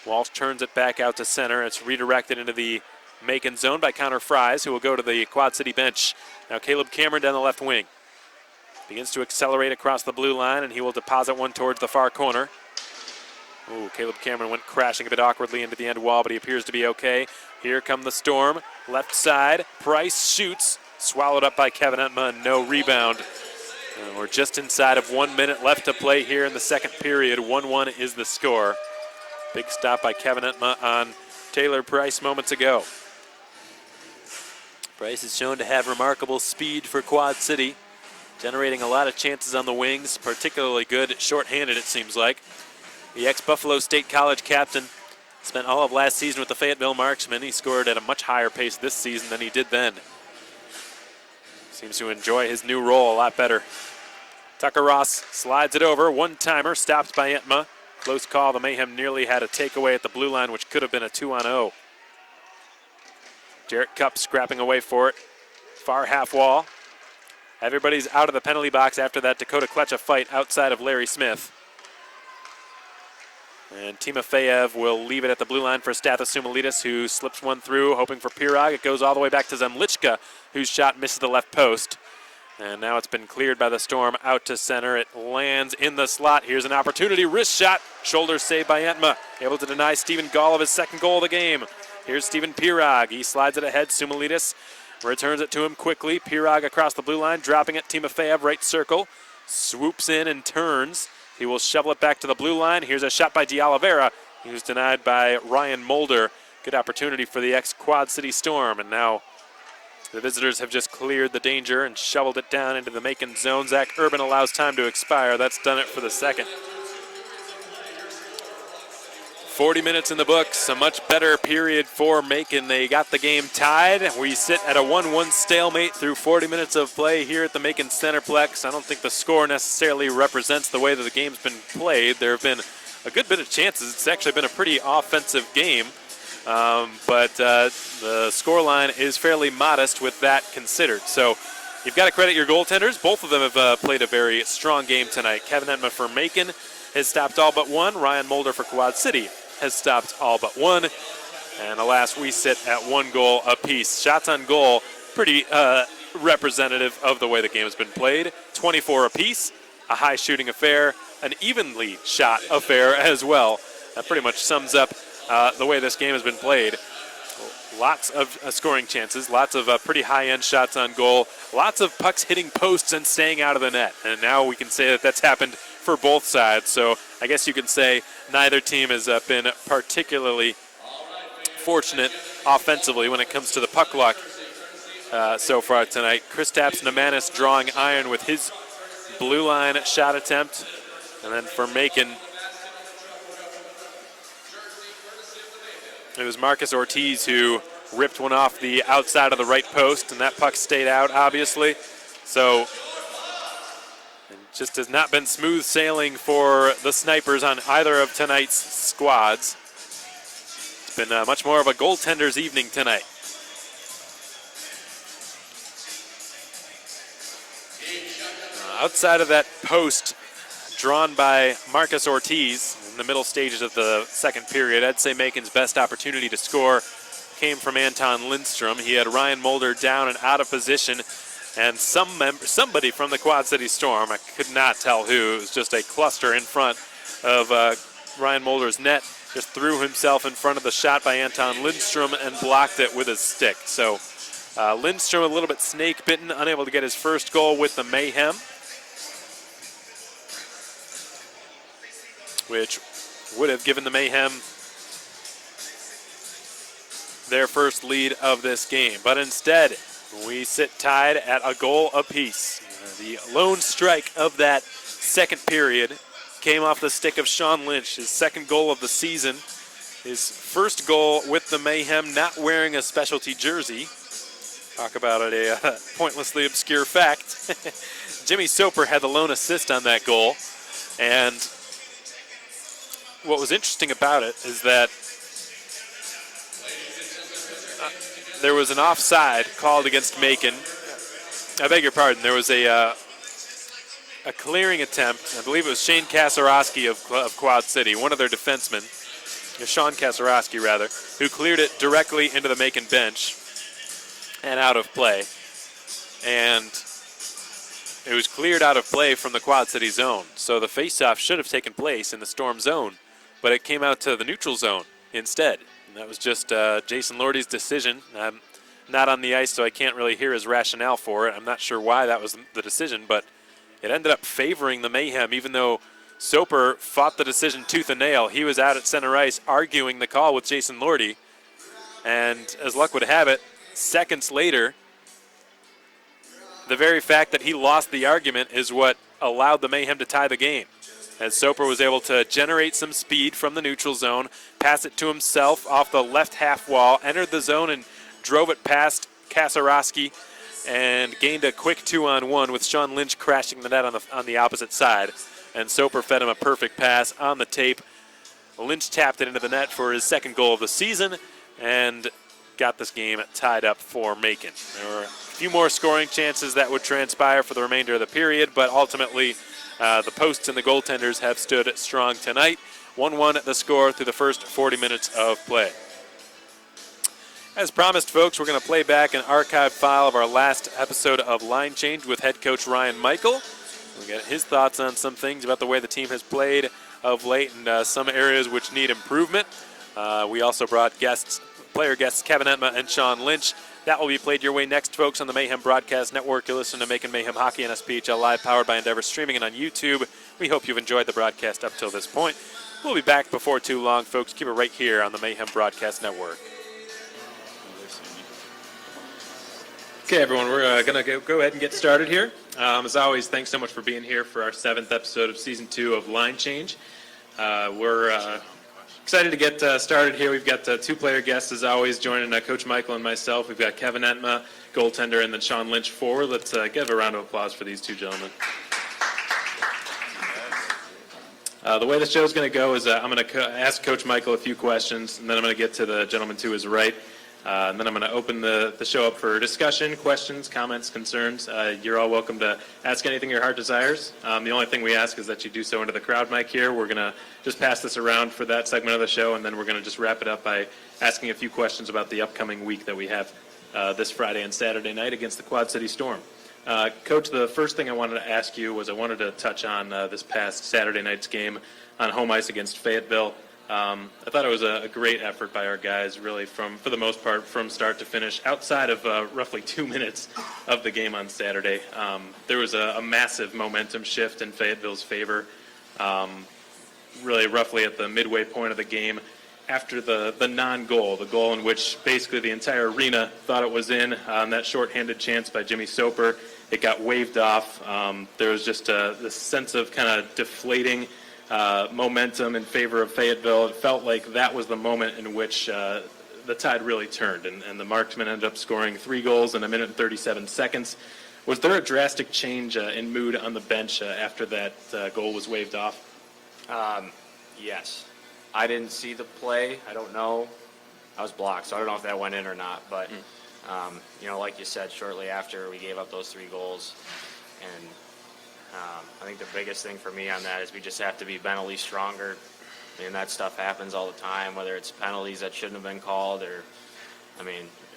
Walsh turns it back out to center. It's redirected into the Macon zone by Connor Fries, who will go to the Quad City bench. Now Caleb Cameron down the left wing. Begins to accelerate across the blue line, and he will deposit one towards the far corner. Ooh, Caleb Cameron went crashing a bit awkwardly into the end wall, but he appears to be okay. Here come the Storm. Left side. Price shoots. Swallowed up by Kevin Entma, and no rebound. We're just inside of 1 minute left to play here in the second period. 1-1 is the score. Big stop by Kevin Entma on Taylor Price moments ago. Price is shown to have remarkable speed for Quad City, generating a lot of chances on the wings, particularly good shorthanded it seems like. The ex-Buffalo State College captain spent all of last season with the Fayetteville Marksmen. He scored at a much higher pace this season than he did then. Seems to enjoy his new role a lot better. Tucker Ross slides it over. One-timer stopped by Entma. Close call. The Mayhem nearly had a takeaway at the blue line, which could have been a 2-on-0. Jarrett Cupp scrapping away for it. Far half wall. Everybody's out of the penalty box after that Dakota Klecha fight outside of Larry Smith. And Timofeyev will leave it at the blue line for Stathis Soumalides, who slips one through, hoping for Pirog. It goes all the way back to Zemlichka, whose shot misses the left post. And now it's been cleared by the Storm out to center. It lands in the slot. Here's an opportunity. Wrist shot. Shoulder save by Entma. Able to deny Stephen Gall of his second goal of the game. Here's Stephen Pirog. He slides it ahead. Soumalides returns it to him quickly. Pirog across the blue line, dropping it. Timofeyev right circle. Swoops in and turns. He will shovel it back to the blue line. Here's a shot by De Oliveira. He was denied by Ryan Mulder. Good opportunity for the ex-Quad City Storm. And now the visitors have just cleared the danger and shoveled it down into the Macon zone. Zach Urban allows time to expire. That's done it for the second. 40 minutes in the books, a much better period for Macon. They got the game tied. We sit at a 1-1 stalemate through 40 minutes of play here at the Macon Centreplex. I don't think the score necessarily represents the way that the game's been played. There have been a good bit of chances. It's actually been a pretty offensive game, but the scoreline is fairly modest with that considered. So you've got to credit your goaltenders. Both of them have played a very strong game tonight. Kevin Entma for Macon has stopped all but one. Ryan Mulder for Quad City has stopped all but one. And alas, we sit at 1 goal apiece. Shots on goal, pretty representative of the way the game has been played. 24 apiece, a high shooting affair, an evenly shot affair as well. That pretty much sums up the way this game has been played. lots of scoring chances, lots of pretty high-end shots on goal, lots of pucks hitting posts and staying out of the net. And now we can say that that's happened for both sides. So I guess you can say neither team has been particularly fortunate offensively when it comes to the puck luck so far tonight. Kristaps Nemanis drawing iron with his blue line shot attempt. And then for Macon, it was Marcus Ortiz who ripped one off the outside of the right post, and that puck stayed out, obviously. So it just has not been smooth sailing for the Snipers on either of tonight's squads. It's been much more of a goaltender's evening tonight. Outside of that post drawn by Marcus Ortiz in the middle stages of the second period, I'd say Macon's best opportunity to score came from Anton Lindstrom. He had Ryan Mulder down and out of position, and somebody from the Quad City Storm, I could not tell who, it was just a cluster in front of Ryan Mulder's net, just threw himself in front of the shot by Anton Lindstrom and blocked it with his stick. So Lindstrom a little bit snake bitten, unable to get his first goal with the Mayhem, which would have given the Mayhem their first lead of this game. But instead, we sit tied at a goal apiece. The lone strike of that second period came off the stick of Sean Lynch, his second goal of the season. His first goal with the Mayhem, not wearing a specialty jersey. Talk about a pointlessly obscure fact. Jimmy Soper had the lone assist on that goal. And what was interesting about it is that there was an offside called against Macon. I beg your pardon. There was a clearing attempt. I believe it was Shane Kasarowski of Quad City, one of their defensemen, Sean Kasarowski rather, who cleared it directly into the Macon bench and out of play. And it was cleared out of play from the Quad City zone. So the faceoff should have taken place in the Storm zone, but it came out to the neutral zone instead. And that was just Jason Lordy's decision. I'm not on the ice, so I can't really hear his rationale for it. I'm not sure why that was the decision, but it ended up favoring the Mayhem, even though Soper fought the decision tooth and nail. He was out at center ice arguing the call with Jason Lordy. And as luck would have it, seconds later, the very fact that he lost the argument is what allowed the Mayhem to tie the game, as Soper was able to generate some speed from the neutral zone, pass it to himself off the left half wall, entered the zone and drove it past Kasarowski, and gained a quick 2-on-1 with Sean Lynch crashing the net on the opposite side. And Soper fed him a perfect pass on the tape. Lynch tapped it into the net for his second goal of the season and got this game tied up for Macon. There were a few more scoring chances that would transpire for the remainder of the period, but ultimately the posts and the goaltenders have stood strong tonight. 1-1 the score through the first 40 minutes of play. As promised, folks, we're going to play back an archived file of our last episode of Line Change with head coach Ryan Michael. We'll get his thoughts on some things about the way the team has played of late and some areas which need improvement. We also brought player guests Kevin Entma and Sean Lynch. That will be played your way next, folks, on the Mayhem Broadcast Network. You'll listen to Macon Mayhem Hockey on SPHL Live, powered by Endeavor, streaming and on YouTube. We hope you've enjoyed the broadcast up till this point. We'll be back before too long, folks. Keep it right here on the Mayhem Broadcast Network.
Okay, everyone, we're going to go ahead and get started here. As always, thanks so much for being here for our 7th episode of Season 2 of Line Change. We're excited to get started here. We've got 2 player guests, as always, joining Coach Michael and myself. We've got Kevin Entma, goaltender, and then Sean Lynch, forward. Let's give a round of applause for these 2 gentlemen. The way the show is going to go is I'm going to ask Coach Michael a few questions, and then I'm going to get to the gentleman to his right. And then I'm going to open the show up for discussion, questions, comments, concerns. You're all welcome to ask anything your heart desires. The only thing we ask is that you do so into the crowd mic here. We're going to just pass this around for that segment of the show, and then we're going to just wrap it up by asking a few questions about the upcoming week that we have this Friday and Saturday night against the Quad City Storm. Coach, the first thing I wanted to ask you was I wanted to touch on this past Saturday night's game on home ice against Fayetteville.
I thought it was a great effort by our guys, really, for the most part, from start to finish. Outside of roughly 2 minutes of the game on Saturday, there was a massive momentum shift in Fayetteville's favor, really roughly at the midway point of the game. After the non-goal, the goal in which basically the entire arena thought it was in, on that shorthanded chance by Jimmy Soper, it got waved off. There was just this sense of kind of deflating momentum in favor of Fayetteville. It felt like that was the moment in which the tide really turned, and the Marksmen ended up scoring 3 goals in 1 minute and 37 seconds. Was there a drastic change in mood on the bench after that goal was waved off?
Yes. I didn't see the play. I don't know. I was blocked, so I don't know if that went in or not. But, like you said, shortly after we gave up those 3 goals, and I think the biggest thing for me on that is we just have to be mentally stronger. I mean, that stuff happens all the time, whether it's penalties that shouldn't have been called or,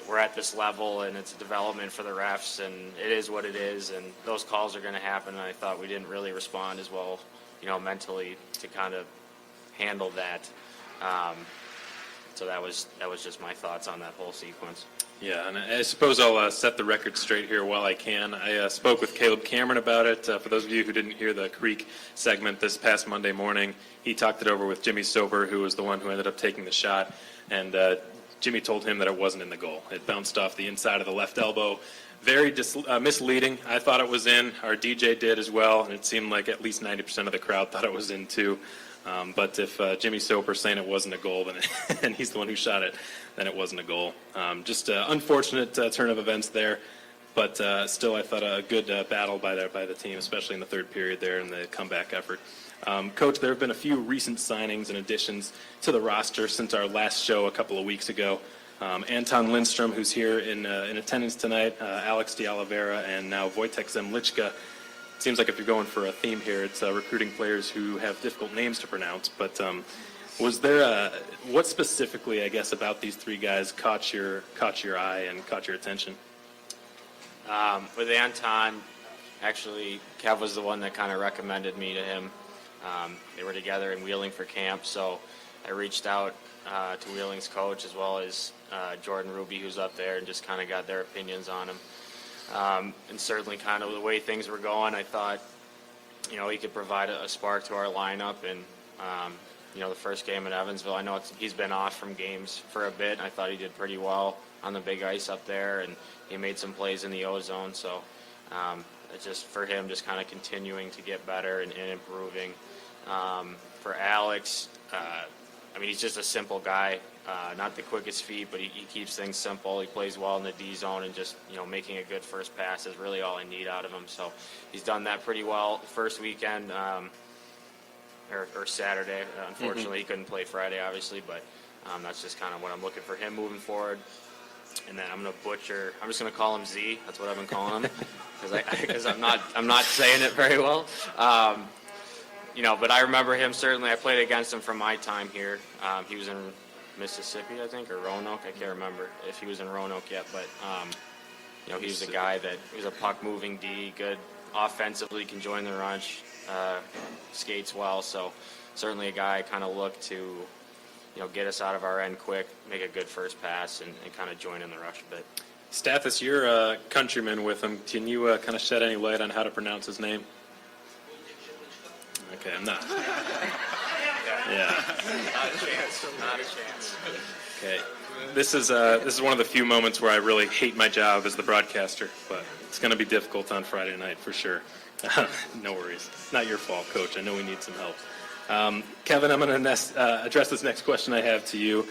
we're at this level and it's a development for the refs, and it is what it is, and those calls are going to happen, and I thought we didn't really respond as well, mentally to kind of handle that. So that was just my thoughts on that whole sequence.
Yeah, and I suppose I'll set the record straight here while I can. I spoke with Caleb Cameron about it. For those of you who didn't hear the Creek segment this past Monday morning, he talked it over with Jimmy Soper, who was the one who ended up taking the shot, and Jimmy told him that it wasn't in the goal. It bounced off the inside of the left elbow. Very misleading. I thought it was in. Our DJ did as well, and it seemed like at least 90% of the crowd thought it was in too. But if Jimmy Soper's saying it wasn't a goal, then and he's the one who shot it, then it wasn't a goal. Just an unfortunate turn of events there, but still I thought a good battle by the team, especially in the third period there in the comeback effort. Coach, there have been a few recent signings and additions to the roster since our last show a couple of weeks ago. Anton Lindstrom, who's here in attendance tonight, Alex de Oliveira, and now Wojtek Zemlichka. It seems like if you're going for a theme here, it's recruiting players who have difficult names to pronounce. But was there what specifically, I guess, about these 3 guys caught your eye and caught your attention?
With Anton, actually, Kev was the one that kind of recommended me to him. They were together in Wheeling for camp, so I reached out to Wheeling's coach as well as Jordan Ruby, who's up there, and just kind of got their opinions on him. And certainly kind of the way things were going, I thought, he could provide a spark to our lineup. And, the first game in Evansville, I know he's been off from games for a bit, and I thought he did pretty well on the big ice up there, and he made some plays in the O-zone. So it's just for him just kind of continuing to get better and improving. For Alex, he's just a simple guy. Not the quickest feet, but he keeps things simple. He plays well in the D zone, and just making a good first pass is really all I need out of him. So he's done that pretty well first weekend or Saturday. Unfortunately, he couldn't play Friday, obviously, but that's just kind of what I'm looking for him moving forward. And then I'm just going to call him Z. That's what I've been calling him because I'm not saying it very well. But I remember him certainly. I played against him from my time here. He was in Mississippi, I think, or Roanoke. I can't remember if he was in Roanoke yet, but he was a guy that he was a puck-moving D, good offensively, can join the rush, skates well. So certainly a guy I kind of look to, get us out of our end quick, make a good first pass, and kind of join in the rush a bit.
Stathis, you're a countryman with him. Can you kind of shed any light on how to pronounce his name? Okay, I'm not. Yeah.
Not a chance.
Okay. This is one of the few moments where I really hate my job as the broadcaster, but it's going to be difficult on Friday night for sure. No worries. It's not your fault, Coach. I know we need some help. Kevin, I'm going to address this next question I have to you.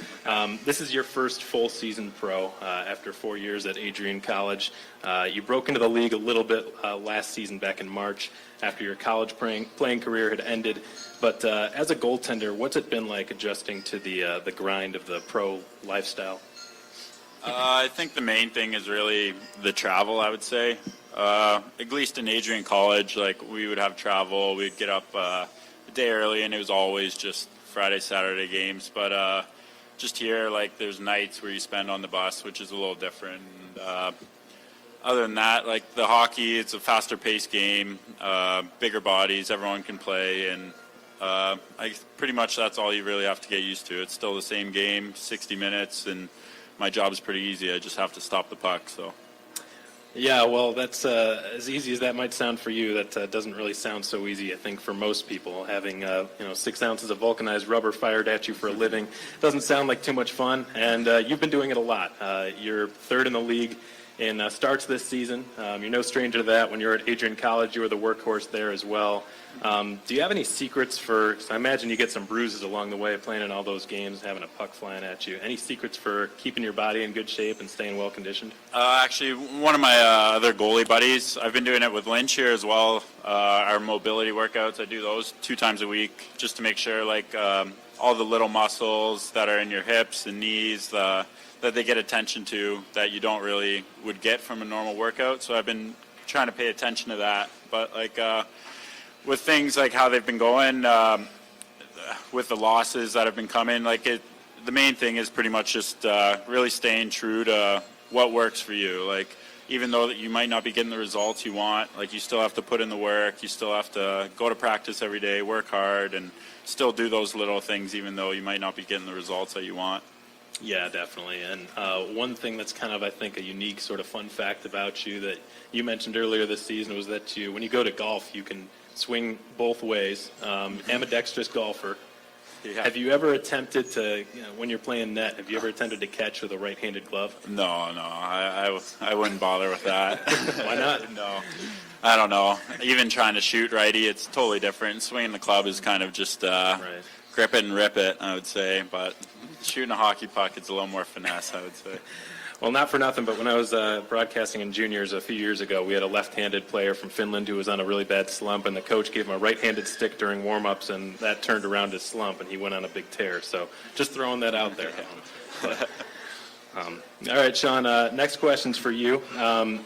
This is your first full season pro after 4 years at Adrian College. You broke into the league a little bit last season back in March after your college playing career had ended. But as a goaltender, what's it been like adjusting to the grind of the pro lifestyle?
I think the main thing is really the travel, I would say. At least in Adrian College, we would have travel. We'd get up a day early, and it was always just Friday, Saturday games. But just here, there's nights where you spend on the bus, which is a little different. And, other than that, the hockey, it's a faster-paced game, bigger bodies, everyone can play, and Pretty much that's all you really have to get used to. It's still the same game, 60 minutes, and my job is pretty easy. I just have to stop the puck. So.
Yeah, well, that's as easy as that might sound for you. That doesn't really sound so easy, I think, for most people. Having 6 ounces of vulcanized rubber fired at you for a living doesn't sound like too much fun. And you've been doing it a lot. You're third in the league in starts this season. You're no stranger to that. When you're at Adrian College, you were the workhorse there as well. Do you have any secrets for? I imagine you get some bruises along the way playing in all those games, having a puck flying at you. Any secrets for keeping your body in good shape and staying well conditioned?
Actually, one of my other goalie buddies, I've been doing it with Lynch here as well. Our mobility workouts, I do those 2 times a week just to make sure, like all the little muscles that are in your hips and knees, that they get attention to that you don't really would get from a normal workout. So I've been trying to pay attention to that. But like with things like how they've been going, with the losses that have been coming, the main thing is pretty much just really staying true to what works for you. Like even though that you might not be getting the results you want, like you still have to put in the work. You still have to go to practice every day, work hard, and still do those little things even though you might not be getting the results that you want.
Yeah, definitely. And one thing that's kind of, I think, a unique sort of fun fact about you that you mentioned earlier this season was that when you go to golf, you can swing both ways. Ambidextrous golfer.
Yeah.
Have you ever attempted to, when you're playing net, have you ever attempted to catch with a right-handed glove?
No, I wouldn't bother with that.
Why not?
No, I don't know. Even trying to shoot righty, it's totally different. Swinging the club is kind of just
Right.
grip it and rip it, I would say. But shooting a hockey puck, it's a little more finesse, I would say.
Well, not for nothing, but when I was broadcasting in juniors a few years ago, we had a left-handed player from Finland who was on a really bad slump, and the coach gave him a right-handed stick during warm-ups, and that turned around his slump, and he went on a big tear. So just throwing that out there. But, all right, Sean, next question's for you.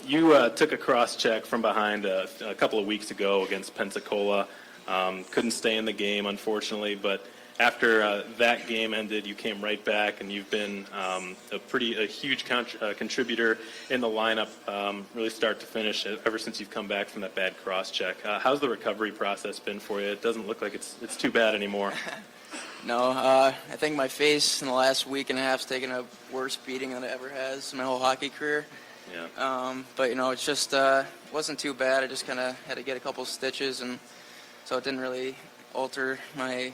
You took a cross-check from behind a couple of weeks ago against Pensacola. Couldn't stay in the game, unfortunately, but after that game ended, you came right back, and you've been a huge contributor in the lineup, really start to finish, ever since you've come back from that bad cross-check. How's the recovery process been for you? It doesn't look like it's too bad anymore.
No, I think my face in the last week and a half has taken a worse beating than it ever has in my whole hockey career.
Yeah.
But, it's just wasn't too bad. I just kind of had to get a couple stitches, and so it didn't really alter my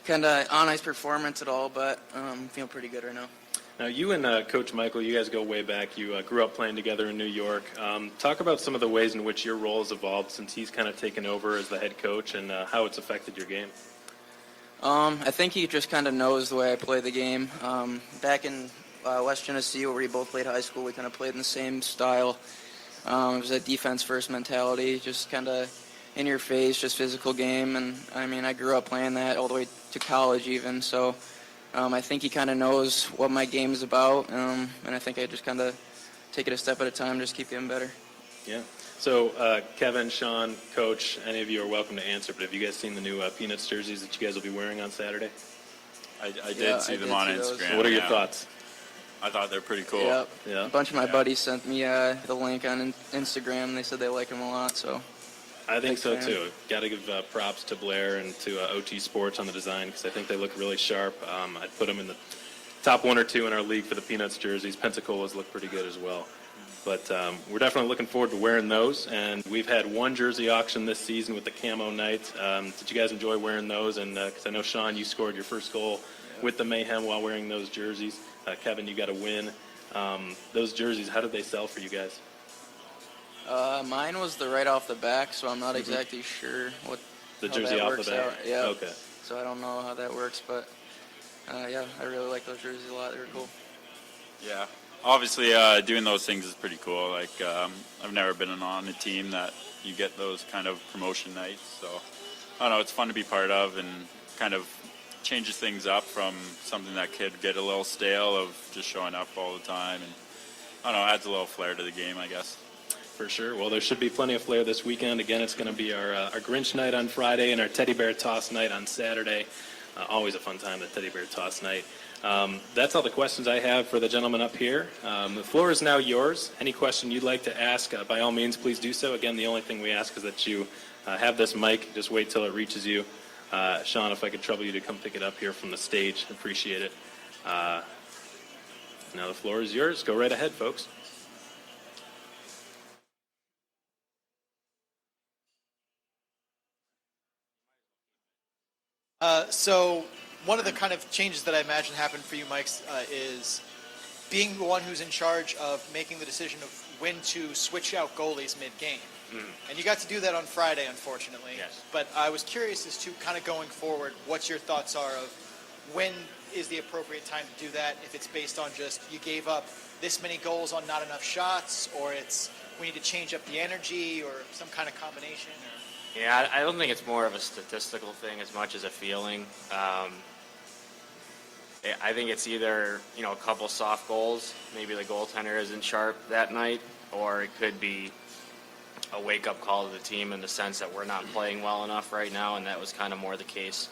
kind of on-ice performance at all, but I'm feeling pretty good right now.
Now, you and Coach Michael, you guys go way back. You grew up playing together in New York. Talk about some of the ways in which your role has evolved since he's kind of taken over as the head coach and how it's affected your game.
I think he just kind of knows the way I play the game. Back in West Genesee, where we both played high school, we kind of played in the same style. It was a defense-first mentality, just kind of in your face, just physical game. And, I grew up playing that all the way to college even. So I think he kind of knows what my game is about. And I think I just kind of take it a step at a time, just keep getting better.
Yeah. So, Kevin, Sean, Coach, any of you are welcome to answer, but have you guys seen the new Peanuts jerseys that you guys will be wearing on Saturday?
I did see them on Instagram.
What are your thoughts?
I thought they're pretty cool.
Yep.
Yeah.
A bunch of my buddies sent me the link on Instagram. They said they like them a lot, so.
I think so,
fan.
too. Got to give props to Blair and to OT Sports on the design because I think they look really sharp. I'd put them in the top 1 or 2 in our league for the Peanuts jerseys. Pensacola's look pretty good as well. But we're definitely looking forward to wearing those. And we've had one jersey auction this season with the Camo Knights. Did you guys enjoy wearing those? And because I know, Sean, you scored your first goal with the Mayhem while wearing those jerseys. Kevin, you got a win. Those jerseys, how did they sell for you guys?
Mine was the right off the back, so I'm not exactly sure what
The
how
jersey
that
off
works
the back?
out. Yeah.
Okay.
So I don't know how that works, but yeah, I really like those jerseys a lot. They were cool.
Yeah. Obviously, doing those things is pretty cool. Like, I've never been on a team that you get those kind of promotion nights. So, I don't know, it's fun to be part of and kind of changes things up from something that could get a little stale of just showing up all the time. And, I don't know, adds a little flair to the game, I guess.
For sure. Well, there should be plenty of flair this weekend. Again, it's going to be our Grinch night on Friday and our Teddy Bear Toss night on Saturday. Always a fun time, the Teddy Bear Toss night. That's all the questions I have for the gentleman up here. The floor is now yours. Any question you'd like to ask, by all means, please do so. Again, the only thing we ask is that you have this mic. Just wait till it reaches you. Sean, if I could trouble you to come pick it up here from the stage, appreciate it. Now the floor is yours. Go right ahead, folks.
So one of the kind of changes that I imagine happened for you, Mike, is being the one who's in charge of making the decision of when to switch out goalies mid-game. And you got to do that on Friday, unfortunately.
Yes.
But I was curious as to kind of going forward, what your thoughts are of when is the appropriate time to do that, if it's based on just you gave up this many goals on not enough shots, or it's we need to change up the energy, or some kind of combination. Or...
Yeah, I don't think it's more of a statistical thing as much as a feeling. I think it's either, a couple soft goals, maybe the goaltender isn't sharp that night, or it could be a wake-up call to the team in the sense that we're not playing well enough right now, and that was kind of more the case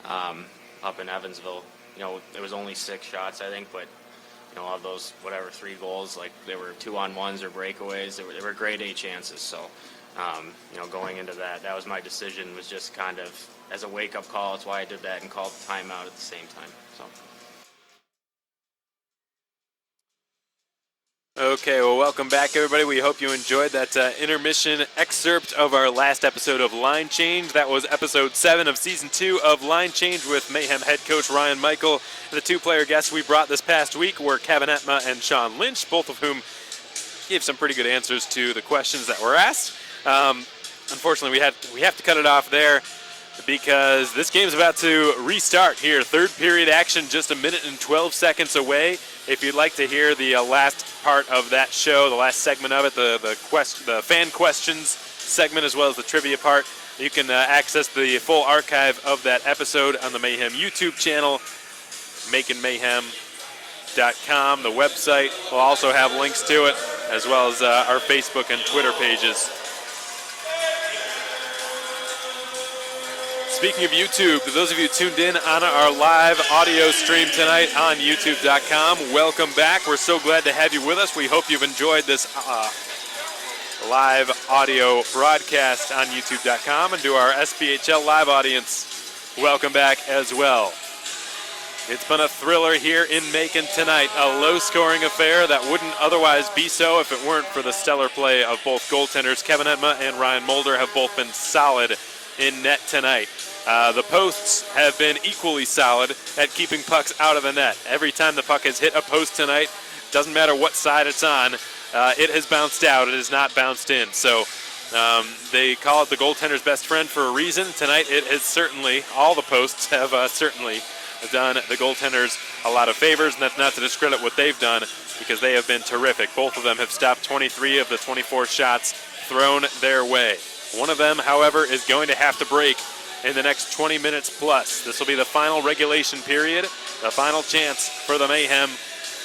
up in Evansville. It was only 6 shots, I think, but of those, 3 goals, like they were 2-on-1s or breakaways. They were grade A chances. So, going into that was my decision, was just kind of as a wake-up call. That's why I did that and called the timeout at the same time. So.
Okay, well, welcome back, everybody. We hope you enjoyed that intermission excerpt of our last episode of Line Change. That was episode 7 of season 2 of Line Change with Mayhem head coach Ryan Michael. The 2-player guests we brought this past week were Kevin Etma and Sean Lynch, both of whom gave some pretty good answers to the questions that were asked. Unfortunately, we have to cut it off there because this game's about to restart here. Third period action just 1 minute and 12 seconds away. If you'd like to hear the last part of that show, the last segment of it, the fan questions segment as well as the trivia part, you can access the full archive of that episode on the Mayhem YouTube channel, MaconMayhem.com. The website will also have links to it, as well as our Facebook and Twitter pages. Speaking of YouTube, to those of you tuned in on our live audio stream tonight on YouTube.com, welcome back. We're so glad to have you with us. We hope you've enjoyed this live audio broadcast on YouTube.com, and to our SPHL live audience, welcome back as well. It's been a thriller here in Macon tonight, a low-scoring affair that wouldn't otherwise be so if it weren't for the stellar play of both goaltenders. Kevin Etma and Ryan Mulder have both been solid in net tonight. The posts have been equally solid at keeping pucks out of the net. Every time the puck has hit a post tonight, doesn't matter what side it's on, it has bounced out. It has not bounced in. So they call it the goaltender's best friend for a reason. Tonight it has certainly, all the posts have certainly done the goaltenders a lot of favors, and that's not to discredit what they've done because they have been terrific. Both of them have stopped 23 of the 24 shots thrown their way. One of them, however, is going to have to break in the next 20 minutes plus. This will be the final regulation period, the final chance for the Mayhem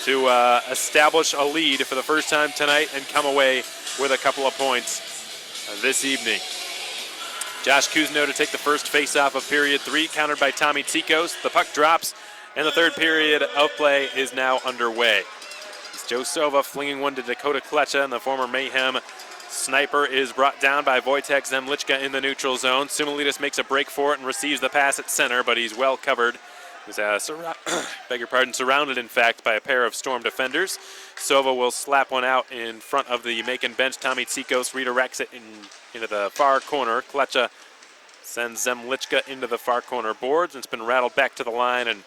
to establish a lead for the first time tonight and come away with a couple of points this evening. Josh Kuzno to take the first face-off of period 3, countered by Tommy Tsikos. The puck drops, and the third period of play is now underway. It's Joe Sova flinging one to Dakota Klecha, and the former Mayhem sniper is brought down by Wojtek Zemlichka in the neutral zone. Simulidis makes a break for it and receives the pass at center, but he's well covered. He's surrounded, in fact, by a pair of Storm defenders. Sova will slap one out in front of the Macon bench. Tommy Tsikos redirects it into the far corner. Klecha sends Zemlichka into the far corner boards, and it's been rattled back to the line, and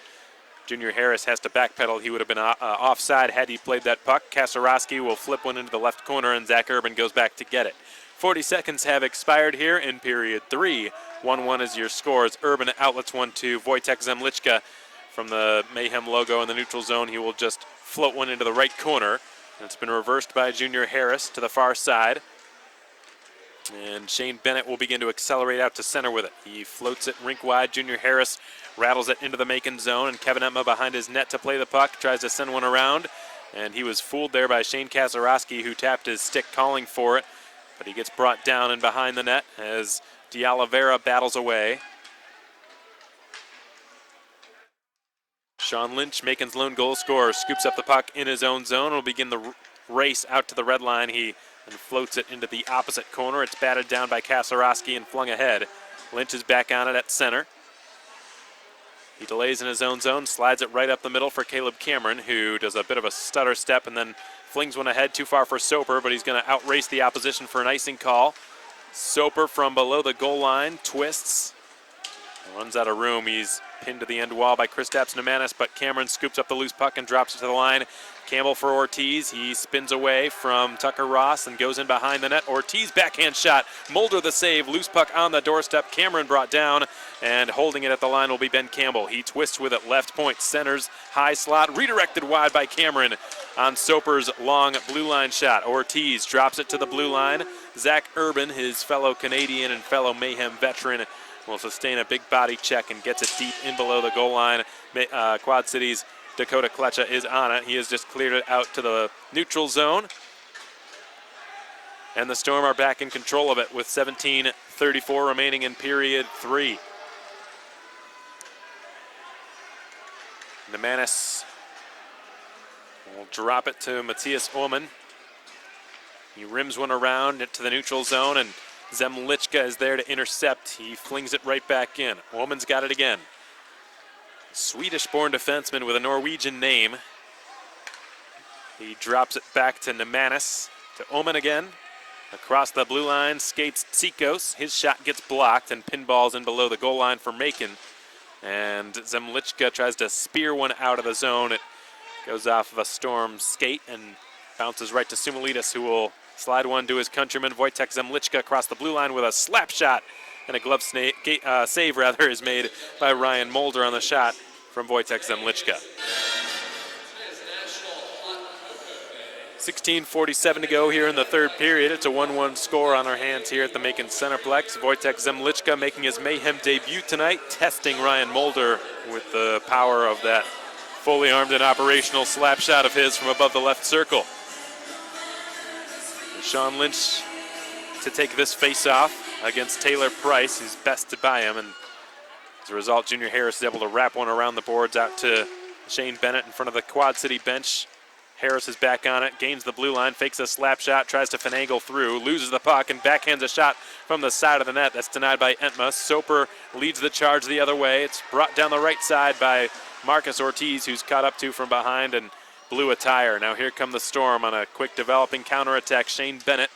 Junior Harris has to backpedal. He would have been offside had he played that puck. Kasarowski will flip one into the left corner, and Zach Urban goes back to get it. 40 seconds have expired here in period 3. 1-1 is your scores. Urban outlets one to Wojtek Zemlichka from the Mayhem logo in the neutral zone. He will just float one into the right corner. And it's been reversed by Junior Harris to the far side. And Shane Bennett will begin to accelerate out to center with it. He floats it rink wide. Junior Harris rattles it into the Macon zone, and Kevin Etma behind his net to play the puck, tries to send one around, and he was fooled there by Shane Kasarowski, who tapped his stick calling for it, but he gets brought down and behind the net as De Oliveira battles away. Sean Lynch, Macon's lone goal scorer, scoops up the puck in his own zone and will begin the race out to the red line. He floats it into the opposite corner. It's batted down by Kasarowski and flung ahead. Lynch is back on it at center. He delays in his own zone, slides it right up the middle for Caleb Cameron, who does a bit of a stutter step and then flings one ahead too far for Soper, but he's going to outrace the opposition for an icing call. Soper from below the goal line twists, runs out of room. He's pinned to the end wall by Kristaps Nemanis, but Cameron scoops up the loose puck and drops it to the line. Campbell for Ortiz. He spins away from Tucker Ross and goes in behind the net. Ortiz backhand shot. Mulder the save. Loose puck on the doorstep. Cameron brought down, and holding it at the line will be Ben Campbell. He twists with it left point. Centers high slot. Redirected wide by Cameron on Soper's long blue line shot. Ortiz drops it to the blue line. Zach Urban, his fellow Canadian and fellow Mayhem veteran, will sustain a big body check and gets it deep in below the goal line. Quad Cities' Dakota Kletcha is on it. He has just cleared it out to the neutral zone. And the Storm are back in control of it with 17:34 remaining in period 3. Nemanis will drop it to Matthias Ullman. He rims one around it to the neutral zone, and Zemlichka is there to intercept. He flings it right back in. Ullman's got it again. Swedish-born defenseman with a Norwegian name. He drops it back to Nemanis, to Ullman again. Across the blue line skates Tsikos. His shot gets blocked and pinballs in below the goal line for Macon. And Zemlichka tries to spear one out of the zone. It goes off of a Storm skate and bounces right to Sumalidas, who will slide one to his countryman. Wojtek Zemlichka across the blue line with a slap shot. And a glove save is made by Ryan Mulder on the shot from Wojtek Zemlichka. 16:47 to go here in the third period. It's a 1-1 score on our hands here at the Macon Centreplex. Wojtek Zemlichka making his Mayhem debut tonight, testing Ryan Mulder with the power of that fully armed and operational slap shot of his from above the left circle. Sean Lynch to take this face-off against Taylor Price, who's bested by him, and as a result, Junior Harris is able to wrap one around the boards out to Shane Bennett in front of the Quad City bench. Harris is back on it, gains the blue line, fakes a slap shot, tries to finagle through, loses the puck, and backhands a shot from the side of the net. That's denied by Entma. Soper leads the charge the other way. It's brought down the right side by Marcus Ortiz, who's caught up to from behind and blew a tire. Now here come the Storm on a quick developing counterattack. Shane Bennett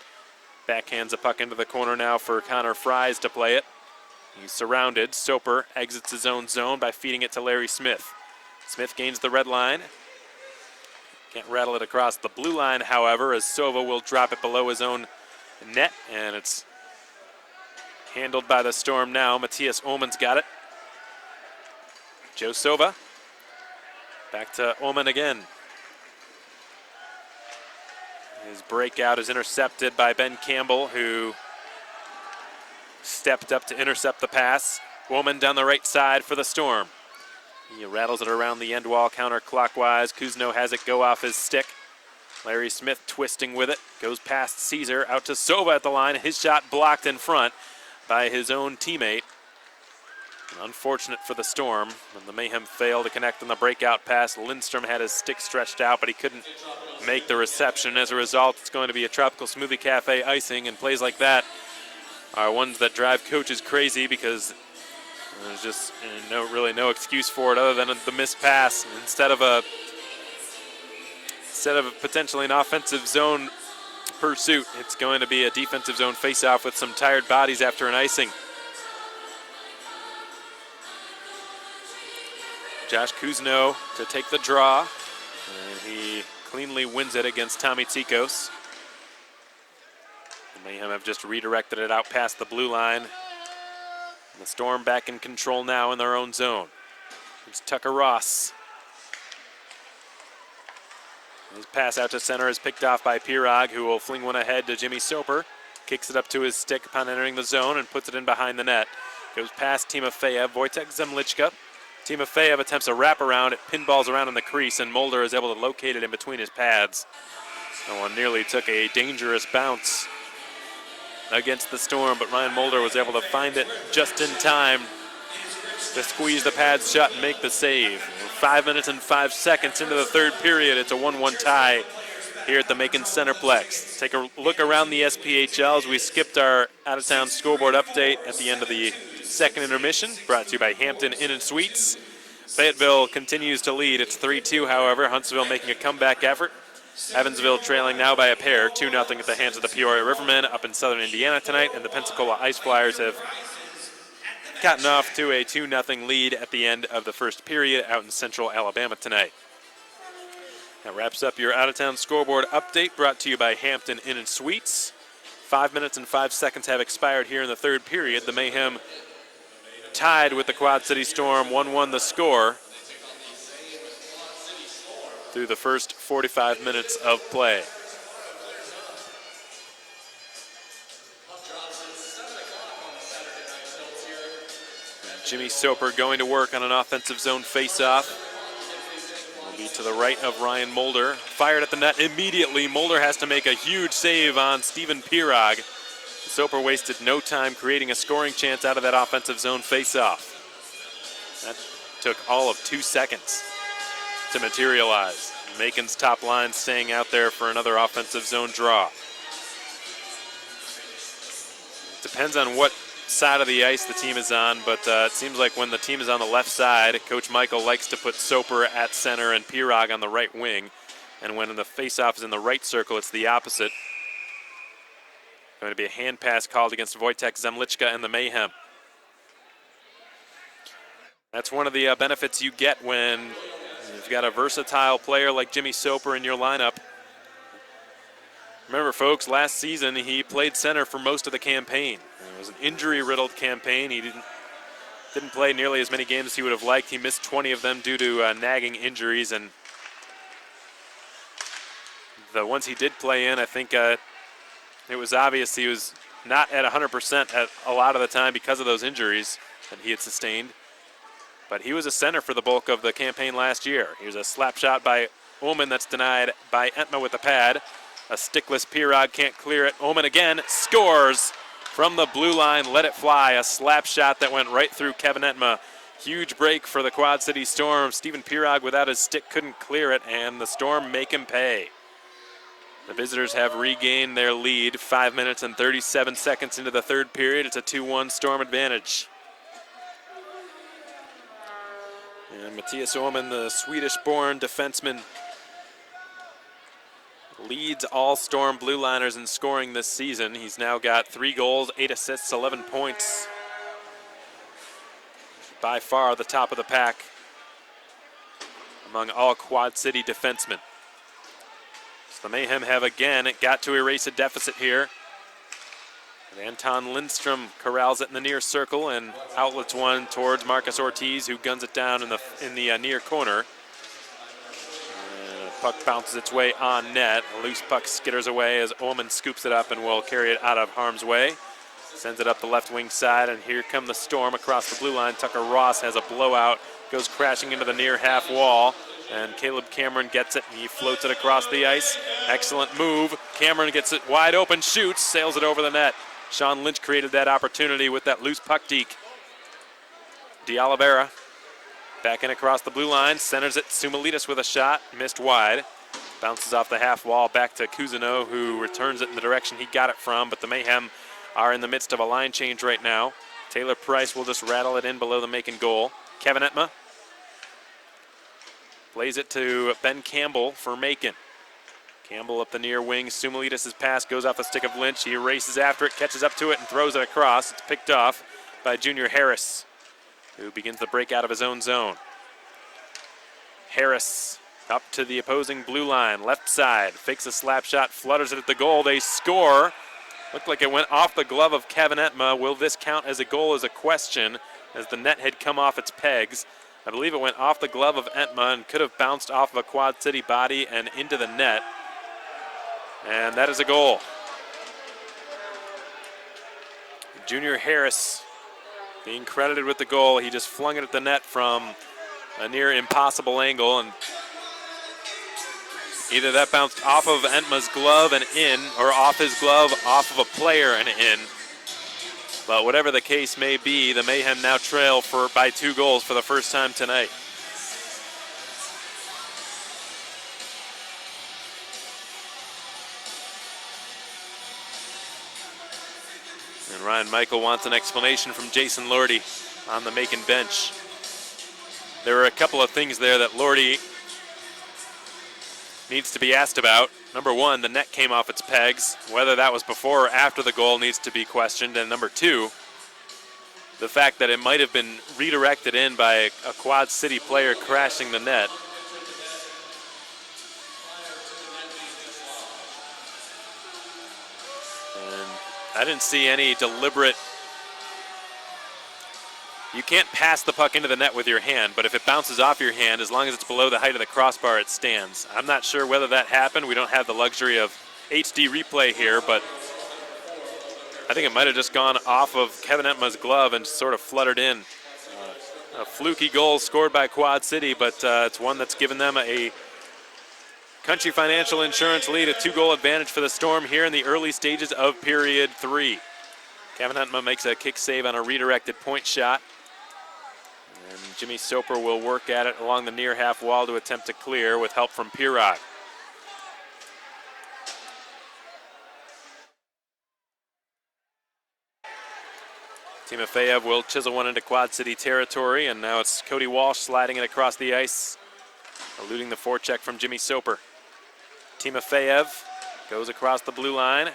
backhands the puck into the corner now for Connor Fries to play it. He's surrounded. Soper exits his own zone by feeding it to Larry Smith. Smith gains the red line. Can't rattle it across the blue line, however, as Sova will drop it below his own net, and it's handled by the Storm now. Matthias Ullman's got it. Joe Sova. Back to Ullman again. His breakout is intercepted by Ben Campbell, who stepped up to intercept the pass. Ullman down the right side for the Storm. He rattles it around the end wall counterclockwise. Kuzno has it go off his stick. Larry Smith twisting with it. Goes past Caesar out to Sova at the line. His shot blocked in front by his own teammate. Unfortunate for the Storm when the Mayhem failed to connect on the breakout pass. Lindstrom had his stick stretched out, but he couldn't make the reception. As a result, it's going to be a Tropical Smoothie Cafe icing, and plays like that are ones that drive coaches crazy because there's just really no excuse for it other than the missed pass. Instead of potentially an offensive zone pursuit, it's going to be a defensive zone face-off with some tired bodies after an icing. Josh Kuzno to take the draw, and he cleanly wins it against Tommy Tsikos. The Mayhem have just redirected it out past the blue line. The Storm back in control now in their own zone. It's Tucker Ross. His pass out to center is picked off by Pirog, who will fling one ahead to Jimmy Soper. Kicks it up to his stick upon entering the zone and puts it in behind the net. Goes past Timofeyev, Wojtek Zemlichka. Timofeyev attempts a wraparound. It pinballs around in the crease, and Mulder is able to locate it in between his pads. Someone nearly took a dangerous bounce against the Storm, but Ryan Mulder was able to find it just in time to squeeze the pads shut and make the save. 5 minutes and 5 seconds into the third period, it's a 1-1 tie here at the Macon Centreplex. Take a look around the SPHL as we skipped our out-of-town scoreboard update at the end of the second intermission, brought to you by Hampton Inn and Suites. Fayetteville continues to lead. It's 3-2, however. Huntsville making a comeback effort. Evansville trailing now by a pair, 2-0 at the hands of the Peoria Rivermen up in southern Indiana tonight, and the Pensacola Ice Flyers have gotten off to a 2-0 lead at the end of the first period out in central Alabama tonight. That wraps up your out-of-town scoreboard update brought to you by Hampton Inn & Suites. 5 minutes and 5 seconds have expired here in the third period. The Mayhem tied with the Quad City Storm, 1-1 the score through the first 45 minutes of play. Jimmy Soper going to work on an offensive zone face-off. Will be to the right of Ryan Mulder. Fired at the net immediately. Mulder has to make a huge save on Stephen Pirog. Soper wasted no time creating a scoring chance out of that offensive zone face-off. That took all of 2 seconds to materialize. Macon's top line staying out there for another offensive zone draw. Depends on what side of the ice the team is on, but it seems like when the team is on the left side, Coach Michael likes to put Soper at center and Pirog on the right wing. And when the face-off is in the right circle, it's the opposite. Going to be a hand pass called against Wojtek Zemlichka and the Mayhem. That's one of the benefits you get when you've got a versatile player like Jimmy Soper in your lineup. Remember, folks, last season he played center for most of the campaign. It was an injury-riddled campaign. He didn't play nearly as many games as he would have liked. He missed 20 of them due to nagging injuries, and the ones he did play in, I think it was obvious he was not at 100% at a lot of the time because of those injuries that he had sustained. But he was a center for the bulk of the campaign last year. Here's a slap shot by Ullman that's denied by Entma with the pad. A stickless Pirog can't clear it. Ullman again scores from the blue line. Let it fly. A slap shot that went right through Kevin Entma. Huge break for the Quad City Storm. Stephen Pirog without his stick couldn't clear it, and the Storm make him pay. The visitors have regained their lead 5 minutes and 37 seconds into the third period. It's a 2-1 Storm advantage. And Matthias Ullman, the Swedish-born defenseman, leads all Storm Blue Liners in scoring this season. He's now got 3 goals, 8 assists, 11 points. By far the top of the pack among all Quad City defensemen. So the Mayhem have again got to erase a deficit here. And Anton Lindstrom corrals it in the near circle and outlets one towards Marcus Ortiz, who guns it down in the near corner. And the puck bounces its way on net. A loose puck skitters away as Ullman scoops it up and will carry it out of harm's way. Sends it up the left wing side, and here come the Storm across the blue line. Tucker Ross has a blowout, goes crashing into the near half wall, and Caleb Cameron gets it, and he floats it across the ice. Excellent move. Cameron gets it wide open, shoots, sails it over the net. Sean Lynch created that opportunity with that loose puck deke. D'Oliveira back in across the blue line, centers it. Sumalitas with a shot, missed wide. Bounces off the half wall back to Cousineau, who returns it in the direction he got it from, but the Mayhem are in the midst of a line change right now. Taylor Price will just rattle it in below the Macon goal. Kevin Entma plays it to Ben Campbell for Macon. Campbell up the near wing. Sumalitas' pass goes off the stick of Lynch. He races after it, catches up to it, and throws it across. It's picked off by Junior Harris, who begins the break out of his own zone. Harris up to the opposing blue line, left side. Fakes a slap shot, flutters it at the goal. They score. Looked like it went off the glove of Kevin Entma. Will this count as a goal is a question, as the net had come off its pegs. I believe it went off the glove of Entma and could have bounced off of a Quad City body and into the net. And that is a goal. Junior Harris being credited with the goal. He just flung it at the net from a near impossible angle, and either that bounced off of Entma's glove and in, or off his glove, off of a player and in. But whatever the case may be, the Mayhem now trail by 2 goals for the first time tonight. And Ryan Michael wants an explanation from Jason Lordy on the Macon bench. There were a couple of things there that Lordy needs to be asked about. Number one, the net came off its pegs. Whether that was before or after the goal needs to be questioned. And number two, the fact that it might have been redirected in by a Quad City player crashing the net. And I didn't see any deliberate. You can't pass the puck into the net with your hand, but if it bounces off your hand, as long as it's below the height of the crossbar, it stands. I'm not sure whether that happened. We don't have the luxury of HD replay here, but I think it might have just gone off of Kevin Etma's glove and sort of fluttered in. A fluky goal scored by Quad City, but it's one that's given them a Country Financial Insurance lead, a 2-goal advantage for the Storm here in the early stages of period 3. Kevin Etma makes a kick save on a redirected point shot. And Jimmy Soper will work at it along the near half wall to attempt to clear with help from Pirog. Timofeyev will chisel one into Quad City territory, and now it's Cody Walsh sliding it across the ice, eluding the forecheck from Jimmy Soper. Timofeyev goes across the blue line.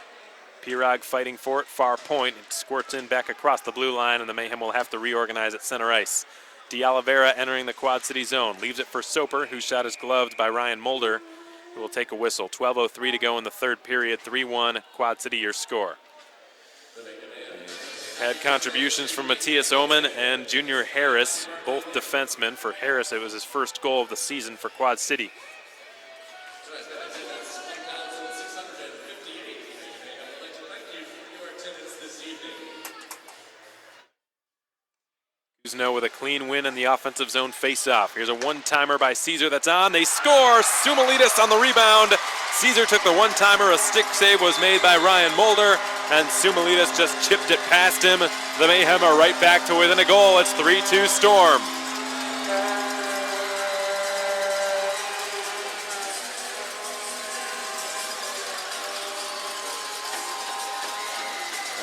Pirog fighting for it, far point. It squirts in back across the blue line, and the Mayhem will have to reorganize at center ice. De Oliveira entering the Quad City zone. Leaves it for Soper, whose shot is gloved by Ryan Mulder, who will take a whistle. 12:03 to go in the third period. 3-1 Quad City, your score. Had contributions from Matthias Oman and Junior Harris, both defensemen. For Harris, it was his first goal of the season for Quad City. Kuzno with a clean win in the offensive zone face-off. Here's a one-timer by Caesar that's on. They score! Sumalitis on the rebound. Caesar took the one-timer. A stick save was made by Ryan Mulder, and Sumalitis just chipped it past him. The Mayhem are right back to within a goal. It's 3-2 Storm.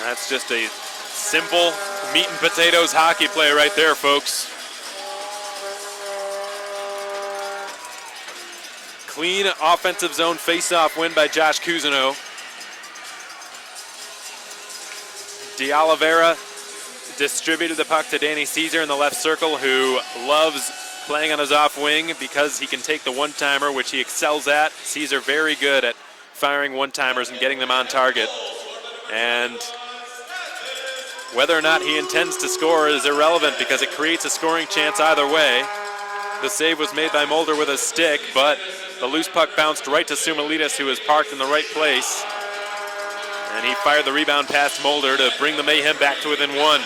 That's just a simple meat and potatoes hockey play right there, folks. Clean offensive zone face-off win by Josh Cousineau. De Oliveira distributed the puck to Danny Caesar in the left circle, who loves playing on his off wing because he can take the one-timer, which he excels at. Caesar very good at firing one-timers and getting them on target. And whether or not he intends to score is irrelevant because it creates a scoring chance either way. The save was made by Mulder with a stick, but the loose puck bounced right to Sumalitis, who was parked in the right place. And he fired the rebound past Mulder to bring the Mayhem back to within one.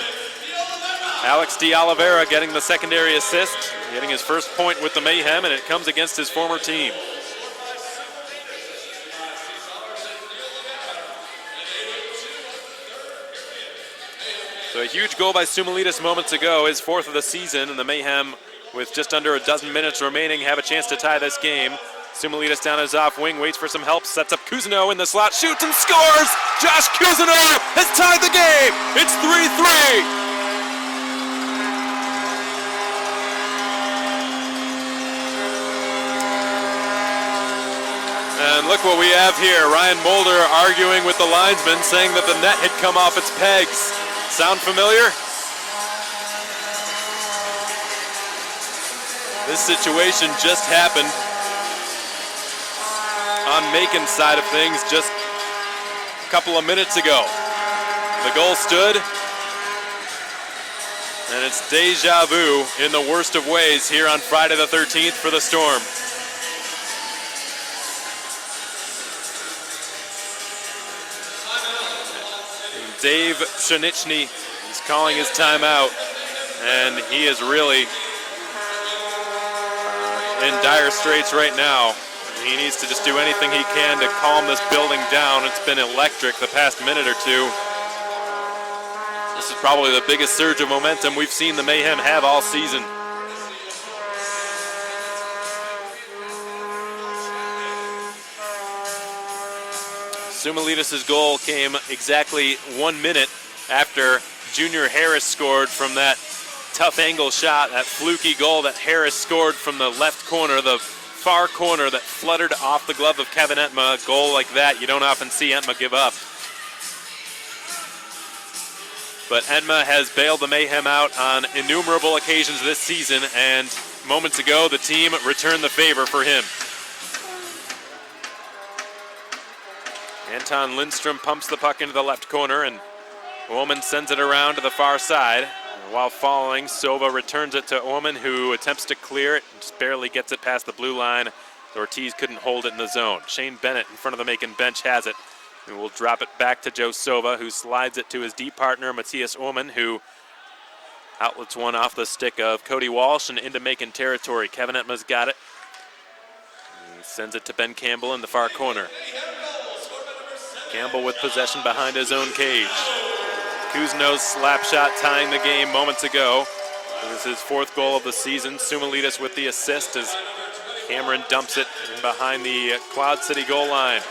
Alex De Oliveira getting the secondary assist, getting his first point with the Mayhem, and it comes against his former team. So a huge goal by Sumalitis moments ago, his fourth of the season, and the Mayhem, with just under a dozen minutes remaining, have a chance to tie this game. Sumalitis down his off wing, waits for some help, sets up Cousineau in the slot, shoots and scores! Josh Cousineau has tied the game! It's 3-3! And look what we have here. Ryan Mulder arguing with the linesman, saying that the net had come off its pegs. Sound familiar? This situation just happened on Macon's side of things just a couple of minutes ago. The goal stood, and it's deja vu in the worst of ways here on Friday the 13th for the Storm. Dave Pshenichny is calling his timeout, and he is really in dire straits right now. He needs to just do anything he can to calm this building down. It's been electric the past minute or two. This is probably the biggest surge of momentum we've seen the Mayhem have all season. Sumalitis' goal came exactly 1 minute after Junior Harris scored from that tough angle shot, that fluky goal that Harris scored from the left corner, the far corner that fluttered off the glove of Kevin Entma. A goal like that, you don't often see Entma give up. But Entma has bailed the Mayhem out on innumerable occasions this season, and moments ago, the team returned the favor for him. Anton Lindstrom pumps the puck into the left corner, and Ullman sends it around to the far side. While following, Sova returns it to Ullman, who attempts to clear it, just barely gets it past the blue line. Ortiz couldn't hold it in the zone. Shane Bennett in front of the Macon bench has it, and will drop it back to Joe Sova, who slides it to his deep partner, Matthias Ullman, who outlets one off the stick of Cody Walsh and into Macon territory. Kevin Entma's got it. He sends it to Ben Campbell in the far corner. Campbell with possession behind his own cage. Kuzno's slap shot tying the game moments ago. This is his fourth goal of the season. Sumalidas with the assist as Cameron dumps it behind the Quad City goal line.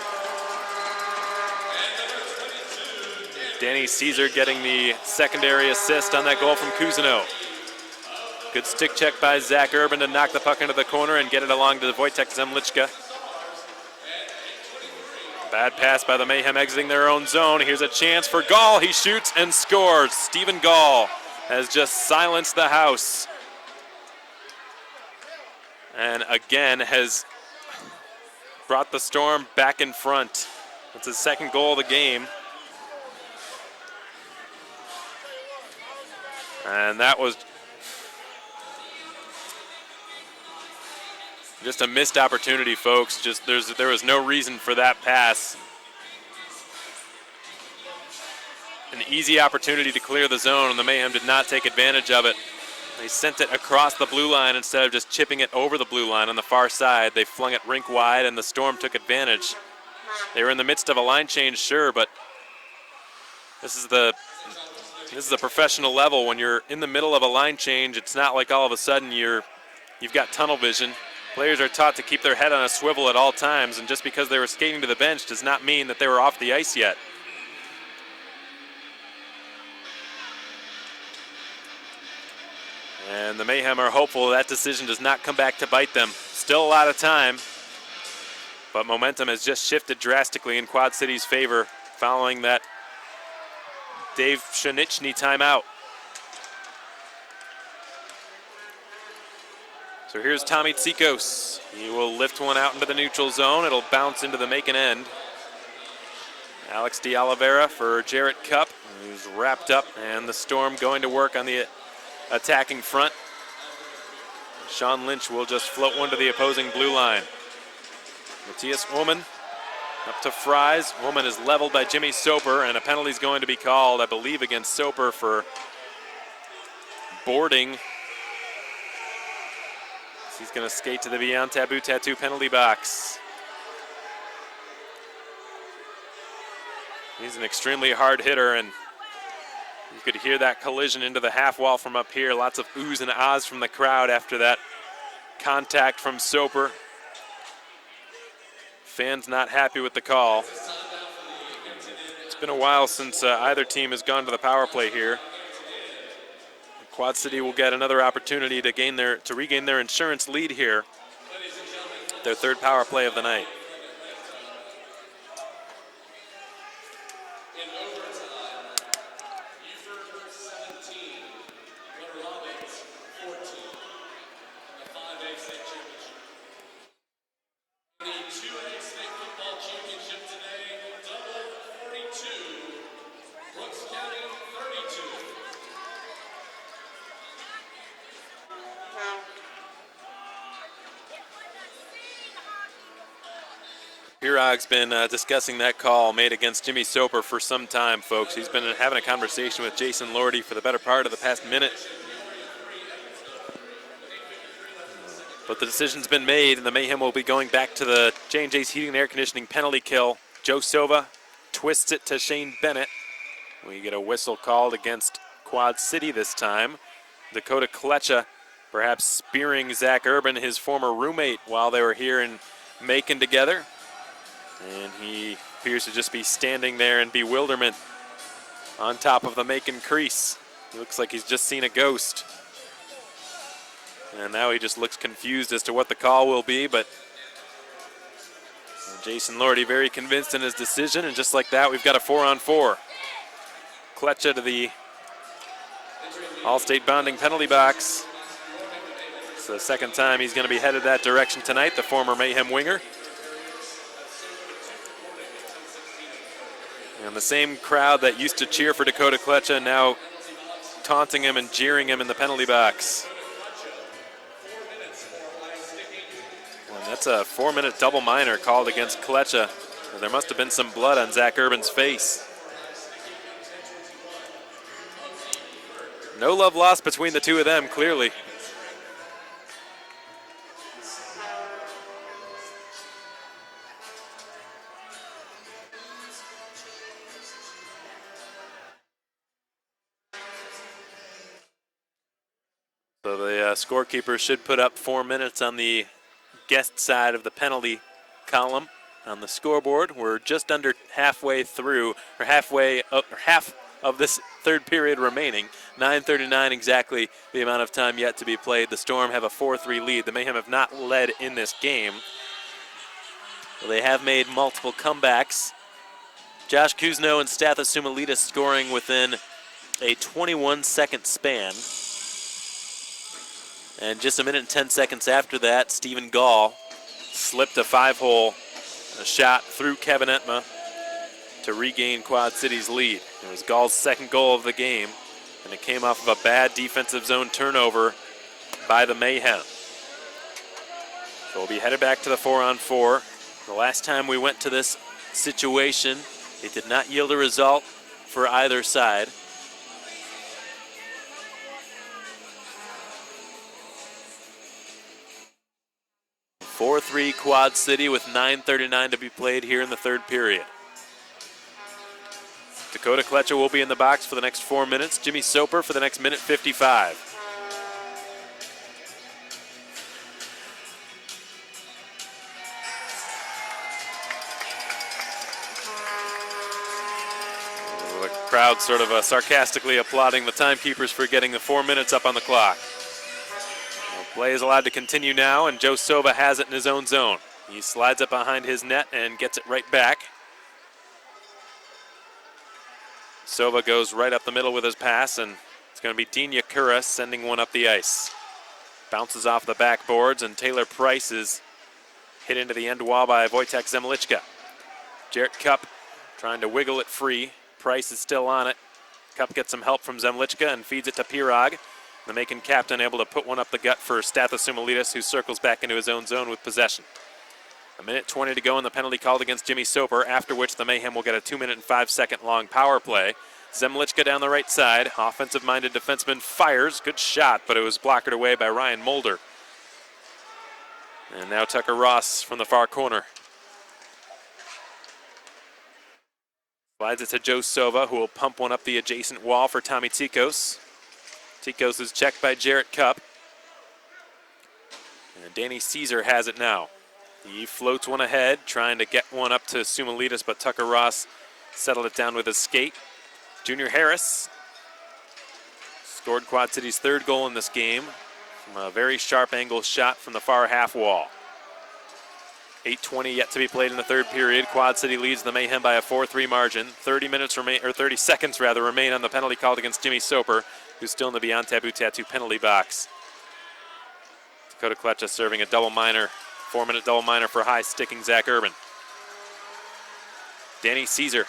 Danny Caesar getting the secondary assist on that goal from Kuzno. Good stick check by Zach Urban to knock the puck into the corner and get it along to Wojtek Zemlichka. Bad pass by the Mayhem exiting their own zone. Here's a chance for Gall. He shoots and scores. Stephen Gall has just silenced the house. And again has brought the Storm back in front. That's his second goal of the game. And that was just a missed opportunity, folks. There was no reason for that pass. An easy opportunity to clear the zone, and the Mayhem did not take advantage of it. They sent it across the blue line instead of just chipping it over the blue line on the far side. They flung it rink wide, and the Storm took advantage. They were in the midst of a line change, sure, but this is the professional level. When you're in the middle of a line change, it's not like all of a sudden you've got tunnel vision. Players are taught to keep their head on a swivel at all times, and just because they were skating to the bench does not mean that they were off the ice yet. And the Mayhem are hopeful that decision does not come back to bite them. Still a lot of time, but momentum has just shifted drastically in Quad City's favor following that Dave Shanichny timeout. So here's Tommy Tsikos. He will lift one out into the neutral zone. It'll bounce into the Macon end. Alex De Oliveira for Jarrett Cupp, who's wrapped up, and the Storm going to work on the attacking front. Sean Lynch will just float one to the opposing blue line. Matthias Ullman up to Fries. Ullman is leveled by Jimmy Soper, and a penalty is going to be called, I believe, against Soper for boarding. He's going to skate to the Beyond Taboo Tattoo penalty box. He's an extremely hard hitter, and you could hear that collision into the half wall from up here. Lots of oohs and ahs from the crowd after that contact from Soper. Fans not happy with the call. It's been a while since either team has gone to the power play here. Quad City will get another opportunity to regain their insurance lead here. Their third power play of the night. Pirog's been discussing that call made against Jimmy Soper for some time, folks. He's been having a conversation with Jason Lordy for the better part of the past minute. But the decision's been made, and the Mayhem will be going back to the J&J's Heating and Air Conditioning penalty kill. Joe Sova twists it to Shane Bennett. We get a whistle called against Quad City this time. Dakota Klecha perhaps spearing Zach Urban, his former roommate, while they were here in Macon together. And he appears to just be standing there in bewilderment on top of the Macon crease. He looks like he's just seen a ghost. And now he just looks confused as to what the call will be, but Jason Lordy very convinced in his decision, and just like that, we've got a 4-on-4. Kletcha to the All-State bonding penalty box. It's the second time he's going to be headed that direction tonight, the former Mayhem winger. And the same crowd that used to cheer for Dakota Kletcha now taunting him and jeering him in the penalty box. And that's a 4-minute double minor called against Kletcha. And there must have been some blood on Zach Urban's face. No love lost between the two of them, clearly. So the scorekeeper should put up 4 minutes on the guest side of the penalty column on the scoreboard. We're just under halfway through, or half of this third period remaining. 9:39 exactly the amount of time yet to be played. The Storm have a 4-3 lead. The Mayhem have not led in this game. Well, they have made multiple comebacks. Josh Kuzno and Stathis Sumalidis scoring within a 21-second span. And just a minute and 10 seconds after that, Stephen Gall slipped a 5-hole shot through Kevin Etma to regain Quad City's lead. It was Gall's second goal of the game, and it came off of a bad defensive zone turnover by the Mayhem. So we'll be headed back to the 4-on-4. The last time we went to this situation, it did not yield a result for either side. 4-3 Quad City with 9:39 to be played here in the third period. Dakota Kletcha will be in the box for the next 4 minutes. Jimmy Soper for the next minute 55. The crowd sort of sarcastically applauding the timekeepers for getting the 4 minutes up on the clock. Play is allowed to continue now, and Joe Sova has it in his own zone. He slides up behind his net and gets it right back. Sova goes right up the middle with his pass, and it's going to be Dean Yakura sending one up the ice. Bounces off the backboards, and Taylor Price is hit into the end wall by Wojtek Zemlichka. Jarrett Cup trying to wiggle it free. Price is still on it. Cup gets some help from Zemlichka and feeds it to Pirog. The Macon captain able to put one up the gut for Stathis Sumalidis, who circles back into his own zone with possession. A minute 20 to go in the penalty called against Jimmy Soper, after which the Mayhem will get a 2-minute and 5-second long power play. Zemlichka down the right side. Offensive-minded defenseman fires. Good shot, but it was blockered away by Ryan Mulder. And now Tucker Ross from the far corner. Slides it to Joe Sova, who will pump one up the adjacent wall for Tommy Tikos. Tikos is checked by Jarrett Cup. And Danny Caesar has it now. He floats one ahead, trying to get one up to Sumalidis, but Tucker Ross settled it down with his skate. Junior Harris scored Quad City's third goal in this game from a very sharp angle shot from the far half wall. 8:20 yet to be played in the third period. Quad City leads the Mayhem by a 4-3 margin. 30 seconds remain on the penalty called against Jimmy Soper, who's still in the Beyond Taboo Tattoo penalty box. Dakota Kletcha serving a double minor, 4-minute double minor for high-sticking Zach Urban. Danny Caesar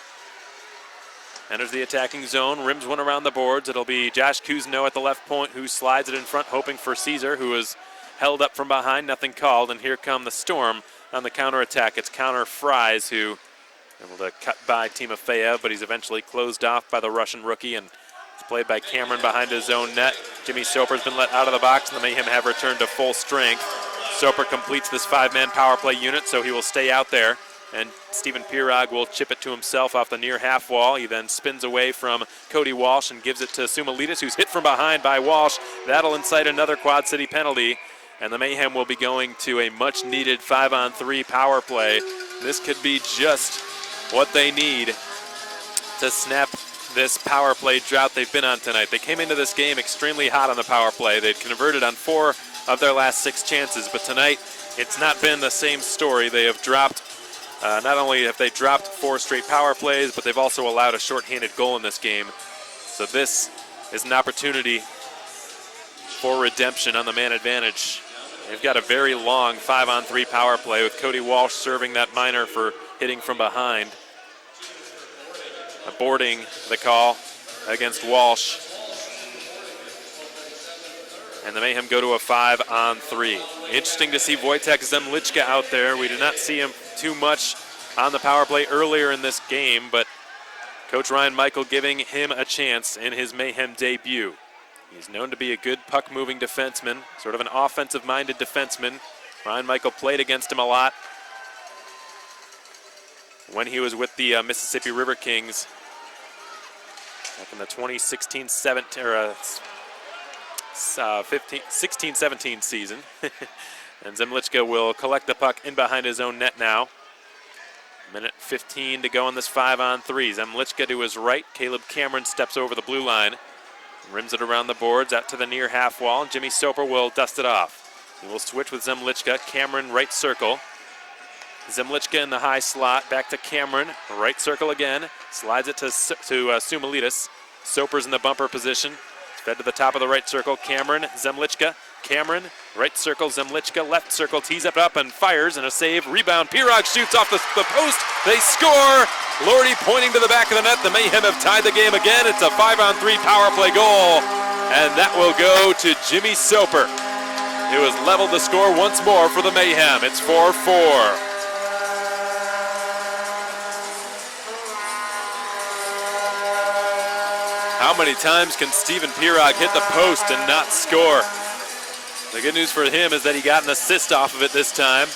enters the attacking zone, rims one around the boards. It'll be Josh Kuzno at the left point, who slides it in front, hoping for Caesar, who is held up from behind, nothing called, and here come the Storm on the counterattack. It's Counter Fries who able to cut by Timofeyev, but he's eventually closed off by the Russian rookie, and it's played by Cameron behind his own net. Jimmy Soper's been let out of the box, and the Mayhem have returned to full strength. Soper completes this 5-man power play unit, so he will stay out there, and Stephen Pirog will chip it to himself off the near half wall. He then spins away from Cody Walsh and gives it to Sumalidis, who's hit from behind by Walsh. That'll incite another Quad City penalty, and the Mayhem will be going to a much-needed 5-on-3 power play. This could be just what they need to snap this power play drought they've been on tonight. They came into this game extremely hot on the power play. They'd converted on 4 of their last 6 chances. But tonight, it's not been the same story. They have dropped, not only have they dropped 4 straight power plays, but they've also allowed a shorthanded goal in this game. So this is an opportunity for redemption on the man advantage. They've got a very long 5-on-3 power play with Cody Walsh serving that minor for hitting from behind. Aborting the call against Walsh. And the Mayhem go to a 5-on-3. Interesting to see Wojtek Zemlichka out there. We did not see him too much on the power play earlier in this game, but Coach Ryan Michael giving him a chance in his Mayhem debut. He's known to be a good puck-moving defenseman, sort of an offensive-minded defenseman. Ryan Michael played against him a lot when he was with the Mississippi River Kings back in the 16-17 season. And Zemlichka will collect the puck in behind his own net now. Minute 15 to go on this 5-on-3. Zemlichka to his right. Caleb Cameron steps over the blue line. Rims it around the boards out to the near half wall. Jimmy Soper will dust it off. He will switch with Zemlichka. Cameron right circle. Zemlichka in the high slot. Back to Cameron. Right circle again. Slides it to Sumalitis. Soper's in the bumper position. Fed to the top of the right circle. Cameron, Zemlichka. Cameron, right circle, Zemlichka, left circle, tees it up and fires, and a save. Rebound, Pirog shoots off the post. They score. Lordy pointing to the back of the net. The Mayhem have tied the game again. It's a 5-on-3 power play goal, and that will go to Jimmy Soper, who has leveled the score once more for the Mayhem. It's 4-4. How many times can Steven Pirog hit the post and not score? The good news for him is that he got an assist off of it this time.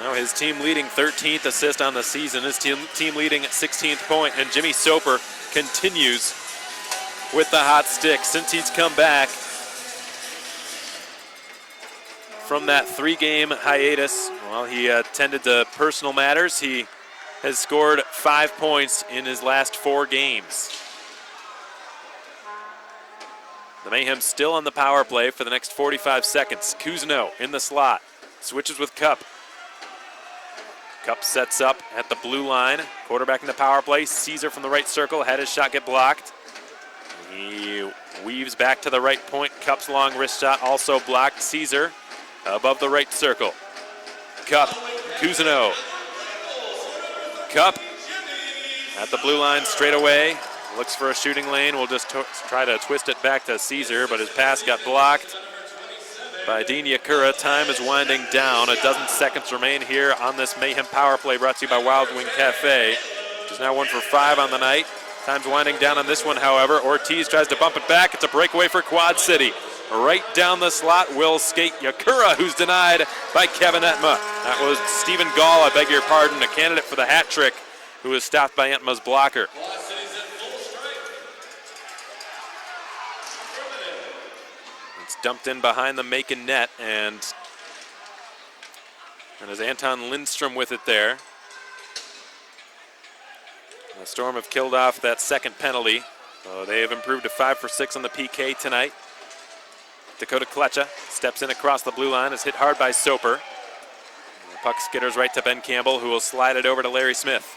Now his team leading 13th assist on the season, his team leading 16th point, and Jimmy Soper continues with the hot stick. Since he's come back from that 3-game hiatus, well, he attended to personal matters. He has scored 5 points in his last 4 games. The Mayhem still on the power play for the next 45 seconds. Cousineau in the slot, switches with Cup. Cup sets up at the blue line. Quarterback in the power play. Caesar from the right circle. Had his shot get blocked. He weaves back to the right point. Cup's long wrist shot also blocked. Caesar above the right circle. Cup, Cousineau. Cup at the blue line straight away. Looks for a shooting lane. We'll just try to twist it back to Caesar, but his pass got blocked by Dean Yakura. Time is winding down. 12 seconds remain here on this Mayhem power play brought to you by Wild Wing Cafe. He's now 1 for 5 on the night. Time's winding down on this one, however. Ortiz tries to bump it back. It's a breakaway for Quad City. Right down the slot will skate Yakura, who's denied by Kevin Etma. That was Stephen Gall, I beg your pardon, a candidate for the hat trick, who was stopped by Etma's blocker. It's dumped in behind the Macon net, and there's Anton Lindstrom with it there. The Storm have killed off that second penalty, so they have improved to 5 for 6 on the PK tonight. Dakota Klecha steps in across the blue line, is hit hard by Soper. The puck skitters right to Ben Campbell, who will slide it over to Larry Smith.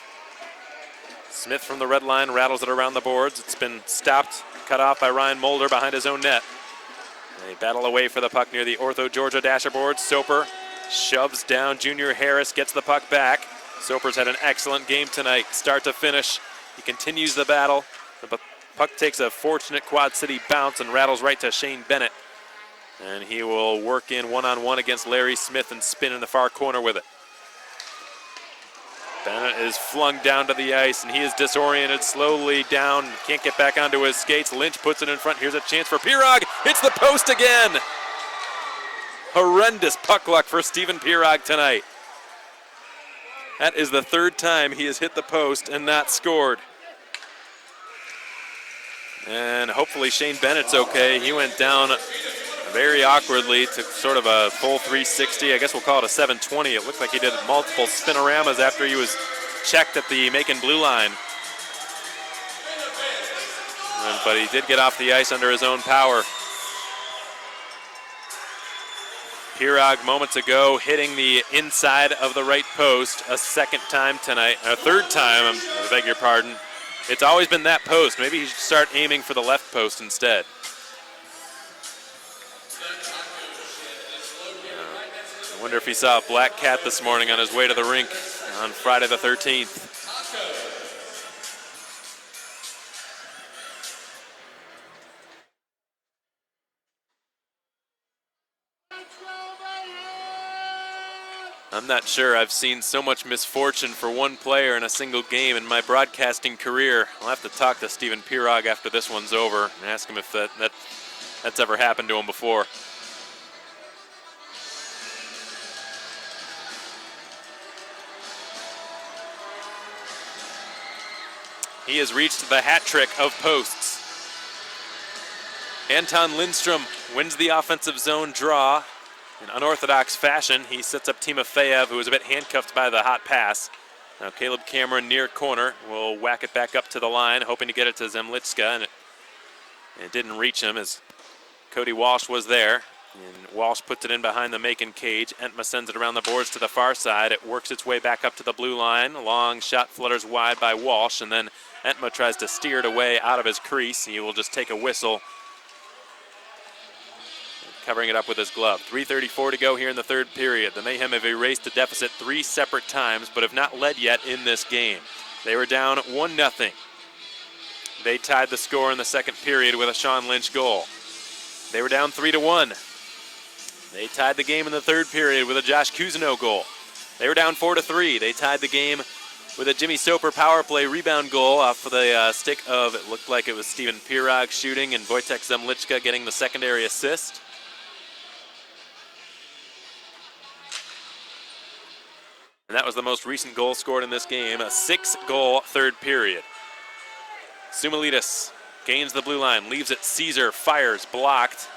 Smith from the red line rattles it around the boards. It's been stopped, cut off by Ryan Mulder behind his own net. They battle away for the puck near the Ortho Georgia dasher board. Soper shoves down Junior Harris, gets the puck back. Soper's had an excellent game tonight, start to finish. He continues the battle. The puck takes a fortunate Quad City bounce and rattles right to Shane Bennett. And he will work in one-on-one against Larry Smith and spin in the far corner with it. Bennett is flung down to the ice, and he is disoriented slowly down. Can't get back onto his skates. Lynch puts it in front. Here's a chance for Pirog. Hits the post again. Horrendous puck luck for Steven Pirog tonight. That is the 3rd time he has hit the post and not scored. And hopefully Shane Bennett's okay. He went down very awkwardly, took sort of a full 360. I guess we'll call it a 720. It looked like he did multiple spinoramas after he was checked at the Macon blue line. And but he did get off the ice under his own power. Pirog moments ago hitting the inside of the right post a second time tonight, a third time, I beg your pardon. It's always been that post. Maybe he should start aiming for the left post instead. I wonder if he saw a black cat this morning on his way to the rink on Friday the 13th. I'm not sure I've seen so much misfortune for one player in a single game in my broadcasting career. I'll have to talk to Stephen Pirog after this one's over and ask him if that's ever happened to him before. He has reached the hat trick of posts. Anton Lindstrom wins the offensive zone draw. In unorthodox fashion, he sets up Timofeyev, who was a bit handcuffed by the hot pass. Now Caleb Cameron near corner will whack it back up to the line, hoping to get it to Zemlichka, and it didn't reach him as Cody Walsh was there. And Walsh puts it in behind the Macon cage. Entma sends it around the boards to the far side. It works its way back up to the blue line. A long shot flutters wide by Walsh, and then Entma tries to steer it away out of his crease. He will just take a whistle, covering it up with his glove. 3:34 to go here in the third period. The Mayhem have erased the deficit 3 separate times, but have not led yet in this game. They were down 1-0. They tied the score in the second period with a Sean Lynch goal. They were down 3-1. They tied the game in the third period with a Josh Cousineau goal. They were down 4-3. They tied the game with a Jimmy Soper power play rebound goal off of the stick of, it looked like it was Stephen Pirog shooting, and Wojtek Zemlichka getting the secondary assist. And that was the most recent goal scored in this game, a 6-goal third period. Sumalitis gains the blue line, leaves it. Caesar fires, blocked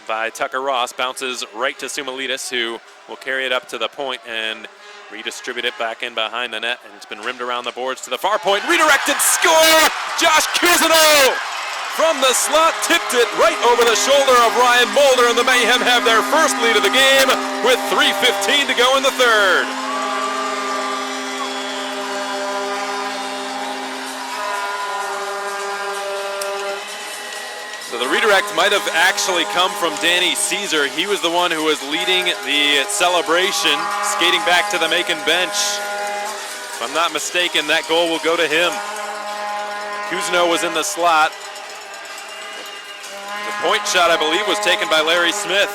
by Tucker Ross, bounces right to Sumalitis, who will carry it up to the point and redistribute it back in behind the net, and it's been rimmed around the boards to the far point. Redirected, score! Josh Cousineau from the slot, tipped it right over the shoulder of Ryan Mulder, and the Mayhem have their first lead of the game with 3:15 to go in the third. So the redirect might have actually come from Danny Caesar. He was the one who was leading the celebration, skating back to the Macon bench. If I'm not mistaken, that goal will go to him. Cousineau was in the slot. The point shot, I believe, was taken by Larry Smith.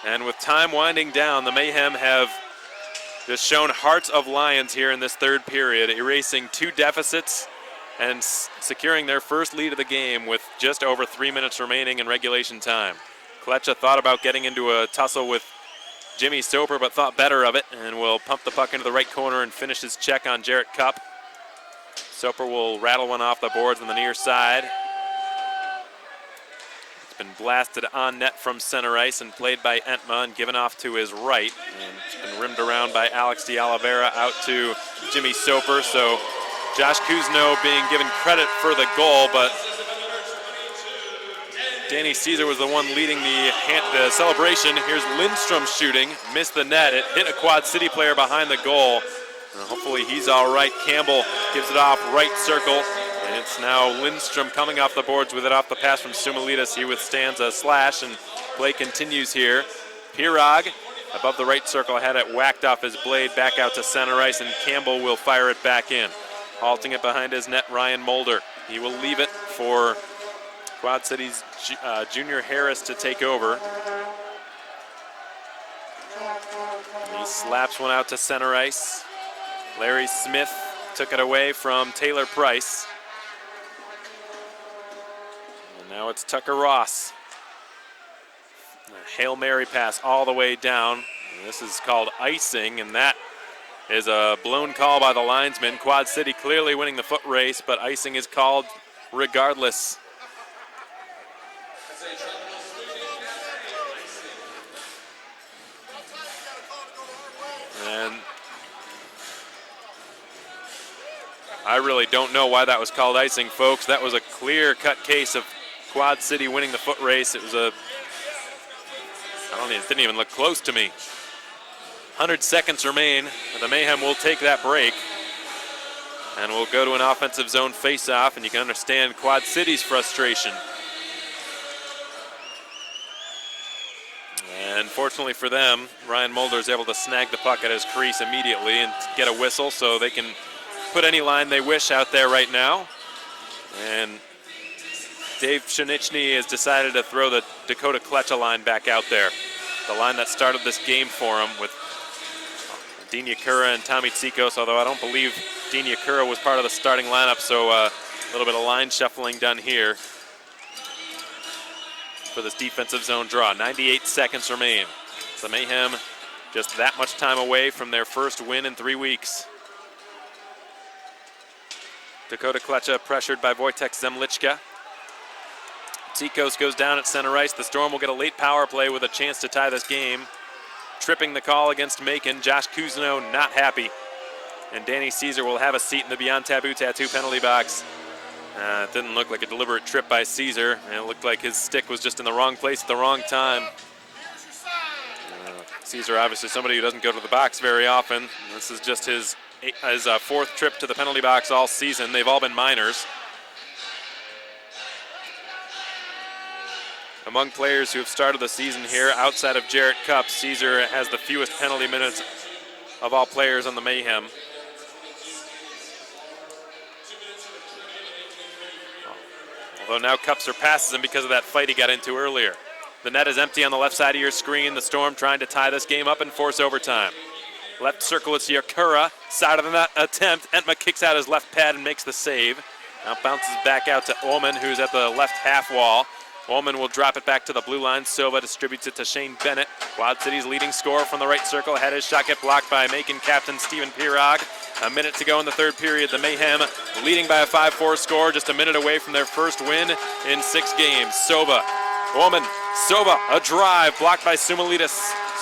And with time winding down, the Mayhem have just shown hearts of lions here in this third period, erasing 2 deficits and securing their first lead of the game with just over 3 minutes remaining in regulation time. Kletcha thought about getting into a tussle with Jimmy Soper, but thought better of it and will pump the puck into the right corner and finish his check on Jarrett Cupp. Soper will rattle one off the boards on the near side. It's been blasted on net from center ice and played by Entma and given off to his right. And it's been rimmed around by Alex de Oliveira out to Jimmy Soper. So Josh Cousineau being given credit for the goal, but Danny Caesar was the one leading the celebration. Here's Lindstrom shooting, missed the net. It hit a Quad City player behind the goal. And hopefully he's all right. Campbell gives it off right circle. And it's now Lindstrom coming off the boards with it off the pass from Sumalitis. He withstands a slash, and play continues here. Pirog above the right circle had it whacked off his blade back out to center ice, and Campbell will fire it back in. Halting it behind his net, Ryan Mulder. He will leave it for Quad City's Junior Harris to take over. He slaps one out to center ice. Larry Smith took it away from Taylor Price. And now it's Tucker Ross. A Hail Mary pass all the way down. And this is called icing, and that is a blown call by the linesman. Quad City clearly winning the foot race, but icing is called regardless. And I really don't know why that was called icing, folks. That was a clear-cut case of Quad City winning the foot race. It was it didn't even look close to me. 100 seconds remain. The Mayhem will take that break. And we'll go to an offensive zone face-off, and you can understand Quad City's frustration. And fortunately for them, Ryan Mulder is able to snag the puck at his crease immediately and get a whistle so they can put any line they wish out there right now. And Dave Shinichny has decided to throw the Dakota Kletcha line back out there. The line that started this game for him with Dean Yakura and Tommy Tsikos, although I don't believe Dean Yakura was part of the starting lineup, so a little bit of line shuffling done here for this defensive zone draw. 98 seconds remain. The Mayhem just that much time away from their first win in 3 weeks. Dakota Kletcha pressured by Wojtek Zemlichka. Tsikos goes down at center ice. The Storm will get a late power play with a chance to tie this game. Tripping the call against Macon. Josh Kuzno not happy. And Danny Caesar will have a seat in the Beyond Taboo Tattoo penalty box. It didn't look like a deliberate trip by Caesar, and it looked like his stick was just in the wrong place at the wrong time. Caesar, obviously somebody who doesn't go to the box very often. This is just his fourth trip to the penalty box all season. They've all been minors. Among players who have started the season here, outside of Jarrett Cupp, Caesar has the fewest penalty minutes of all players on the Mayhem. Although now Cupp surpasses him because of that fight he got into earlier. The net is empty on the left side of your screen. The Storm trying to tie this game up and force overtime. Left circle, it's Yakura. Side of the net attempt. Entma kicks out his left pad and makes the save. Now bounces back out to Ullman, who's at the left half wall. Ullman will drop it back to the blue line. Silva distributes it to Shane Bennett. Quad City's leading scorer from the right circle. Had his shot get blocked by Macon captain Steven Pirog. A minute to go in the third period. The Mayhem leading by a 5-4 score, just a minute away from their first win in 6 games. Silva, Ullman, Silva, a drive blocked by Sumalitas.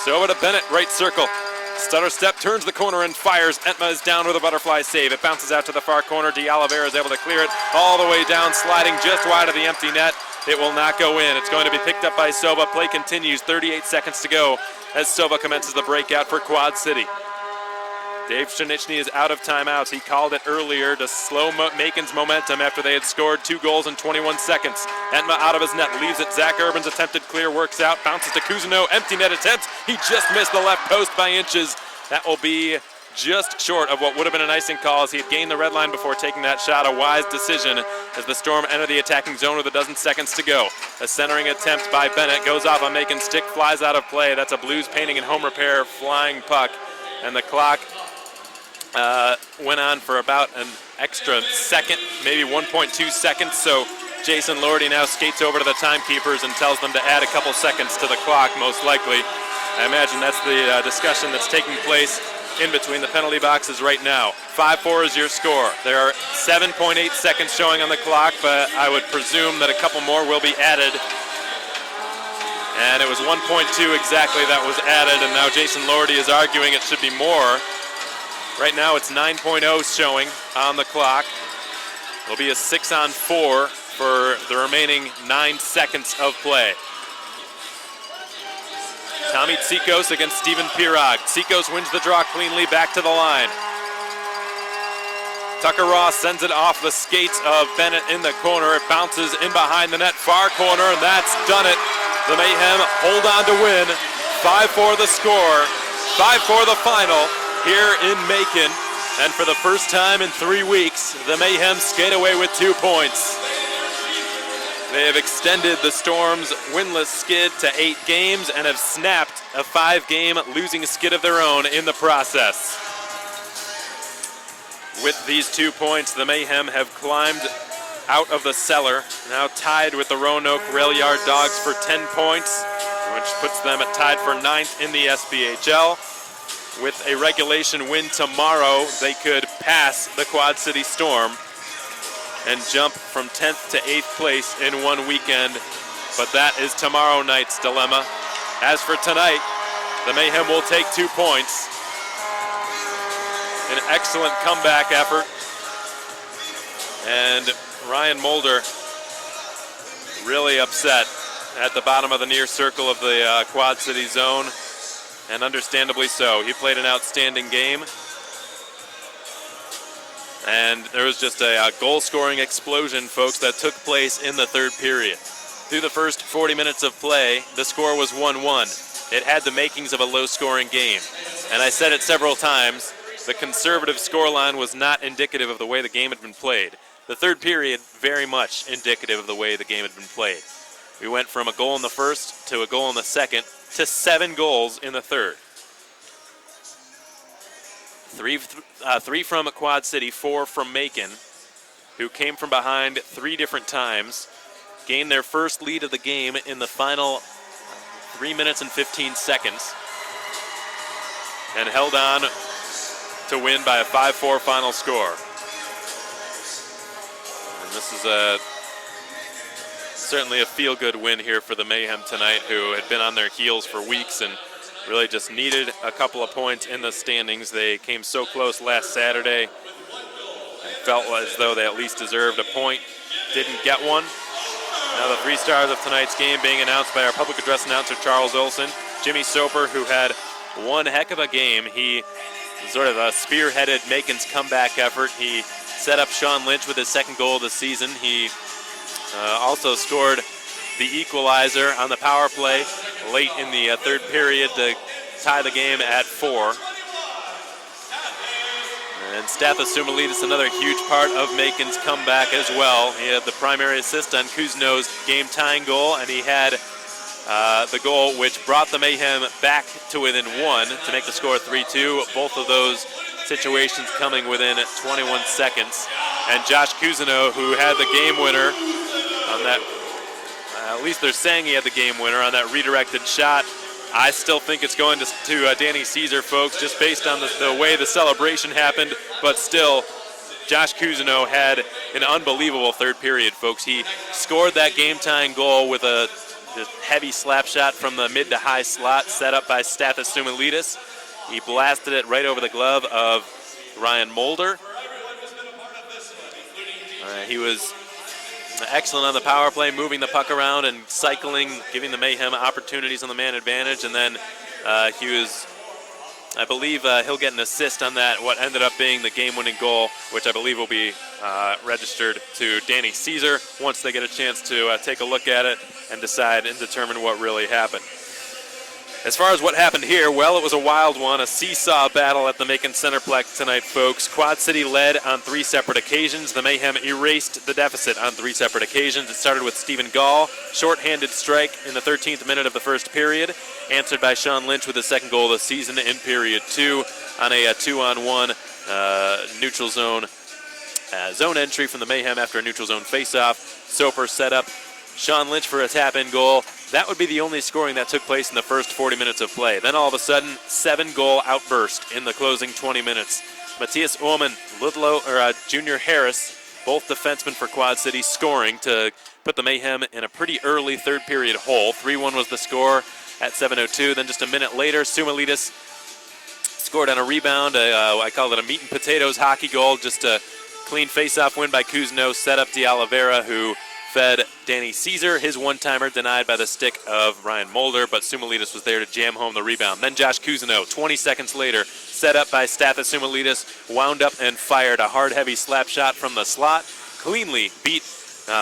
Silva to Bennett, right circle. Stutter step, turns the corner and fires. Entma is down with a butterfly save. It bounces out to the far corner. D'Oliveira is able to clear it all the way down, sliding just wide of the empty net. It will not go in. It's going to be picked up by Silva. Play continues. 38 seconds to go as Silva commences the breakout for Quad City. Dave Shinichny is out of timeouts. He called it earlier to slow Macon's momentum after they had scored 2 goals in 21 seconds. Entma out of his net, leaves it. Zach Urban's attempted clear works out, bounces to Cousineau, empty net attempt. He just missed the left post by inches. That will be just short of what would have been an icing call as he had gained the red line before taking that shot. A wise decision as the Storm enter the attacking zone with a dozen seconds to go. A centering attempt by Bennett goes off on Macon's stick, flies out of play. That's a Blues painting and home repair flying puck. And the clock went on for about an extra second, maybe 1.2 seconds. So Jason Lordy now skates over to the timekeepers and tells them to add a couple seconds to the clock, most likely. I imagine that's the discussion that's taking place in between the penalty boxes right now. 5-4 is your score. There are 7.8 seconds showing on the clock, but I would presume that a couple more will be added. And it was 1.2 exactly that was added, and now Jason Lordy is arguing it should be more. Right now it's 9.0 showing on the clock. It'll be a 6-on-4 for the remaining 9 seconds of play. Tommy Tsikos against Steven Pirog. Tsikos wins the draw cleanly back to the line. Tucker Ross sends it off the skates of Bennett in the corner. It bounces in behind the net, far corner, and that's done it. The Mayhem hold on to win. 5-4 the score, 5-4 the final here in Macon. And for the first time in 3 weeks, the Mayhem skate away with 2 points. They have extended the Storm's winless skid to 8 games and have snapped a 5-game losing skid of their own in the process. With these 2 points, the Mayhem have climbed out of the cellar, now tied with the Roanoke Rail Yard Dogs for 10 points, which puts them tied for 9th in the SPHL. With a regulation win tomorrow, they could pass the Quad City Storm and jump from 10th to 8th place in 1 weekend. But that is tomorrow night's dilemma. As for tonight, the Mayhem will take 2 points an excellent comeback effort. And Ryan Mulder really upset at the bottom of the near circle of the Quad City zone, and understandably so. He played an outstanding game. And there was just a goal-scoring explosion, folks, that took place in the third period. Through the first 40 minutes of play, the score was 1-1. It had the makings of a low-scoring game. And I said it several times, the conservative scoreline was not indicative of the way the game had been played. The third period, very much indicative of the way the game had been played. We went from a goal in the first to a goal in the second to 7 goals in the third. Three from Quad City, 4 from Macon, who came from behind 3 different times, gained their first lead of the game in the final 3 minutes and 15 seconds, and held on to win by a 5-4 final score. And this is certainly a feel-good win here for the Mayhem tonight, who had been on their heels for weeks and really just needed a couple of points in the standings. They came so close last Saturday and felt as though they at least deserved a point. Didn't get one. Now the 3 stars of tonight's game being announced by our public address announcer, Charles Olson. Jimmy Soper, who had one heck of a game. He sort of spearheaded Macon's comeback effort. He set up Sean Lynch with his second goal of the season. He also scored the equalizer on the power play late in the third period to tie the game at 4. And Stathis Soumalides, another huge part of Macon's comeback as well. He had the primary assist on Kuzno's game-tying goal, and he had the goal which brought the Mayhem back to within 1 to make the score 3-2. Both of those situations coming within 21 seconds. And Josh Kuzno, who had the game winner on that, at least they're saying he had the game winner on that redirected shot. I still think it's going to Danny Caesar, folks, just based on the way the celebration happened. But still, Josh Kuzno had an unbelievable third period, folks. He scored that game-tying goal with a heavy slap shot from the mid to high slot set up by Stathis Soumalides. He blasted it right over the glove of Ryan Mulder. He was excellent on the power play, moving the puck around and cycling, giving the Mayhem opportunities on the man advantage. And then he was, I believe he'll get an assist on that, what ended up being the game-winning goal, which I believe will be registered to Danny Caesar once they get a chance to take a look at it and decide and determine what really happened. As far as what happened here, well, it was a wild one, a seesaw battle at the Macon Centreplex tonight, folks. Quad City led on 3 separate occasions. The Mayhem erased the deficit on 3 separate occasions. It started with Stephen Gall, short-handed strike in the 13th minute of the first period, answered by Sean Lynch with his second goal of the season in period 2 on a 2-on-1 neutral zone entry from the Mayhem after a neutral zone faceoff. Soper set up Sean Lynch for a tap-in goal. That would be the only scoring that took place in the first 40 minutes of play. Then all of a sudden, 7-goal outburst in the closing 20 minutes. Matthias Ullman, Ludlow, Junior Harris, both defensemen for Quad City, scoring to put the Mayhem in a pretty early third period hole. 3-1 was the score at 7:02. Then just a minute later, Soumalides scored on a rebound. I call it a meat and potatoes hockey goal. Just a clean face-off win by Kuzno, set up De Oliveira, who fed Danny Caesar. His one-timer denied by the stick of Ryan Mulder, but Soumalides was there to jam home the rebound. Then Josh Kuzno, 20 seconds later, set up by Stathis Soumalides, wound up and fired a hard, heavy slap shot from the slot. Cleanly beat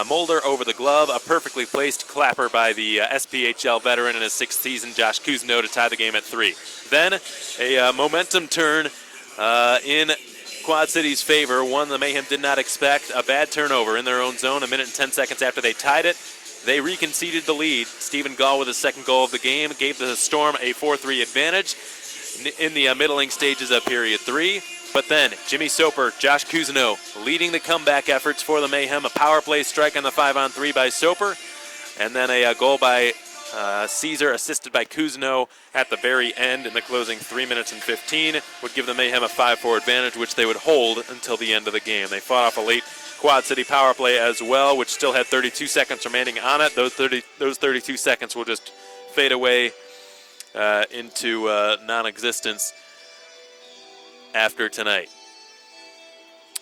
Mulder over the glove. A perfectly placed clapper by the SPHL veteran in his 6th season, Josh Kuzno, to tie the game at 3. Then a momentum turn in Quad City's favor, one the Mayhem did not expect. A bad turnover in their own zone. A minute and 10 seconds after they tied it, they reconceded the lead. Stephen Gall with his second goal of the game gave the Storm a 4-3 advantage in the middling stages of period 3. But then Jimmy Soper, Josh Kuzno leading the comeback efforts for the Mayhem. A power play strike on the 5-on-3 by Soper, and then a goal by Caesar, assisted by Kuzno at the very end in the closing 3 minutes and 15, would give the Mayhem a 5-4 advantage, which they would hold until the end of the game. They fought off a late Quad City power play as well, which still had 32 seconds remaining on it. Those 32 seconds will just fade away into non-existence after tonight.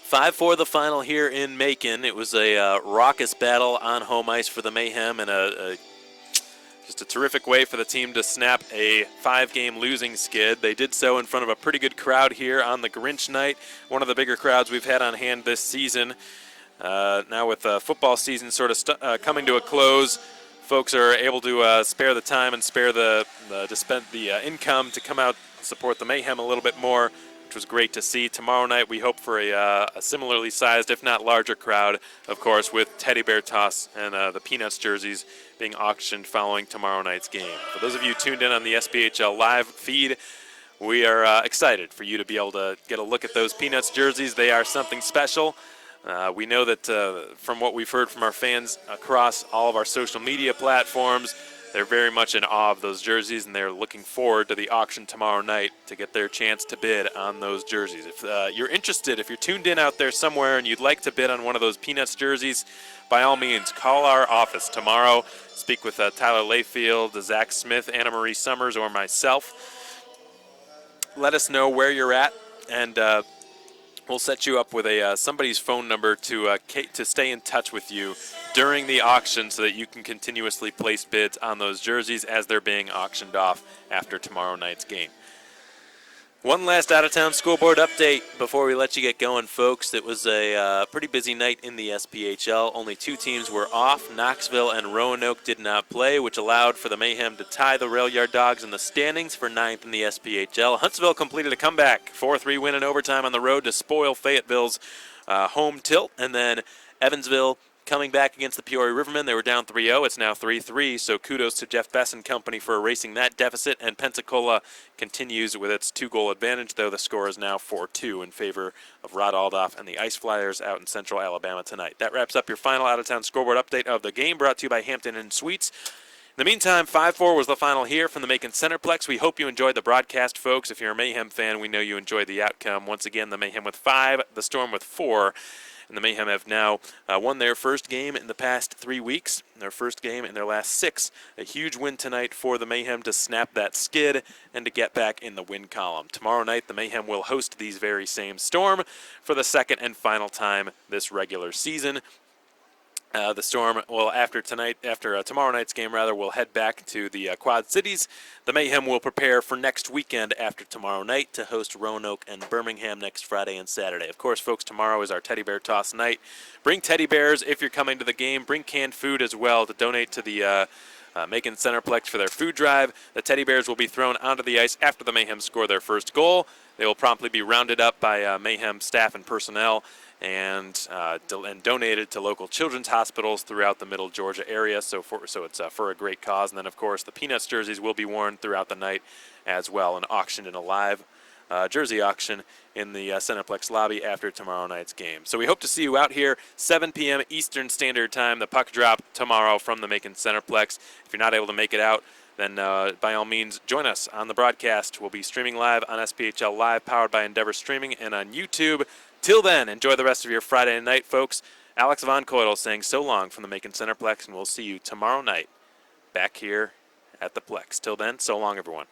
5-4 the final here in Macon. It was a raucous battle on home ice for the Mayhem, and just a terrific way for the team to snap a 5-game losing skid. They did so in front of a pretty good crowd here on the Grinch night, one of the bigger crowds we've had on hand this season. Now with football season sort of coming to a close, folks are able to spare the time and spare the income to come out and support the Mayhem a little bit more, which was great to see. Tomorrow night we hope for a similarly sized, if not larger crowd, of course, with teddy bear toss and the Peanuts jerseys being auctioned following tomorrow night's game. For those of you tuned in on the SPHL live feed, we are excited for you to be able to get a look at those Peanuts jerseys. They are something special. We know that from what we've heard from our fans across all of our social media platforms, they're very much in awe of those jerseys, and they're looking forward to the auction tomorrow night to get their chance to bid on those jerseys. If you're interested, if you're tuned in out there somewhere and you'd like to bid on one of those Peanuts jerseys, by all means, call our office tomorrow. Speak with Tyler Layfield, Zach Smith, Anna Marie Summers, or myself. Let us know where you're at, and we'll set you up with somebody's phone number to stay in touch with you during the auction so that you can continuously place bids on those jerseys as they're being auctioned off after tomorrow night's game. One last out-of-town scoreboard update before we let you get going, folks. It was a pretty busy night in the SPHL. Only 2 teams were off. Knoxville and Roanoke did not play, which allowed for the Mayhem to tie the Rail Yard Dogs in the standings for 9th in the SPHL. Huntsville completed a comeback, 4-3 win in overtime on the road to spoil Fayetteville's home tilt, and then Evansville coming back against the Peoria Rivermen. They were down 3-0. It's now 3-3, so kudos to Jeff Bess and company for erasing that deficit, and Pensacola continues with its 2-goal advantage, though the score is now 4-2 in favor of Rod Aldoff and the Ice Flyers out in Central Alabama tonight. That wraps up your final out-of-town scoreboard update of the game, brought to you by Hampton Inn Suites. In the meantime, 5-4 was the final here from the Macon Centreplex. We hope you enjoyed the broadcast, folks. If you're a Mayhem fan, we know you enjoyed the outcome. Once again, the Mayhem with 5, the Storm with 4. And the Mayhem have now won their first game in the past 3 weeks, their first game in their last 6. A huge win tonight for the Mayhem to snap that skid and to get back in the win column. Tomorrow night, the Mayhem will host these very same Storm for the second and final time this regular season. The Storm will, after tomorrow night's game, will head back to the Quad Cities. The Mayhem will prepare for next weekend after tomorrow night to host Roanoke and Birmingham next Friday and Saturday. Of course, folks, tomorrow is our teddy bear toss night. Bring teddy bears if you're coming to the game. Bring canned food as well to donate to the Macon Centreplex for their food drive. The teddy bears will be thrown onto the ice after the Mayhem score their first goal. They will promptly be rounded up by Mayhem staff and personnel and donated to local children's hospitals throughout the Middle Georgia area. So it's for a great cause. And then, of course, the Peanuts jerseys will be worn throughout the night as well and auctioned in a live jersey auction in the Centreplex lobby after tomorrow night's game. So we hope to see you out here, 7 p.m. Eastern Standard Time. The puck drop tomorrow from the Macon Centreplex. If you're not able to make it out, then by all means, join us on the broadcast. We'll be streaming live on SPHL Live, powered by Endeavor Streaming, and on YouTube. Till then, enjoy the rest of your Friday night, folks. Alex Von Coydel saying so long from the Macon Centreplex, and we'll see you tomorrow night back here at the Plex. Till then, so long, everyone.